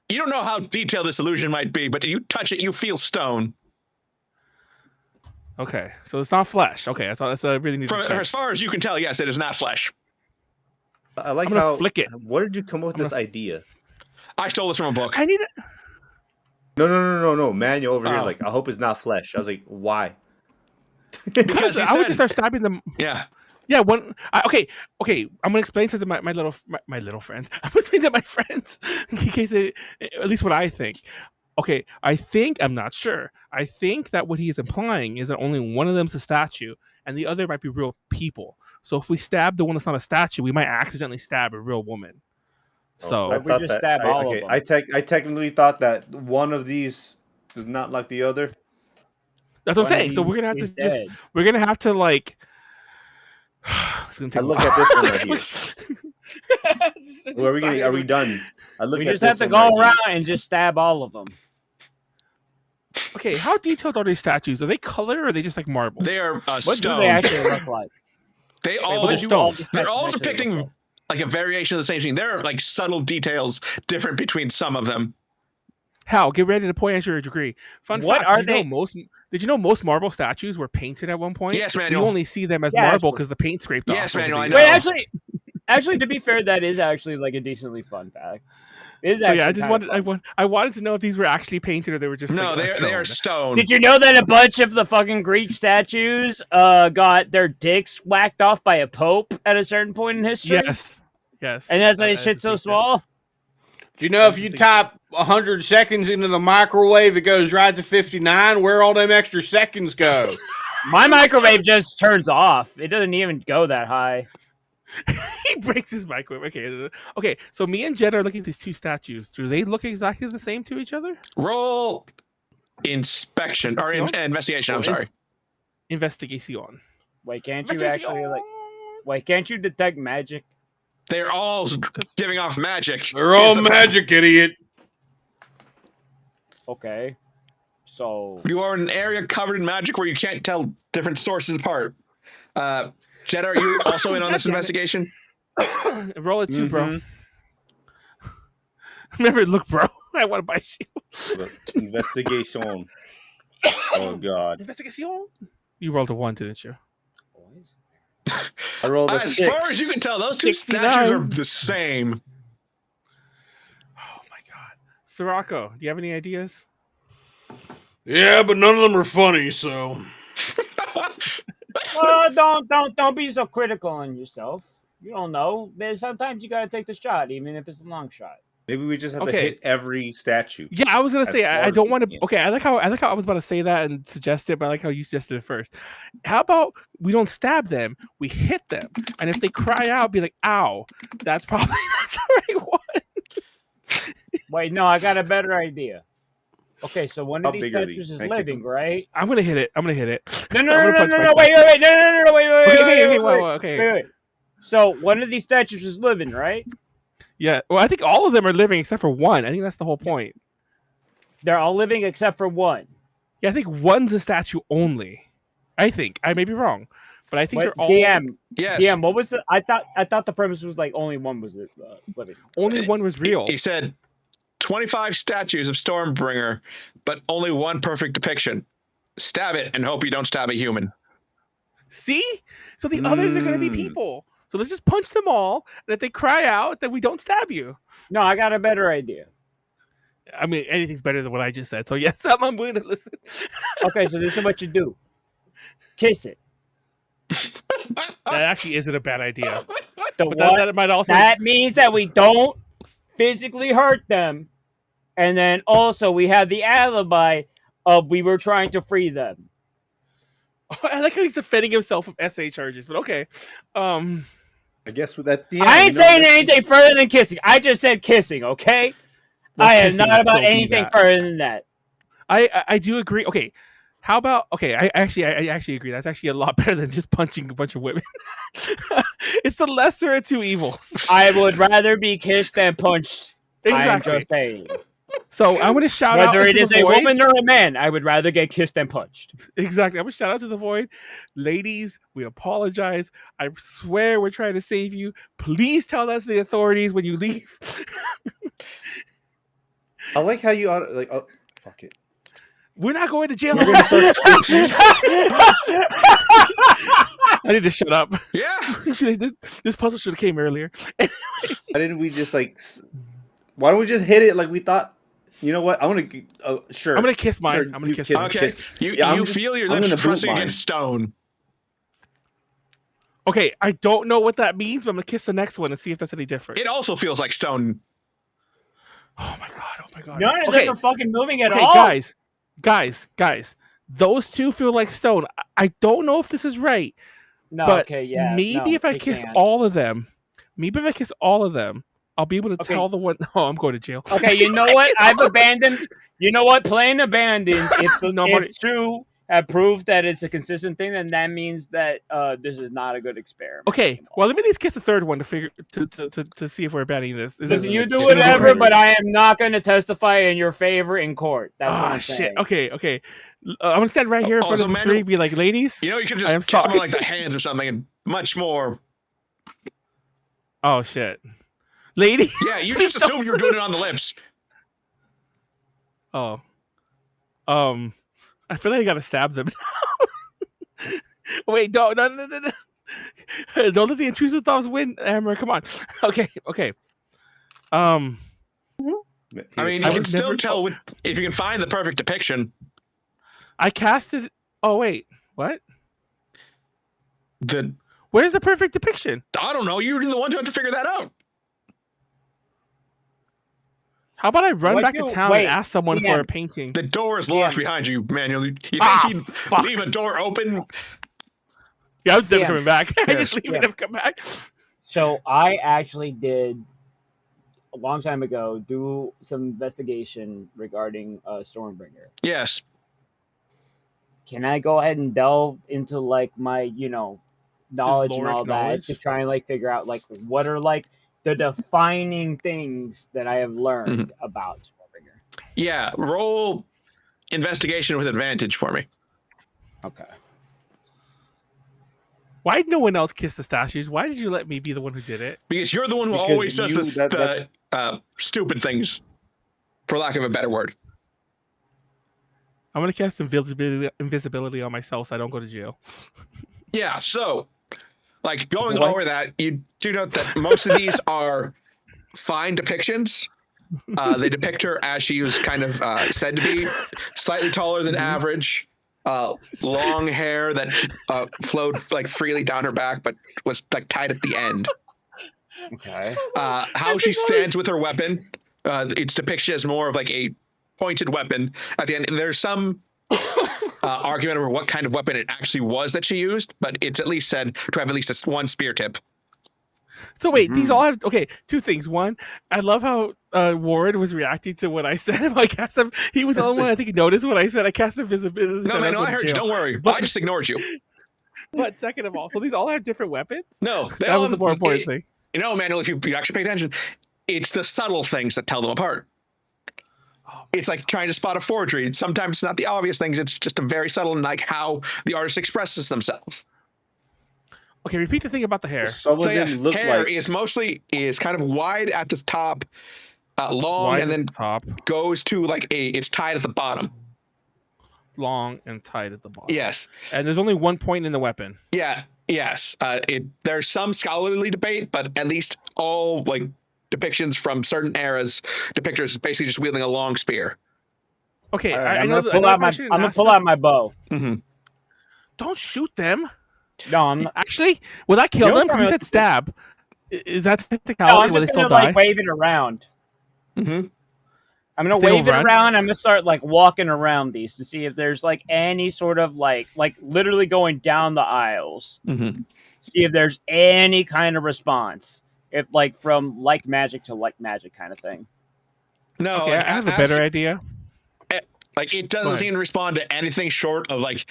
you don't know how detailed this illusion might be, but you touch it, you feel stone. Okay, so it's not flesh. Okay, that's I really need to From, check. as far as you can tell, yes, it is not flesh. I like I'm gonna how. flick it. Where did you come up with I'm this idea? I stole this from a book. I need it. No. Manuel over here, Oh. like, I hope it's not flesh. I was like, why? Because he I would said- just start stabbing them. Yeah. Yeah, okay. I'm gonna explain to my little friends. I'm gonna explain to my friends in case they, at least what I think. Okay, I'm not sure. I think that what he is implying is that only one of them's a statue, and the other might be real people. So if we stab the one that's not a statue, we might accidentally stab a real woman. So Why we just stab all of them? I technically thought that one of these is not like the other. that's what I'm One of saying. So these we're gonna have to is just dead. we're gonna have to like. It's gonna I take a look while. at this one right here. Just Well, are we silent. done? I look We at just this have to one go right here. around and just stab all of them. Okay, how detailed are these statues? Are they color or are they just like marble? They are What do stone. they actually look like? They well, all they're stone. they're all Actually look depicting like? like a variation of the same thing. There are like subtle details different between some of them. Hal, get ready to point at your degree. Fun What fact, are did you know they- did you know most marble statues were painted at one point? Yes, You Manuel. only see them as Yeah, marble actually. because the paint scraped off. Yes, over Manuel, the I years. know. Wait, actually, to be fair, that is actually like a decently fun fact. It is So yeah, I actually just kinda wanted fun. I wanted to know if these were actually painted or they were just No, like, they are stone. Did you know that a bunch of the fucking Greek statues got their dicks whacked off by a pope at a certain point in history? Yes. And that's why I his shit's so think that. small? Do you know if you type 100 seconds into the microwave, it goes right to 59? Where all them extra seconds go? My microwave just turns off. It doesn't even go that high. He breaks his microwave. Okay. So me and Jedah are looking at these two statues. Do they look exactly the same to each other? Roll inspection or investigation. I'm sorry. Investigation. Wait, can't you actually can't you detect magic? They're all giving off magic. They're all magic, idiot. Okay. So you are in an area covered in magic where you can't tell different sources apart. Jedah, are you also in on this investigation? Roll it too, bro. Remember, look, bro. I want to buy shield. Investigation. Oh God. Investigation. You rolled a 1, didn't you? I rolled a as 6. far as you can tell, those two 69. statues are the same. Oh my God. Sirocco, do you have any ideas? Yeah, but none of them are funny, so. Don't be so critical on yourself. You don't know. Man, sometimes you gotta take the shot, even if it's a long shot. Maybe we just have to hit every statue. Yeah, I was gonna say I don't want to. can. Okay, I like how I was about to say that and suggest it, but I like how you suggested it first. How about we don't stab them, we hit them, and if they cry out, be like, "Ow!" That's probably not the right one. Wait, no, I got a better idea. Okay, so one of How these big are statues these? is Thank you. living, right? I'm gonna hit it. No, wait, wait. So one of these statues is living, right? Yeah. Well, I think all of them are living except for one. I think that's the whole point. They're all living except for one. Yeah, I think one's a statue only. I think I may be wrong, but I think they're all. DM, Yes. DM. What was the? I thought the premise was like only one was living. Only one was real. He said 25 statues of Stormbringer, but only one perfect depiction. Stab it and hope you don't stab a human. See? So the others are going to be people. So let's just punch them all, and if they cry out, then we don't stab you. No, I got a better idea. I mean, anything's better than what I just said. So yes, I'm willing to listen. Okay, so this is what you do. Kiss it. That actually isn't a bad idea. But that might also. That means that we don't physically hurt them, and then also we have the alibi of we were trying to free them. I like how he's defending himself from SA charges, but okay. I guess with that. Yeah, I ain't saying anything further than kissing. I just said kissing, okay? Well, I am kissing not about don't be anything that. further than that. I do agree. Okay, how about I actually agree. That's actually a lot better than just punching a bunch of women. It's the lesser of two evils. I would rather be kissed than punched. Exactly. I'm just saying. So I'm going to shout out Whether it into is the a void. woman or a man, I would rather get kissed than punched. Exactly. I'm going to shout out to the void. Ladies, we apologize. I swear we're trying to save you. Please tell that to the authorities when you leave. I like how you like. Oh, fuck it. We're not going to jail. We're gonna start speaking. I need to shut up. Yeah. This puzzle should have came earlier. Why didn't we just like? Why don't we just hit it like we thought? You know what? I'm gonna sure. I'm gonna kiss mine. Sure, I'm gonna you kiss kiss- mine. Okay. kiss. You Yeah, you feel your I'm lips gonna boot pressing mine. against stone. Okay, I don't know what that means, but I'm gonna kiss the next one and see if that's any different. It also feels like stone. Oh my god! Oh my god! None of okay, them are fucking moving at okay, all. guys. Those two feel like stone. I don't know if this is right, No, but okay, yeah. maybe no, if I they kiss can't. all of them, I'll be able to Okay. tell the one. Oh, I'm going to jail. Okay, you know what? I've abandoned. You know what? Playing abandoned. If two have proved that it's a consistent thing, then that means that this is not a good experiment. Okay, well, let me at least kiss the third one to figure to see if we're abandoning this. Is Listen, this you do This is whatever, different. but I am not going to testify in your favor in court. That's what I'm shit. saying. Okay. I'm gonna stand right here in front so of the Manuel- three, be like, ladies. You know, you could I am just kiss sorry. someone like the hands or something, and much more. Oh shit, lady. Yeah, you just assume you were doing it on the lips. Oh, I feel like I gotta stab them. Wait, no. Don't let the intrusive thoughts win, Amra. Come on. Okay. I mean, you I can was still never- tell if you can find the perfect depiction. I casted. Oh wait, what? Where's the perfect depiction? I don't know. You're the one who have to figure that out. How about I run What back do- to town wait, and ask someone for a DM. painting? The door is locked Yeah. behind you, Manuel. You think he'd fuck. leave a door open? Yeah, I'm just never Yeah. coming back. I Yes. just leave Yeah. and never come back. So I actually did a long time ago do some investigation regarding Stormbringer. Yes. Can I go ahead and delve into like my knowledge and lore all that knowledge? to try and like figure out like what are like the defining things that I have learned about Stormbringer? Yeah. Roll investigation with advantage for me. Okay. Why did no one else kiss the statues? Why did you let me be the one who did it? Because you're the one who Because always does you- the stupid things, for lack of a better word. I'm gonna cast invisibility on myself so I don't go to jail. Yeah, so, like, going What? over that, you do note that most of these are fine depictions. They depict her as she was kind of said to be, slightly taller than average, long hair that flowed like freely down her back, but was like tied at the end. Okay. How she stands with her weapon, it's depicted as more of like a pointed weapon at the end. There's some argument over what kind of weapon it actually was that she used, but it's at least said to have at least one spear tip. So wait, these all have two things. One, I love how Ward was reacting to what I said. I cast him. He was the only one I think he noticed what I said. I cast invisibility. No, man, no, I heard you. Don't worry. I just ignored you. But second of all, so these all have different weapons. No, That was the more important thing. You know, Manuel, if you actually pay attention, it's the subtle things that tell them apart. It's like trying to spot a forgery. Sometimes it's not the obvious things. It's just a very subtle and like how the artist expresses themselves. Okay, repeat the thing about the hair. Some of So them yes, look hair like is kind of wide at the top, long, Wide and then at the top, goes to like it's tied at the bottom. long and tight at the bottom. Yes. And there's only one point in the weapon. Yeah. Yes. There's some scholarly debate, but at least all like depictions from certain eras depict her as basically just wielding a long spear. Okay, All right, I I'm know. gonna pull out my bow. Mm-hmm. Don't shoot them. No, I'm not. Actually, will that kill No, them? Because you no, said stab. Is that No, technicality? I'm Will they just still gonna die? like wave it around. Mm-hmm. I'm gonna If they don't wave it run? around. I'm gonna start like walking around these to see if there's like any sort of like literally going down the aisles. Mm-hmm. See if there's any kind of response. If like from like magic to like magic kind of thing. No, Okay, like, I have a better idea. Like it Go doesn't ahead. seem to respond to anything short of like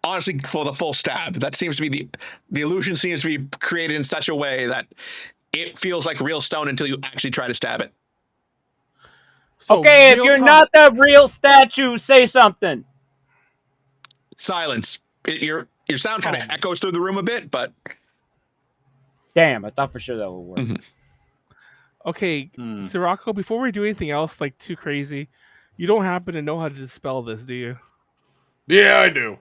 honestly for the full stab. That seems to be the illusion seems to be created in such a way that it feels like real stone until you actually try to stab it. So, Okay, if real you're talk- not the real statue, say something. Silence. Your sound kind of echoes through the room a bit, but Damn, I thought for sure that would work. Mhm. Okay, Sirocco, before we do anything else like too crazy, you don't happen to know how to dispel this, do you? Yeah, I do.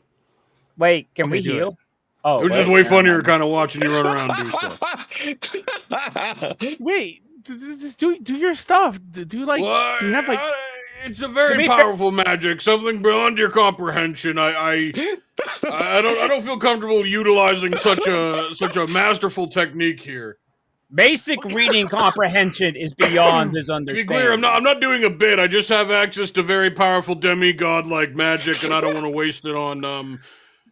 Wait, can Okay, we do heal? it. Oh, It was just wait, way never funnier mind. kind of watching you run around and do stuff. Wait, just do your stuff. Do like What? do you have like It's a To very be fair- powerful magic, something beyond your comprehension. I don't feel comfortable utilizing such a masterful technique here. Basic reading comprehension is beyond his To be understanding. clear, I'm not doing a bit. I just have access to very powerful demigod like magic, and I don't want to waste it on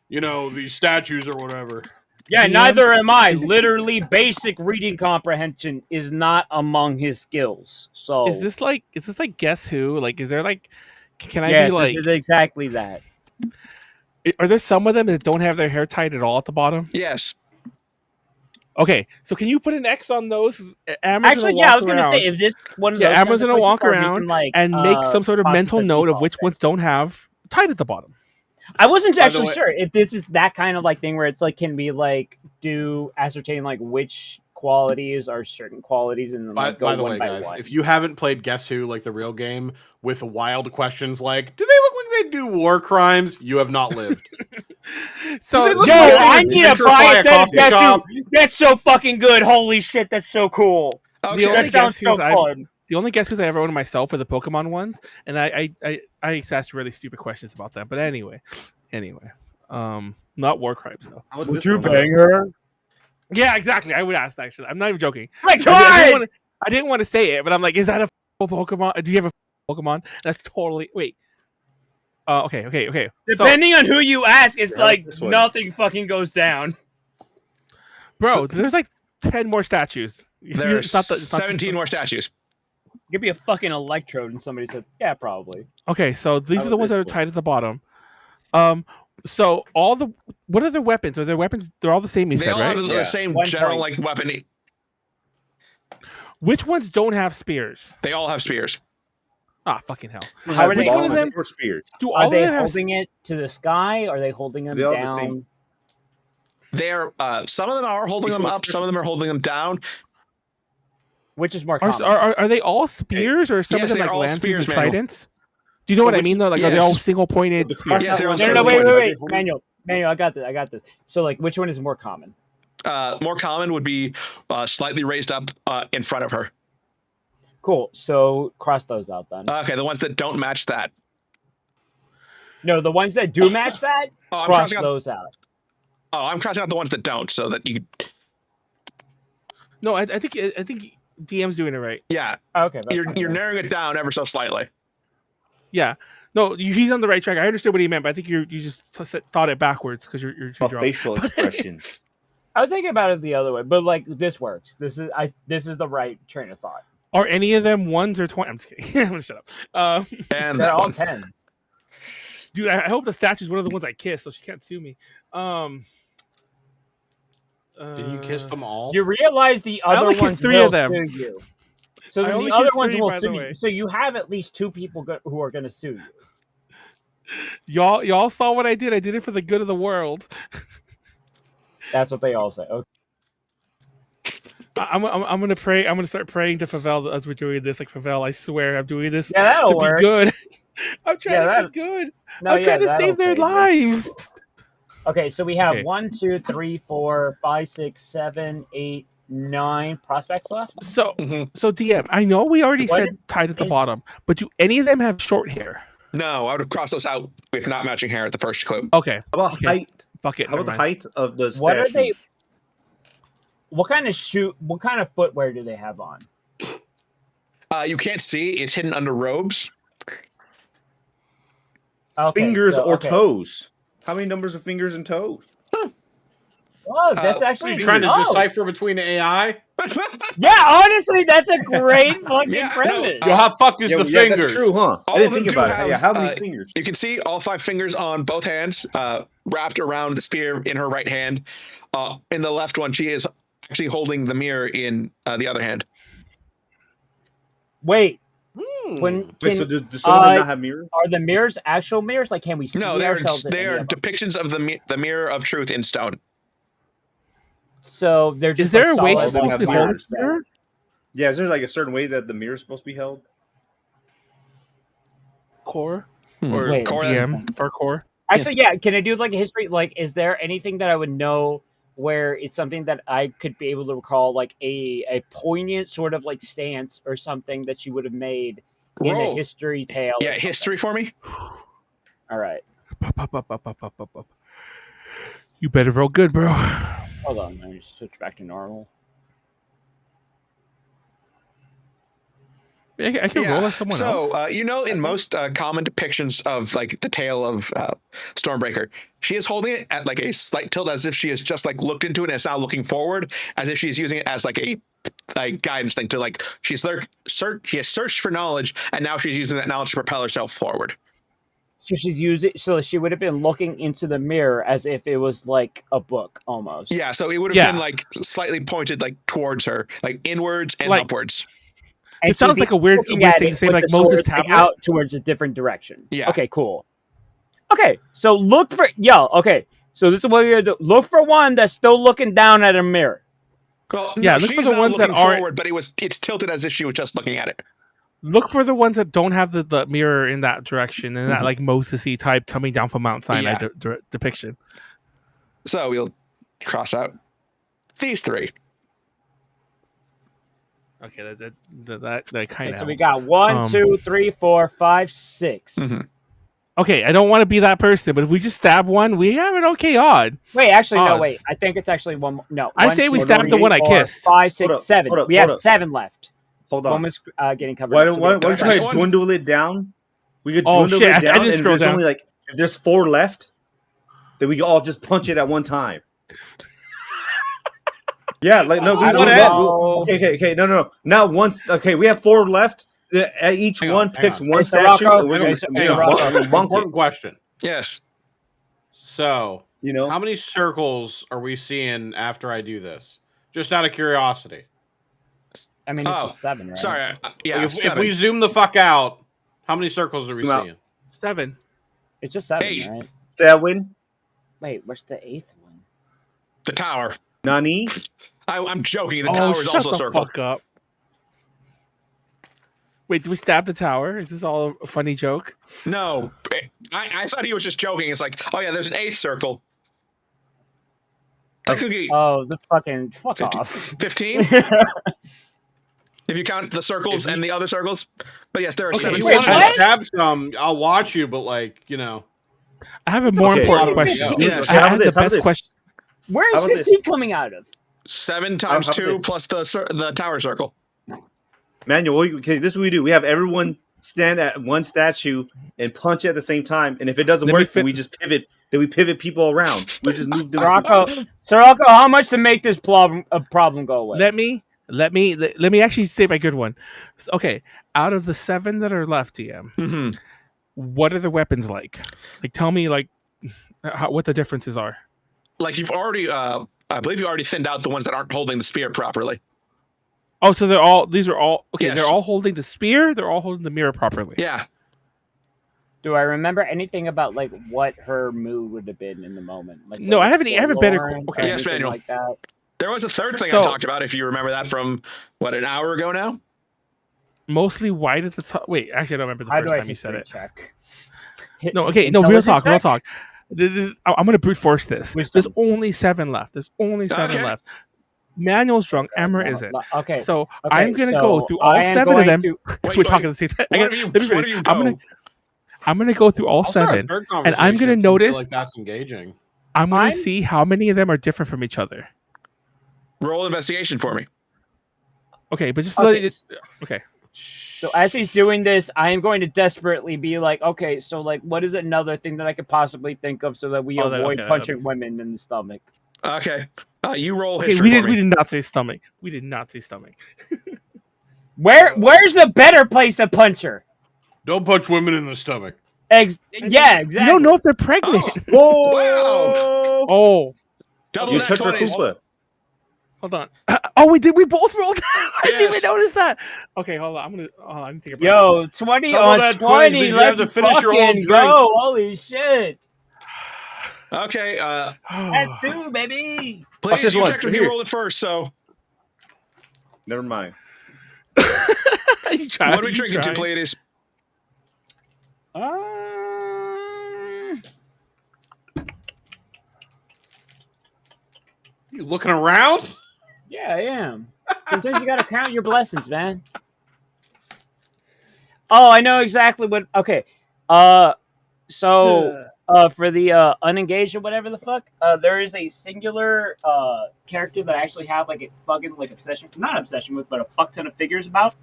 these statues or whatever. Yeah, DM neither am I. is- Literally, basic reading comprehension is not among his skills. So is this like Guess Who? Like is there like can I yes, be like this is exactly that. are there some of them that don't have their hair tied at all at the bottom? yes. Okay, so can you put an X on those? Amra's Actually, gonna yeah, I walk was gonna around say if this one of those. Yeah, kinds Amra's of gonna places walk where we around can, like, and make some sort of process mental a note of default which thing. ones don't have tied at the bottom. I wasn't By the actually way- sure if this is that kind of like thing where it's like, can we like do ascertain like which qualities are certain qualities and then like, go By the one way, by guys, one. if you haven't played Guess Who, like the real game, with wild questions like, do they look like they do war crimes? You have not lived. So look Yo, like they I would need to gentrify buy a a set of coffee shop. tattoos. That's so fucking good. Holy shit, that's so cool. Okay. only That sounds Guess so Who's fun. the only Guess Who's I ever owned myself are the Pokemon ones, and I asked really stupid questions about that. But anyway, not war crimes though. How about Would this you one? bang her? Yeah, exactly. I would ask actually. I'm not even joking. My I God! didn't want to say it, but I'm like, is that a Pokemon. Do you have a Pokemon? That's totally wait. Okay. Depending on who you ask, it's Yeah, like this one. nothing fucking goes down. Bro, there's like 10 more statues. There's It's not 17 more statues. Give me a fucking electrode, and somebody said, "Yeah, probably." Okay, so these How are the about ones that this are one? tied at the bottom. So what are their weapons? Are their weapons? They're all the same. You They said, all right? have Yeah. the same 1 general point. like weapon. Which ones don't have spears? They all have spears. Ah, fucking hell. How are Which they one of them? Or spears? Do all Are of they them have? holding it to the sky? Or are they holding them They all the down? same. They're some of them are holding them up, some of them are holding them down. Which is more Are, common? are they all spears or are some Yes, of them they're like all lances spears, and Manuel. tridents? Do you know what I which- mean though? Like are they all yes. single pointed The spears? Yes, they're all no, single wait, pointed. Manuel, I got this. So, like, which one is more common? More common would be slightly raised up in front of her. Cool. So, cross those out then. Okay, the ones that don't match that. No, the ones that do match that, Oh, I'm cross crossing out. those out. Oh, I'm crossing out the ones that don't, so that you. No, I think DM's doing it right. Yeah, Okay, that's fine, you're then. narrowing it down ever so slightly. Yeah. No, he's on the right track. I understood what he meant, but I think you just thought it backwards because you're too About drunk. facial expressions. I was thinking about it the other way, but like this works. This is the right train of thought. Are any of them 1s or 20s? I'm just kidding. I'm gonna shut up. And They're that all one. 10s. Dude, I hope the statue's one of the ones I kissed, so she can't sue me. Did you kiss them all? You realize the I other only ones kissed 3 will of them. sue you. So I then only the other kissed ones 3, will by sue the you. way. So you have at least 2 people who are going to sue you. Y'all saw what I did. I did it for the good of the world. That's what they all say. Okay. I'm gonna pray. I'm gonna start praying to Favel as we're doing this. Like Favel, I swear I'm doing this Yeah, that'll to work. be good. I'm trying Yeah, to be good. No, I'm yeah, trying to that'll save their save you. lives. Okay, so we have Okay. 1, 2, 3, 4, 5, 6, 7, 8, 9 prospects left. So Mhm. so DM, I know we already What said tied at the is- bottom, but do any of them have short hair? No, I would have crossed those out with not matching hair at the first clue. Okay, How about Okay. height? fuck it. How about the never mind. height of the What are they? statues? What kind of footwear do they have on? You can't see; it's hidden under robes. Okay, Fingers so- or okay. toes? How many numbers of fingers and toes? Oh, that's What Are actually you trying to oh. decipher between AI? Yeah, honestly, that's a great fucking Yeah, no, premise. Yo, how fucked is Yeah, the yeah, fingers? that's true, huh? All I didn't of them think do about it. have, Yeah, how many uh, fingers? You can see all 5 fingers on both hands, wrapped around the spear in her right hand. In the left one, she is actually holding the mirror in the other hand. Wait, Hmm. when Wait, can, so do some of them uh, not have mirrors? are the mirrors actual mirrors? Like, can we see No, they're ourselves in any of them? depictions of the mirror of truth in stone. So they're just Is there like a way solid she's supposed to be have holding mirrors the mirror? Yeah, is there like a certain way that the mirror is supposed to be held? Core Hmm. or Wait. Khorr, DM for core? Actually, yeah. Can I do like a history? Like, is there anything that I would know where it's something that I could be able to recall, like a poignant sort of like stance or something that you would have made in a Roll. history tale? or Yeah, something? history for me. All right. Up. You better roll good, bro. Hold on. Let me switch back to normal. I can roll as someone else. So, in most common depictions of like the tale of Stormbreaker, she is holding it at like a slight tilt, as if she has just like looked into it and is now looking forward, as if she's using it as like a guidance thing to like she has searched for knowledge, and now she's using that knowledge to propel herself forward. So she's using. So she would have been looking into the mirror as if it was like a book almost. Yeah, so it would have Yeah. been like slightly pointed like towards her, like inwards and Like- upwards. And It sounds she'd be like a weird looking at thing it to say, with like the Moses' sword, like, tablet. out towards a different direction. Yeah. Okay. Cool. Okay. So look for Okay. So this is what you're gonna do. Look for one that's still looking down at a mirror. Well, Yeah, no, look for she's the not ones that looking aren't- forward, but it's tilted as if she was just looking at it. Look for the ones that don't have the mirror in that direction and that Mhm. like Moses-y type coming down from Mount Sinai Yeah. depiction. So we'll cross out these 3. Okay, that kind Okay, of. so we got 1, Um, 2, 3, 4, 5, 6. Mhm. Okay, I don't want to be that person, but if we just stab one, we have an okay odd. Wait, actually, no. Odds. Wait, I think it's actually one. No, I 1, say we 2, stab the 3, one I 4, kissed. 5, 6, Hold up, 7. hold up, We have hold up. 7 left. Hold on. Woman's getting covered. Why up, so don't we we have try to One. dwindle it down? We could Oh, dwindle shit, it I down, didn't and scroll there's down. only like if there's 4 left, then we can all just punch it at one time. Yeah, like no, I we don't know. Okay, no. Not once. Okay, we have 4 left. Each Hang one on, hang picks on. one Hey, statue. Sirocco. And we're Hey, gonna, Sir- we're hey, gonna Sirocco. bunk- we're gonna bunk Important it. question. Yes. So, You know, how many circles are we seeing after I do this? Just out of curiosity. I mean, it's Oh, just 7, right? Sorry. Yeah. If 7. we zoom the fuck out, how many circles are we Zoom out. seeing? 7. It's just 7, 8. right? that win. Wait, where's the 8th one? The tower. Nani? I'm joking. The Oh, tower is shut also the a circle. fuck up. Wait, do we stab the tower? Is this all a funny joke? No, I thought he was just joking. It's like, oh yeah, there's an 8th circle. Technically, Oh, the fucking fuck 50. off. 15 if you count the circles and the other circles. But yes, there are Okay, 7 If wait, you want to stations. stab some, I'll watch you, but like, I have a more Okay. important Okay, question. okay, yes. I How have about the this? How about best this? question. Where How is about 15 coming out of? 7 times How 2 about plus the tower circle. Manuel, okay, this is what we do. We have everyone stand at one statue and punch at the same time, and if it doesn't Let me work, then fit- we just pivot. Then we pivot people around. We just move them. Sirocco, how much to make this problem go away? Let me actually say my good one. Okay, out of the 7 that are left, TM, Mm-hmm. what are the weapons like? Like, tell me, like, what the differences are. Like you've already, I believe you already thinned out the ones that aren't holding the spear properly. Oh, so these are all okay. Yes. They're all holding the spear. They're all holding the mirror properly. Yeah. Do I remember anything about like what her mood would have been in the moment? Like, No, was I it haven't- I have a better- forlorn or okay. Yes, anything Manuel. like that? There was a third thing I So- talked about, if you remember that from, an hour ago now? Mostly white at the top. Wait, actually, I don't remember the How first do I time you said history it. check? No, okay, no, real talk, real Intelligence talk. I'm gonna brute force this. Wisdom. There's only 7 left. There's only 7 Okay. left. Manuel's drunk. check? Amra isn't. Okay. So okay, I'm gonna so go through I all am 7 of going them. to- Wait, We're talking at the same time. One of you, Let me one finish. of you I'm go. gonna go through all I'll start a 7. third and I'm gonna conversation if you feel notice- like that's engaging. I'm gonna I'm- see how many of them are different from each other. Roll investigation for me. Okay, but just Okay. let it. Okay. So as he's doing this, I am going to desperately be like, okay, so like, what is another thing that I could possibly think of so that we Oh, avoid okay, punching women in the stomach? Okay. You roll Okay, history for we me. did not say stomach. We did not say stomach. Where's the better place to punch her? Don't punch women in the stomach. Yeah, exactly. You don't know if they're pregnant. Oh, Whoa! Oh, double You net took her 20s. Koopa. hold on. Oh, we did. We both rolled. I didn't even Yes. notice that. Okay, hold on. I need to take a break. Yo, 20 Double on that 20. 20, you Let's have to finish your whole fucking drink. go. Holy shit. Okay. That's 2, baby. Please, this you one. technically Here. rolled it first, so Never mind. You tried, what are we you drinking to, tried. Pleiades? You looking around? Yeah, I am. Sometimes you gotta count your blessings, man. Oh, I know exactly what. Okay, so for the unengaged or whatever the fuck, there is a singular character that I actually have like a fucking like obsession, not obsession with, but a fuck ton of figures about.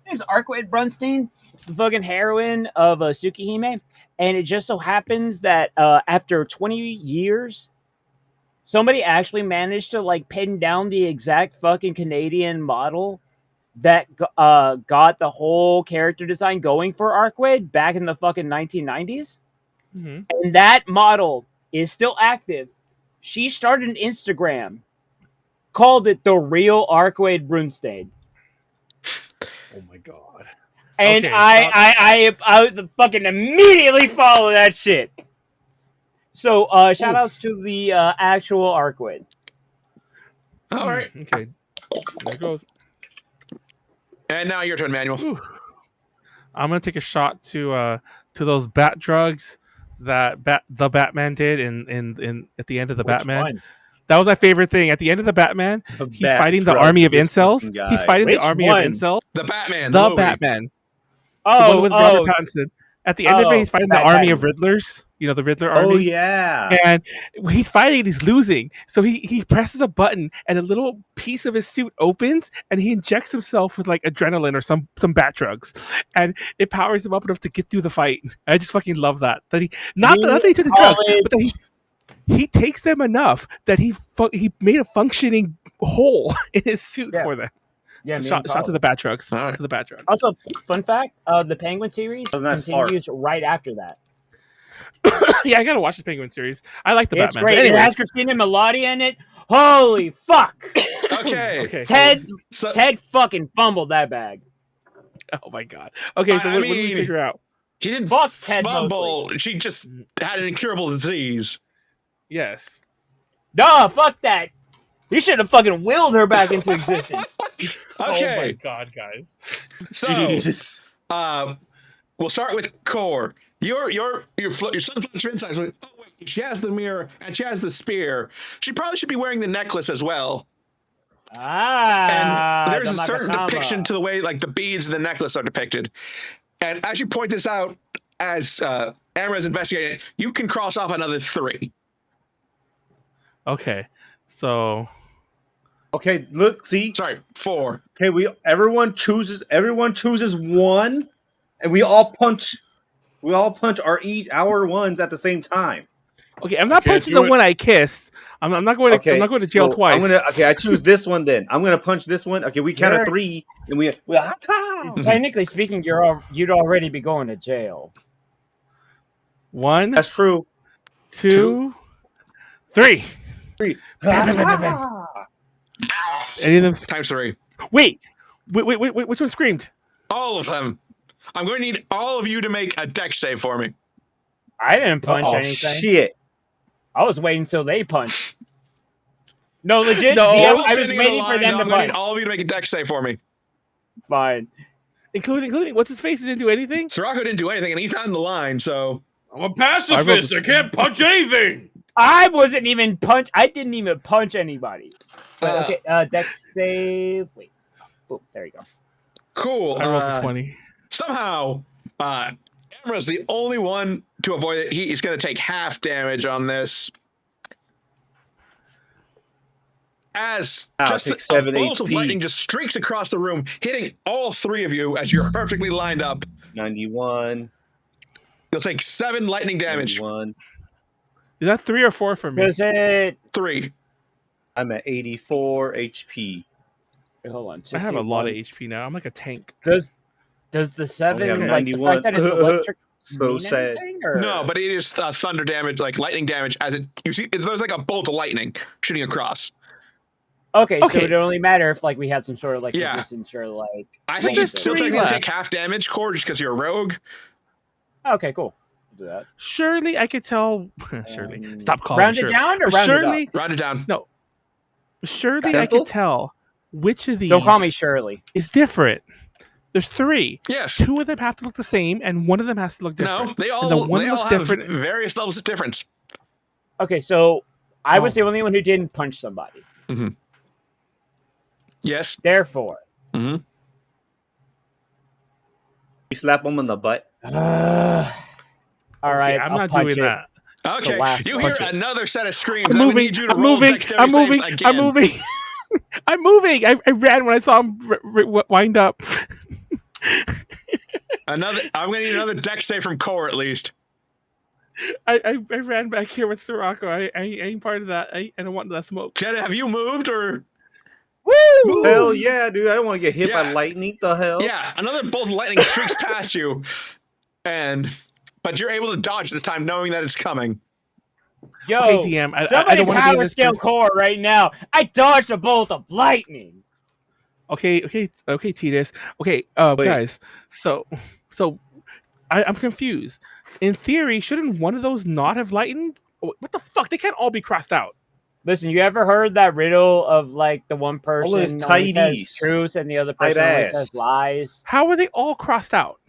His name's Arkwade Brunstein, the fucking heroine of Tsukihime, and it just so happens that after 20 years. Somebody actually managed to like pin down the exact fucking Canadian model that got the whole character design going for Arkwade back in the fucking 1990s. Mhm. And that model is still active. She started an Instagram, called it the real Arkwade Brunstein. Oh my god. And Okay, I fucking immediately follow that shit. So shout outs to the actual Arkwade. All right. Okay. There it goes. And now your turn, Manuel. Ooh. I'm gonna take a shot to those bat drugs that the Batman did in at the end of the Batman. One? That was my favorite thing. At the end of the Batman, he's Bat fighting the drugs, army of this incels. fucking He's guy. fighting the Which army one? of incels. The Batman. The movie. Batman. The Oh, one with Robert Pattinson. At the end of it, he's fighting the that army guy. of Riddlers. You know, the Riddler army. Oh yeah. And he's fighting and he's losing. So he presses a button and a little piece of his suit opens and he injects himself with like adrenaline or some bat drugs. And it powers him up enough to get through the fight. I just fucking love that. That he not that he took the drugs, but that he takes them enough that he made a functioning hole in his suit for them. Yeah, So shot to the bat drugs. All right. To the bat drugs. Also, fun fact: the Penguin series continues right after that. Yeah, I gotta watch the Penguin series. I like the It's Batman. great. But It anyways, has Christina Milioti in it. Holy fuck! Okay. Ted So, Ted fucking fumbled that bag. oh my god. Okay, so I what do we mean, figure out? he didn't Fuck Ted fumble. She just had an incurable disease. Yes. Nah, fuck that. You should have fucking willed her back into existence. Oh my Okay. god, guys. So, we'll start with Khorr. Your son flashed her insight. So, oh wait, she has the mirror and she has the spear. She probably should be wearing the necklace as well. And there's a certain depiction to the way like the beads of the necklace are depicted. And as you point this out, as Amra is investigating it, you can cross off another 3. Okay. So Okay, look, see. Sorry, 4. Okay, everyone chooses one, and we all punch our ones at the same time. okay, I'm not punching the one I kissed. I'm not going to I'm not going to jail so twice. I choose this one then. I'm gonna punch this one. Okay, we count to 3, and we Technically speaking, you'd already be going to jail. 1, That's true. 2, 3. Any of them? Times 3. Wait. Which one screamed? All of them. I'm going to need all of you to make a dex save for me. I didn't punch Oh anything. shit! I was waiting until they punched. No, legit. No, DM, Everyone's I was sitting in the waiting for line, them I'm to going to need punch. all of you to make a dex save for me. Fine. Including what's his face? He didn't do anything. Sirocco didn't do anything, and he's not in the line, so... I'm a pacifist. I can't punch anything. I wasn't even punch. I didn't even punch anybody. But, Uh, okay, dex save. Wait. Boom. There you go. Cool. I rolled a 20. Somehow, Amra's the only one to avoid it. He's going to take half damage on this. As just take a 7 bolt of HP. lightning just streaks across the room, hitting all 3 of you as you're perfectly lined up. 91. You'll take 7 lightning damage. 91. Is that 3 or 4 for me? Does it? 3. I'm at 84 HP. Wait, hold on. I have a lot of 61. HP now. I'm like a tank. Does the 7 have like the 91. fact that it's electric? So mean sad. anything, or? No, but it is thunder damage, like lightning damage. As it, you see, there's like a bolt of lightning shooting across. Okay, Okay. so it only matter if like we had some sort of like Yeah. resistance or like. I think there's you're still 3 technically left. take half damage, Khorr, just because you're a rogue. Okay, cool. Do that. Surely I could tell. Surely. Stop calling Round me it Shirley. down or round Surely, it up? Round it down. surely I Dental? could tell which of these Don't call me Shirley. is different. There's 3. Yes. 2 of them have to look the same, and 1 of them has to look different. No, they all, And the one they looks all have different. various levels of difference. Okay, so I was Oh. the only one who didn't punch somebody. Yes. Therefore, Mm-hmm. You slap them on the butt. all right, I'm I'll not punch doing it. that. Okay. last You one. hear Punch it. another set of screams. I'm I would moving. need you to I'm roll moving. dexterity I'm moving. saves again. I'm moving. I'm moving. I ran when I saw him wind up. I'm gonna need another dex save from Khorr at least. I ran back here with Sirocco. I ain't part of that. I don't want that smoke. Jedah, have you moved or? Woo! Hell yeah, dude! I don't want to get hit Yeah. by lightning. The hell? Yeah, another bolt of lightning streaks past you, but you're able to dodge this time, knowing that it's coming. Yo, Okay, DM. I somebody don't want to be in power this. scale Khorr right now. I dodged a bolt of lightning. Okay, Titus. Okay, Wait. guys. So I'm confused. In theory, shouldn't one of those not have lightened? What the fuck? They can't all be crossed out. Listen, you ever heard that riddle of like the one All those person only says tighties. truth and the other Tight person only ass. says lies? How are they all crossed out?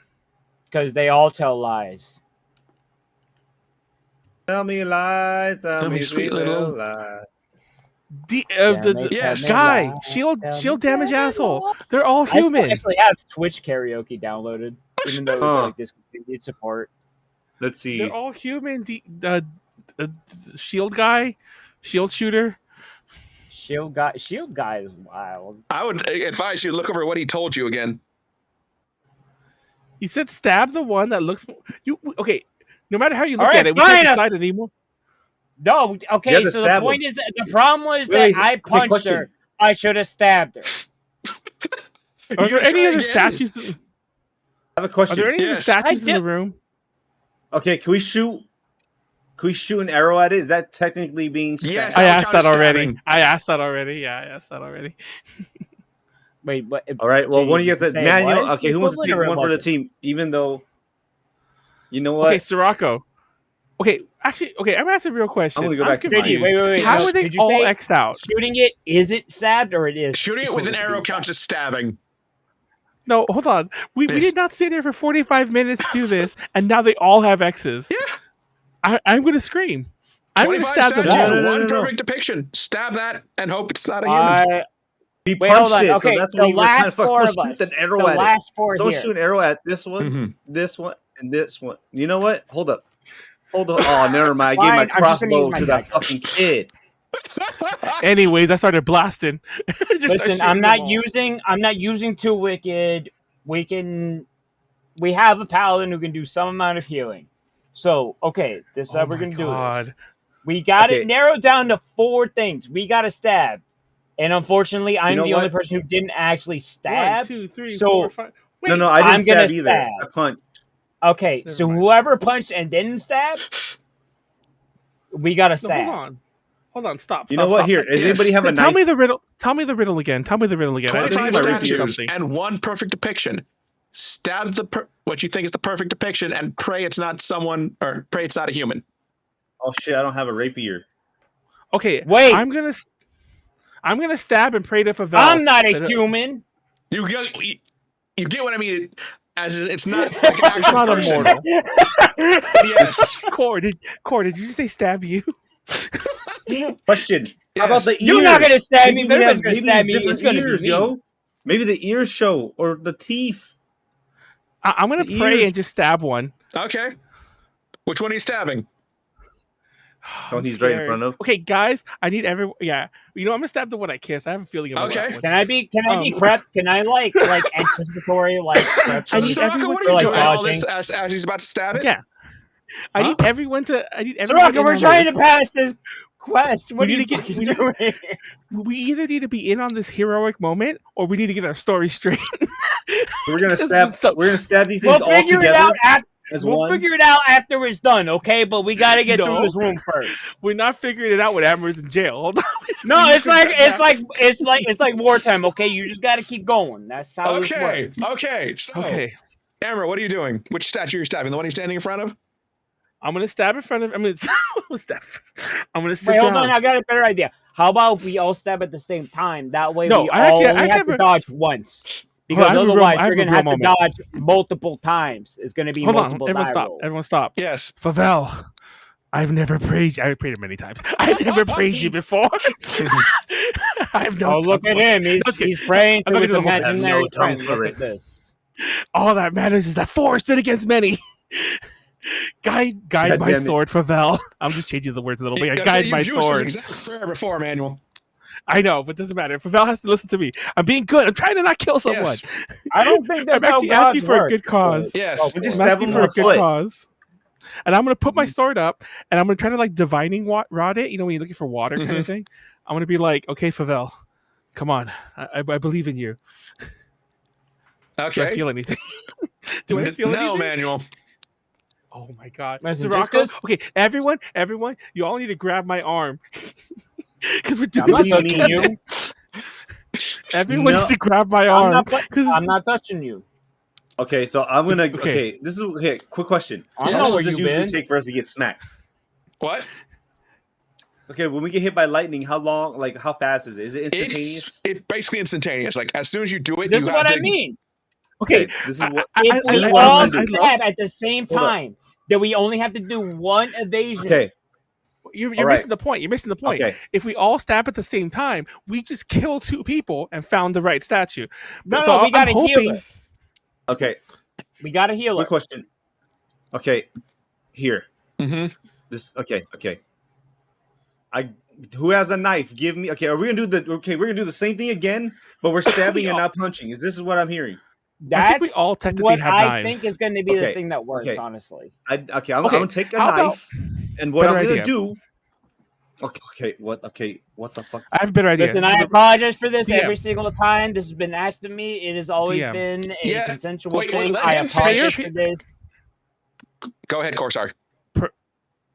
Because they all tell lies. Tell me lies. Tell me sweet sweet little- little lies. Yes. Guy, shield damage asshole. They're all human. I still actually have Twitch karaoke downloaded. even though it's like discontinued support. Let's see. They're all human. Shield guy, shield shooter. Shield guy is wild. I would advise you to look over what he told you again. He said stab the one that looks. Okay? No matter how you look All right, at it, we fine. can't decide anymore. No, okay. You have to So the stab point him. is that the problem was Wait, that I punched question. her. I should have stabbed her. Are there any try other again. statues? I have a question. Are there any other Yes. statues I in the did- room? Okay, can we shoot an arrow at it? Is that technically being stabbed? Yes. I That would asked count that as already. stabbing. I asked that already. Yeah, I asked that already. Wait, what? All right. Well, one of you guys, Say it Manuel. was Okay, who wants to take equivalent or one for the it team? Even though, you know what? Okay, Sirocco. Okay, actually, okay. I'm asking a real question. I'm gonna go back to confused. mine. Wait. How no, are they did you all say X'd out? shooting it? Is it stabbed or it is? Shooting it with an arrow counts as stabbing. No, hold on. We Yes. did not sit here for 45 minutes to do this, and now they all have X's. Yeah. I'm going to scream. I'm going to 25 stab them statues, all. No. one perfect depiction. Stab that and hope it's not a human. We Wait, punched hold on. it, Okay, so that's the when we were kind of last fucked. four Someone of shoot us. an arrow The at it. last four Someone here. shoot an arrow at this one, Mhm. this one, and this one. You know what? Hold up. Oh, never mind. I gave my Fine, I'm just gonna use crossbow my to that knife. fucking kid. Anyways, I started blasting. Just start Listen, shooting I'm them all. not using Too Wicked. We have a paladin who can do some amount of healing. So, okay, this is how we're my gonna do God. this. We got Okay. it narrowed down to 4 things. We got to stab, and unfortunately, I'm know the only what? person who didn't actually 1, stab. 2, 3, So- 4, 5. Wait, No, I I'm didn't gonna stab either. stab. I punched. Okay, Never so mind. whoever punched and didn't stab, we got to No, stab. hold on. Stop. You know stop, what? stop. Here, does Yes. anybody have a Tell knife? me the riddle. Tell me the riddle again. I 25 think I'm missing statues something. and one perfect depiction. Stab what you think is the perfect depiction and pray it's not someone or pray it's not a human. Oh shit! I don't have a rapier. Okay, Wait. I'm gonna stab and pray to Favel. I'm not a that- human. You get what I mean? As in, it's not like an It's actual not person. immortal. Yes. Khorr, did you just say stab you? Question: How about Yes. the ears? You're not gonna stab me. Maybe But we have- everybody's gonna maybe stab me. it's It's different gonna ears, be me. yo. Maybe the ears show or the teeth. I'm gonna The pray ears- and just stab one. Okay. Which one are you stabbing? Oh, I'm he's right in scared. front of. Okay, guys, I need everyone. Yeah, you know, I'm gonna stab the one I kiss. I have a feeling about Okay. that one. Can I be prepped? Can I like anticipatory prep? So, I need Sirocco, everyone what to are you like doing all dodging. this as he's about to stab it? Yeah, I Huh? need everyone to. in Sirocco, on we're trying this. to pass this quest. What We are need you to get- fucking we need- doing? We either need to be in on this heroic moment, or we need to get our story straight. We're gonna This stab. is so- We're gonna stab these We'll things all figure it together out after. as We'll one. figure it out after it's done, okay? But we gotta get No. through this room first. We're not figuring it out when Amra's in jail. Hold on. No, We it's need to like like wartime, okay? You just gotta keep going. That's how this Okay. works. Okay. So, Okay, Amra, what are you doing? Which statue are you stabbing? The one you're standing in front of? I'm gonna stab in front of. I'm gonna stab. I'm gonna sit Wait, hold down. on. I got a better idea. How about if we all stab at the same time? That way No, we I all actually- only I have never- to dodge once. Hold Because on, I have a real- otherwise, I have you're a gonna real have to moment. dodge multiple times. It's gonna be Hold on, multiple everyone die stop. rolls. Everyone stop. Yes. Favel, I've never prayed you. I've prayed many times. I've never prayed you before. I have no Oh, look tongue at him. No, just kidding. He's praying I'm to gonna his do the whole- imaginary no tongue friend. for Look it. at this. All that matters is that 4 stood against many. Guide God my damn it. sword, Favel. I'm just changing the words a little bit. That's Guide it, my you've used this sword. exact prayer before, Manuel. I know, but it doesn't matter. Favel has to listen to me. I'm being good. I'm trying to not kill someone. Yes. I don't think that's I'm actually how asking gods for a work, good cause. but- Yes. Oh, We just I'm stab asking him for in a the good foot. cause. And I'm going to put my sword up, and I'm going to try to like divining rod it. You know, when you're looking for water kind of thing. I'm going to be like, okay, Favel, come on. I believe in you. Do I Okay. feel anything? Do I feel no, anything? Manuel. Oh my god. Listen, Sirocco. just Okay, everyone, you all need to grab my arm. Because we're I'm doing not this touching touching together. you. Everyone No. needs to grab my I'm arm. not, 'cause- I'm not touching you. Okay, so I'm gonna. Okay. Okay, this is okay. Quick question. I Yeah, know How long where does this you usually been. take for us to get smacked? What? Okay, when we get hit by lightning, how long? Like, how fast is it? Is it instantaneous? It's basically instantaneous. Like as soon as you do it, This you is have what to. I mean. okay, This is what. I- If I- we I- what I'm all gonna do. stab at the same Hold up. time, then we only have to do one evasion. Okay, you're all right. missing the point. You're missing the point. okay. If we all stab at the same time, we just kill 2 people and found the right statue. No, So no, we I'm gotta hoping- heal it. Okay. We got a healer. Quick question. Okay, here. Mm-hmm. This. Okay. Who has a knife? Give me. Okay, are we gonna do the? Okay, we're gonna do the same thing again, but we're stabbing and not punching. Is this what I'm hearing? I think we That's all technically what have I knives. think is going to be the Okay, thing that works. okay. Honestly, I'm gonna take a how about- knife, and what I'm better gonna idea. do. Okay, what the fuck? I have a better idea. listen, I apologize for this DM. every single time. This has been asked of me. It has always DM. been a Yeah. consensual Wait, thing. let I him apologize finish. for this. Go ahead, Khorr. Sorry. Go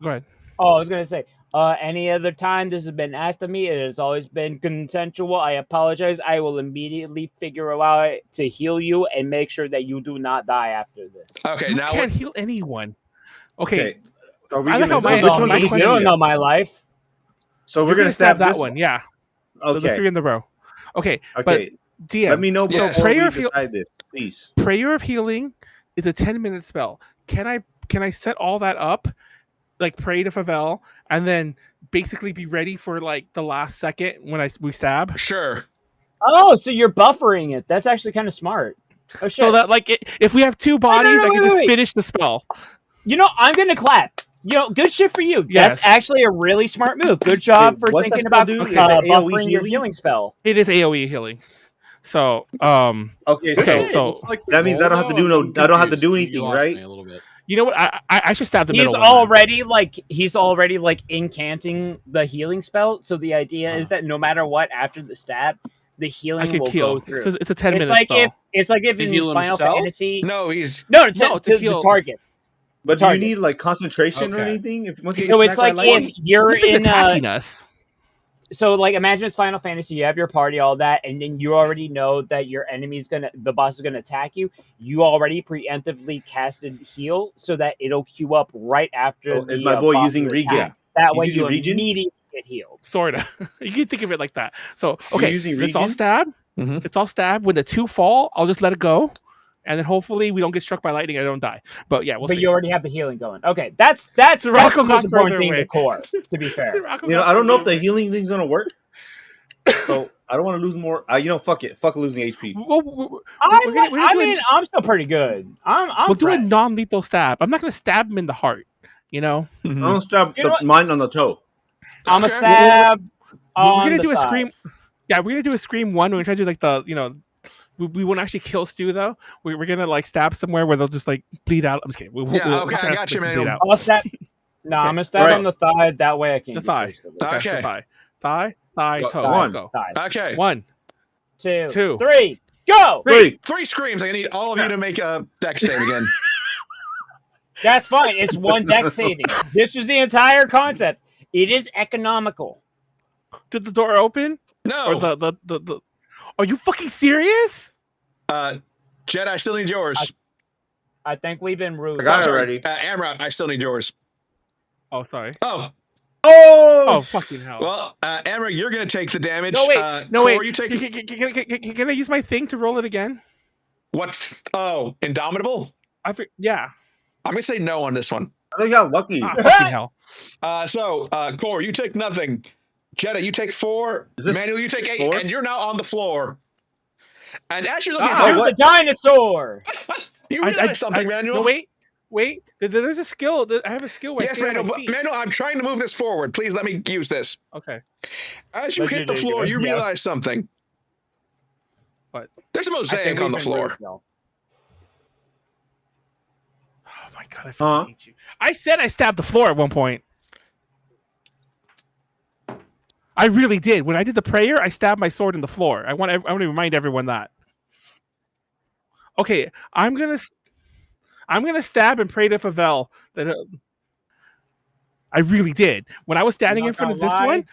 ahead. Oh, I was going to say, any other time this has been asked of me, it has always been consensual. I apologize. I will immediately figure out to heal you and make sure that you do not die after this. Okay, You now can't heal anyone. Okay. Are we I like gonna? how my- which You one's don't the know- you question? don't know my life. So we're You're gonna stab that this one. Yeah. The Okay. 3 in the row. Okay. Okay. But DM. Let me know Yes. before Prayer we of heal- decide this, please. Prayer of Healing is a 10-minute spell. Can I set all that up, like pray to Favel, and then basically be ready for like the last second when we stab? sure. Oh, so you're buffering it. That's actually kind of smart. Oh, shit. So that like if we have 2 bodies, I can just wait. finish the spell. You know, I'm going to clap. You know, good shit for you. Yes. That's actually a really smart move. Good job Wait, for what's that thinking spell about do? Is it AoE buffering your healing? healing spell. It is AoE healing. So Okay, Okay, so so- Looks like the that means I don't goal, have to though, do no- I'm I don't have to confused. do You anything, lost right? me a little bit. you know what? I should stab the He's middle one then. already like incanting the healing spell. So the idea is that no matter what, after the stab, the I healing can will kill. go through. It's a 10-minute It's like spell. if To in heal Final himself? Fantasy. No, he's No, to to heal- the targets. but do you target. need like concentration or Okay. anything? If once you So get it's smacked like by if lightning? you're What is in attacking us? so like imagine it's Final Fantasy, you have your party, all that, and then you already know that your the boss is gonna attack you. You already preemptively casted heal so that it'll queue up right after Oh, the is my boy boss's using regen? attack. That He's way using you regen? immediately get healed. Sorta. You can think of it like that. So okay, using it's all regen? stab. Mhm. It's all stab. When the 2 fall, I'll just let it go, and then hopefully we don't get struck by lightning. I don't die. But yeah, we'll But see. you already have the healing going. Okay, that's the Sirocco got most important further thing away. to core, to be fair. Sirocco You know, got I don't know if further the away. healing thing's gonna work. So I don't want to lose more. You know, fuck it. Fuck losing HP. Well, we're I gonna do mean, I'm still pretty good. I'm we'll do a fresh. non-lethal stab. I'm not gonna stab him in the heart. You know, I don't stab You know what? mine on the toe. I'm a Okay. stab. we're on gonna the do a thigh. scream. Yeah, we're gonna do a scream 1. We're gonna try to do like the we won't actually kill Stu though. We're gonna like stab somewhere where they'll just like bleed out. I'm just kidding. We'll okay, try I not got to you, make them Manuel. bleed out. I'm a stab. No, I'm gonna stab Right. on the thigh. That way I can The get thigh. taste of it. Okay, so Okay. thigh, Go- toe. thigh. Let's go. Thigh. Okay. 1, 2, Two. 3, go. 3. 3 screams. I need all of you to make a dex save again. That's fine. It's one deck saving. This is the entire concept. It is economical. Did the door open? No. Or the Are you fucking serious? Jedah, I still need yours. I think we've been rude. I got it Sorry. already. Amra, I still need yours. Oh, sorry. Oh, Oh, fucking hell. well, Amra, you're going to take the damage. No, wait. Khorr, wait. You take Can I use my thing to roll it again? what? Oh, Indomitable? Yeah. I'm going to say no on this one. I think I got lucky. Ah, fucking hell. So, Khorr, you take nothing. Jedah, you take 4. Is this Manuel, you take 8. 4? And you're now on the floor. And as you're looking Ah, through, Shoot the dinosaur. you realize something, Manuel? No, wait. There's a skill. I have a skill where I Yes, stay on my Manuel. feet. Manuel, I'm trying to move this forward. Please let me use this. Okay. As you Let hit you the do floor, it, you yeah. realize something. What? There's a I think mosaic on we've the been floor. rude, though. Oh my god, I fucking hate you. I said I stabbed the floor at one point. I really did. When I did the prayer, I stabbed my sword in the floor. I want to remind everyone that. Okay, I'm gonna stab and pray to Favel that I really did. When I was standing Not in front of gonna this lie. one,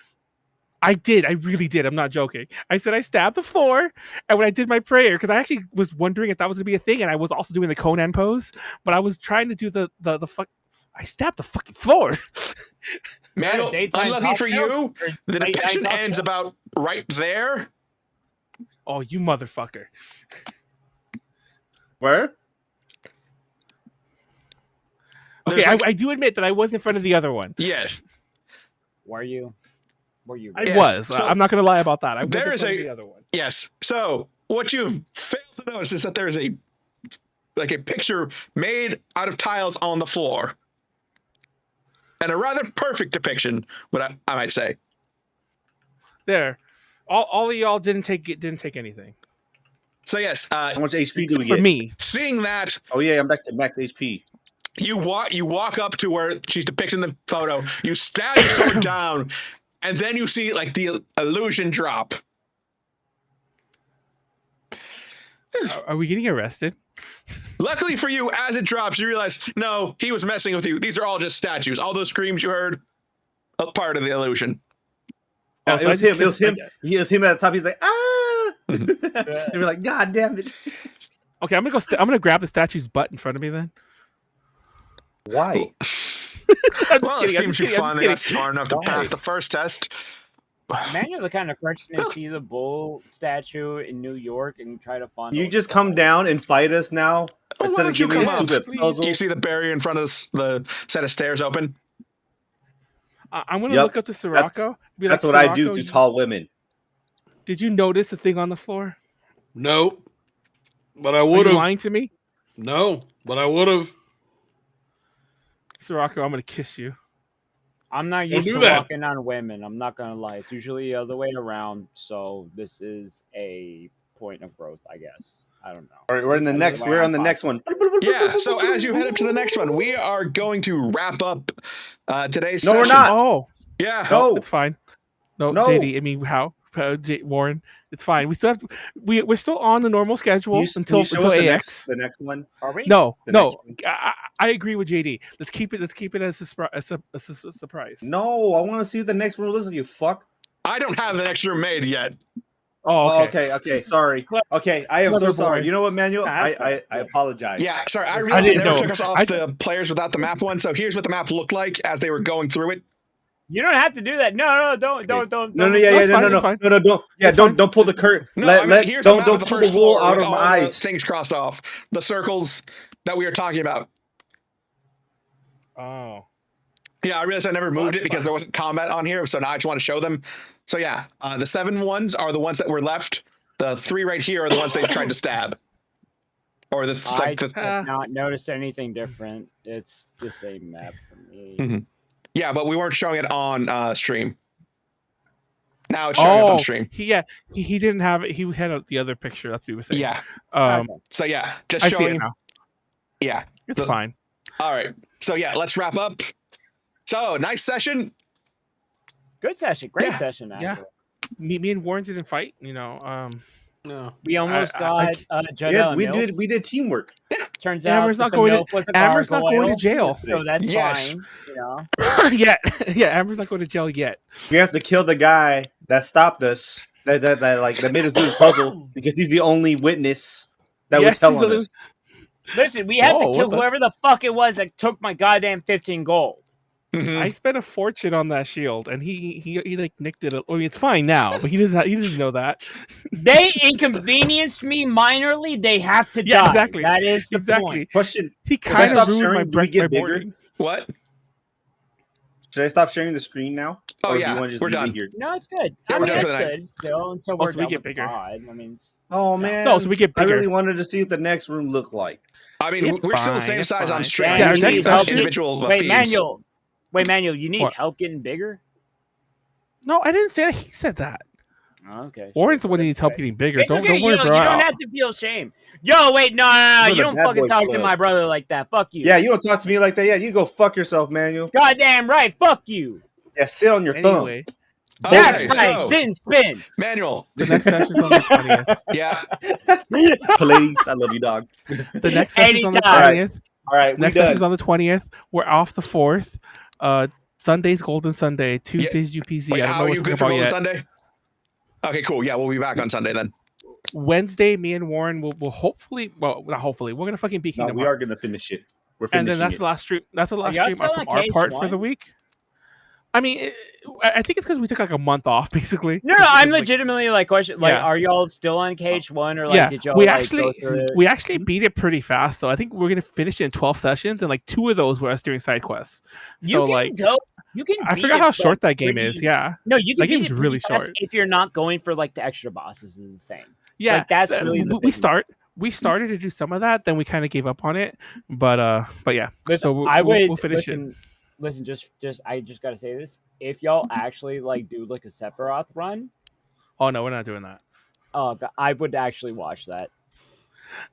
I did. I really did. I'm not joking. I said I stabbed the floor, and when I did my prayer, because I actually was wondering if that was gonna be a thing, and I was also doing the Conan pose, but I was trying to do the fuck. I stabbed the fucking floor. Manuel, daytime unlucky talk for show? you, Or the late depiction night talk ends show? about right there. Oh, you motherfucker! Where? Okay, There's like- I do admit that I was in front of the other one. Yes. Were you? I Yes, was. so I'm not going to lie about that. I was there in is front of a- the other one. Yes. So what you've failed to notice is that there is a like a picture made out of tiles on the floor, and a rather perfect depiction, what I might say. There, all of y'all didn't take anything. So yes, How much HP do we For get? me, seeing that, Oh yeah, I'm back to max HP. you walk up to where she's depicted in the photo. You stab your sword down, and then you see like the illusion drop. are we getting arrested? Luckily for you, as it drops, you realize, no, he was messing with you. These are all just statues. All those screams you heard, a part of the illusion. No, Oh, it so was I him. just It was him. kissed- He was him at the top. He's like, ah. They were like, God damn it. Okay, I'm gonna go. I'm gonna grab the statue's butt in front of me then. Why? I'm Well, just it kidding. seems you finally got smart enough to Why? pass the first test. Man, you're the kind of person to see the bull statue in New York and try to find. You just come down and fight us now Oh, why instead of don't you giving me come a up? stupid Please. puzzle. You see the barrier in front of the set of stairs open? I'm gonna Yep, look up to Sirocco. Be That's like, what I do "Sirocco, to tall women. Did you notice the thing on the floor? Nope. But I Are would you have. lying to me, No, but I would have. Sirocco? I'm gonna kiss you. I'm not Don't used do to that. walking on women. I'm not gonna lie. It's usually the other way around. So this is a point of growth, I guess. I don't know. All right, we're in the This is next. why We're I'm on the fine. next one. Yeah, so as you head up to the next one, we are going to wrap up today's No, session. we're not. Oh, Yeah. No. it's fine. No, No. JD. I mean, how? Warren, it's fine. We still have. We're still on the normal schedule Can you until show us AX. the next one. Are we? No, The no. next one? I agree with JD. Let's keep it as a surprise. No, I want to see what the next one looks like. You fuck. I don't have the next room made yet. Oh, Oh, okay. okay. Sorry. Okay, I am Clever so sorry. boy. You know what, Manuel? Nah, that's I apologize. Yeah, sorry. I I realized they didn't never know. took us off the players without the map one. So here's what the map looked like as they were going through it. You don't have to do that. No, don't. No, don't. no, No, yeah, it's fine, it's fine. no, don't. Yeah, It's fine. don't pull the curtain. No, I mean, here's the map don't of the pull the first wool floor out with of my all the eyes. things crossed off. The circles that we were talking about. Oh. Yeah, I realized I never moved that's it because fine. there wasn't combat on here, so now I just want to show them. So yeah, the 7 ones are the ones that were left. The 3 right here are the ones they tried to stab. Or the I like the have not noticed anything different. It's the same map for me. Mhm. Yeah, but we weren't showing it on stream. Now it's showing up on stream. He didn't have it. He had the other picture. That's what he was saying. Yeah. Um, Okay. So yeah, just I see it showing. now. Yeah. It's The- fine. All right. So yeah, let's wrap up. So nice session. Good session. Great Yeah. session, actually. Yeah. Me and Warren didn't fight. You know. No. We almost I- got Jedah Yeah, and we MILF. did that made us do this puzzle because he's the only witness that was Yes, he's telling the- us. Listen, we had Whoa, to what kill the- whoever the fuck it was that took my goddamn 15 gold. Mhm. I spent a fortune on that shield, and he like nicked it. I mean, it's fine now, but he doesn't know that. They inconvenienced me minorly. They have to Yeah, die. exactly. That is the Exactly. point. Question: He I kind of stop ruined sharing, my do we get my bigger? boarding. What? Should I stop sharing the screen now? Oh, Or do yeah, you want to just we're leave it done. here? No, it's good. Yeah, I we're mean, done for it's the night. good still until Oh, we're so we done get with the bigger. pod. I mean, Oh man, No, so we get I bigger. really wanted to see what the next room looked like. I mean, It's we're still the fine, same it's size on fine. stream. Yeah, We our just next need session- individual wait, feeds. Manuel, you need What? help getting bigger? No, I didn't say that. He said that. Okay. Warren's the shit, one who that's needs help okay. getting bigger. It's Don't okay, worry, you bro. don't have to feel shame. Yo, wait, no. You're You the don't bad fucking boy talk to club. my brother like that. Fuck you. Yeah, you don't talk to me like that. Yeah, you go fuck yourself, Manuel. Goddamn right. Fuck you. Yeah, sit on your Anyway, That's Okay, right. so, Sit and spin. Manuel. the next session's on the 20th. Yeah. thumb. Please, I love you, dog. The next session's on the Anytime. 20th. All right, Next we done. session's on the 20th. We're off the 4th. Sunday's Golden Sunday. Tuesday's UPZ. Wait, I don't how know are what you to good talk for about Golden yet. Sunday? Okay, cool. Yeah, we'll be back on Sunday then. Wednesday, me and Warren will hopefully, well, not hopefully, we're gonna fucking beat No, Kingdom we are Hearts. gonna finish it. We're And finishing then that's it. the last stream. That's the last y'all stream still from on our part for KH1? the week. I mean, I think it's because we took like a month off, basically. No, I'm Like, legitimately like question. Like, Yeah. are y'all still on KH1 or like yeah, did y'all we like, actually go through it? we actually beat it pretty fast though. I think we're gonna finish it in 12 sessions, and like 2 of those were us doing side quests. You So can like, go. You can. I beat forgot it, how like, short that game pretty- is. Yeah, No, you can. That beat game's it really pretty fast short. if you're not going for like the extra bosses is the thing. yeah. Like, that's so, really the we big- start. we started to do some of that, then we kind of gave up on it. But yeah. Listen, So we'll finish it. Listen, I just gotta say this. If y'all actually like do like a Sephiroth run, Oh no, we're not doing that. oh, I would actually watch that.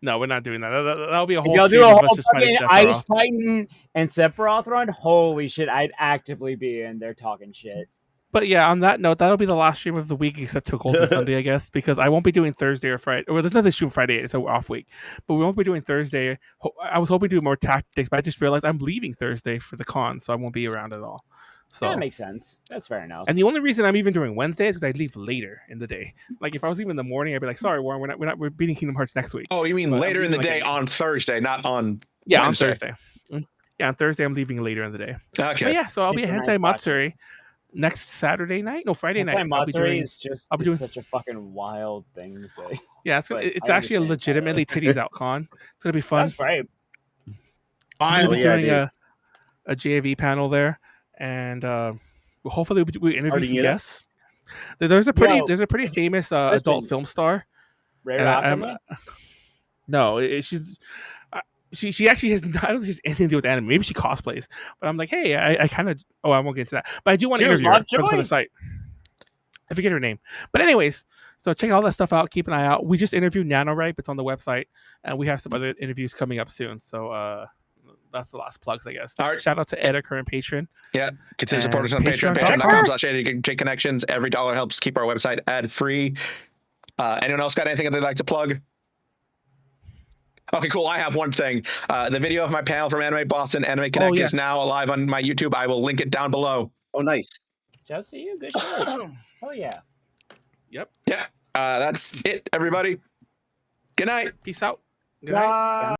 No, we're not doing that. That'll be a If whole y'all stream do a of us whole just fighting fucking Sephiroth. Ice Titan and Sephiroth run, holy shit, I'd actively be in there talking shit. But yeah, on that note, that'll be the last stream of the week, except till Golden Sunday, I guess, because I won't be doing Thursday or Friday. Well, there's nothing stream Friday; it's an off week. But we won't be doing Thursday. I was hoping to do more tactics, but I just realized I'm leaving Thursday for the con, so I won't be around at all. So that makes sense. That's fair enough. And the only reason I'm even doing Wednesday is because I leave later in the day. Like if I was leaving in the morning, I'd be like, "Sorry, Warren, we're beating Kingdom Hearts next week." Oh, you mean But later in the day on Thursday, not on Yeah, Wednesday. on Thursday. Yeah, on Thursday I'm leaving later in the day. Okay. But yeah, so I'll be at Super Hentai nice Matsuri next Saturday night. No, Friday night. Hentai Matsuri is just I'll be doing such a fucking wild thing to say. Yeah, But it's I actually a understand legitimately titties out con. It's gonna be fun. That's right. I'm gonna be yeah, doing it a JV panel there, and hopefully we interview some Arretin? guests. There's a pretty Yo, famous listen. adult film star. Ray And Rockamy? No, she actually has. I don't think she has anything to do with anime. Maybe she cosplays, but I'm like, hey, I kind of. Oh, I won't get into that. But I do want to Dude, interview her for Lovejoy? the site. I forget her name, but anyways, so check all that stuff out. Keep an eye out. We just interviewed NaNoWriMo. It's on the website, and we have some other interviews coming up soon. So that's the last plugs, I guess. All right. Shout out to Ed, our current patron. Yeah, consider And supporting us on Patreon. Patreon.com. Patreon.com/ADConnections. Every dollar helps keep our website ad free. Anyone else got anything they'd like to plug? Okay, cool. I have one thing. The video of my panel from Anime Boston, Anime Connect, yes. is now live on my YouTube. I will link it down below. Oh, nice. Just you, good shit. Oh yeah. Yep. Yeah, that's it, everybody. Good night. Peace out. Good night.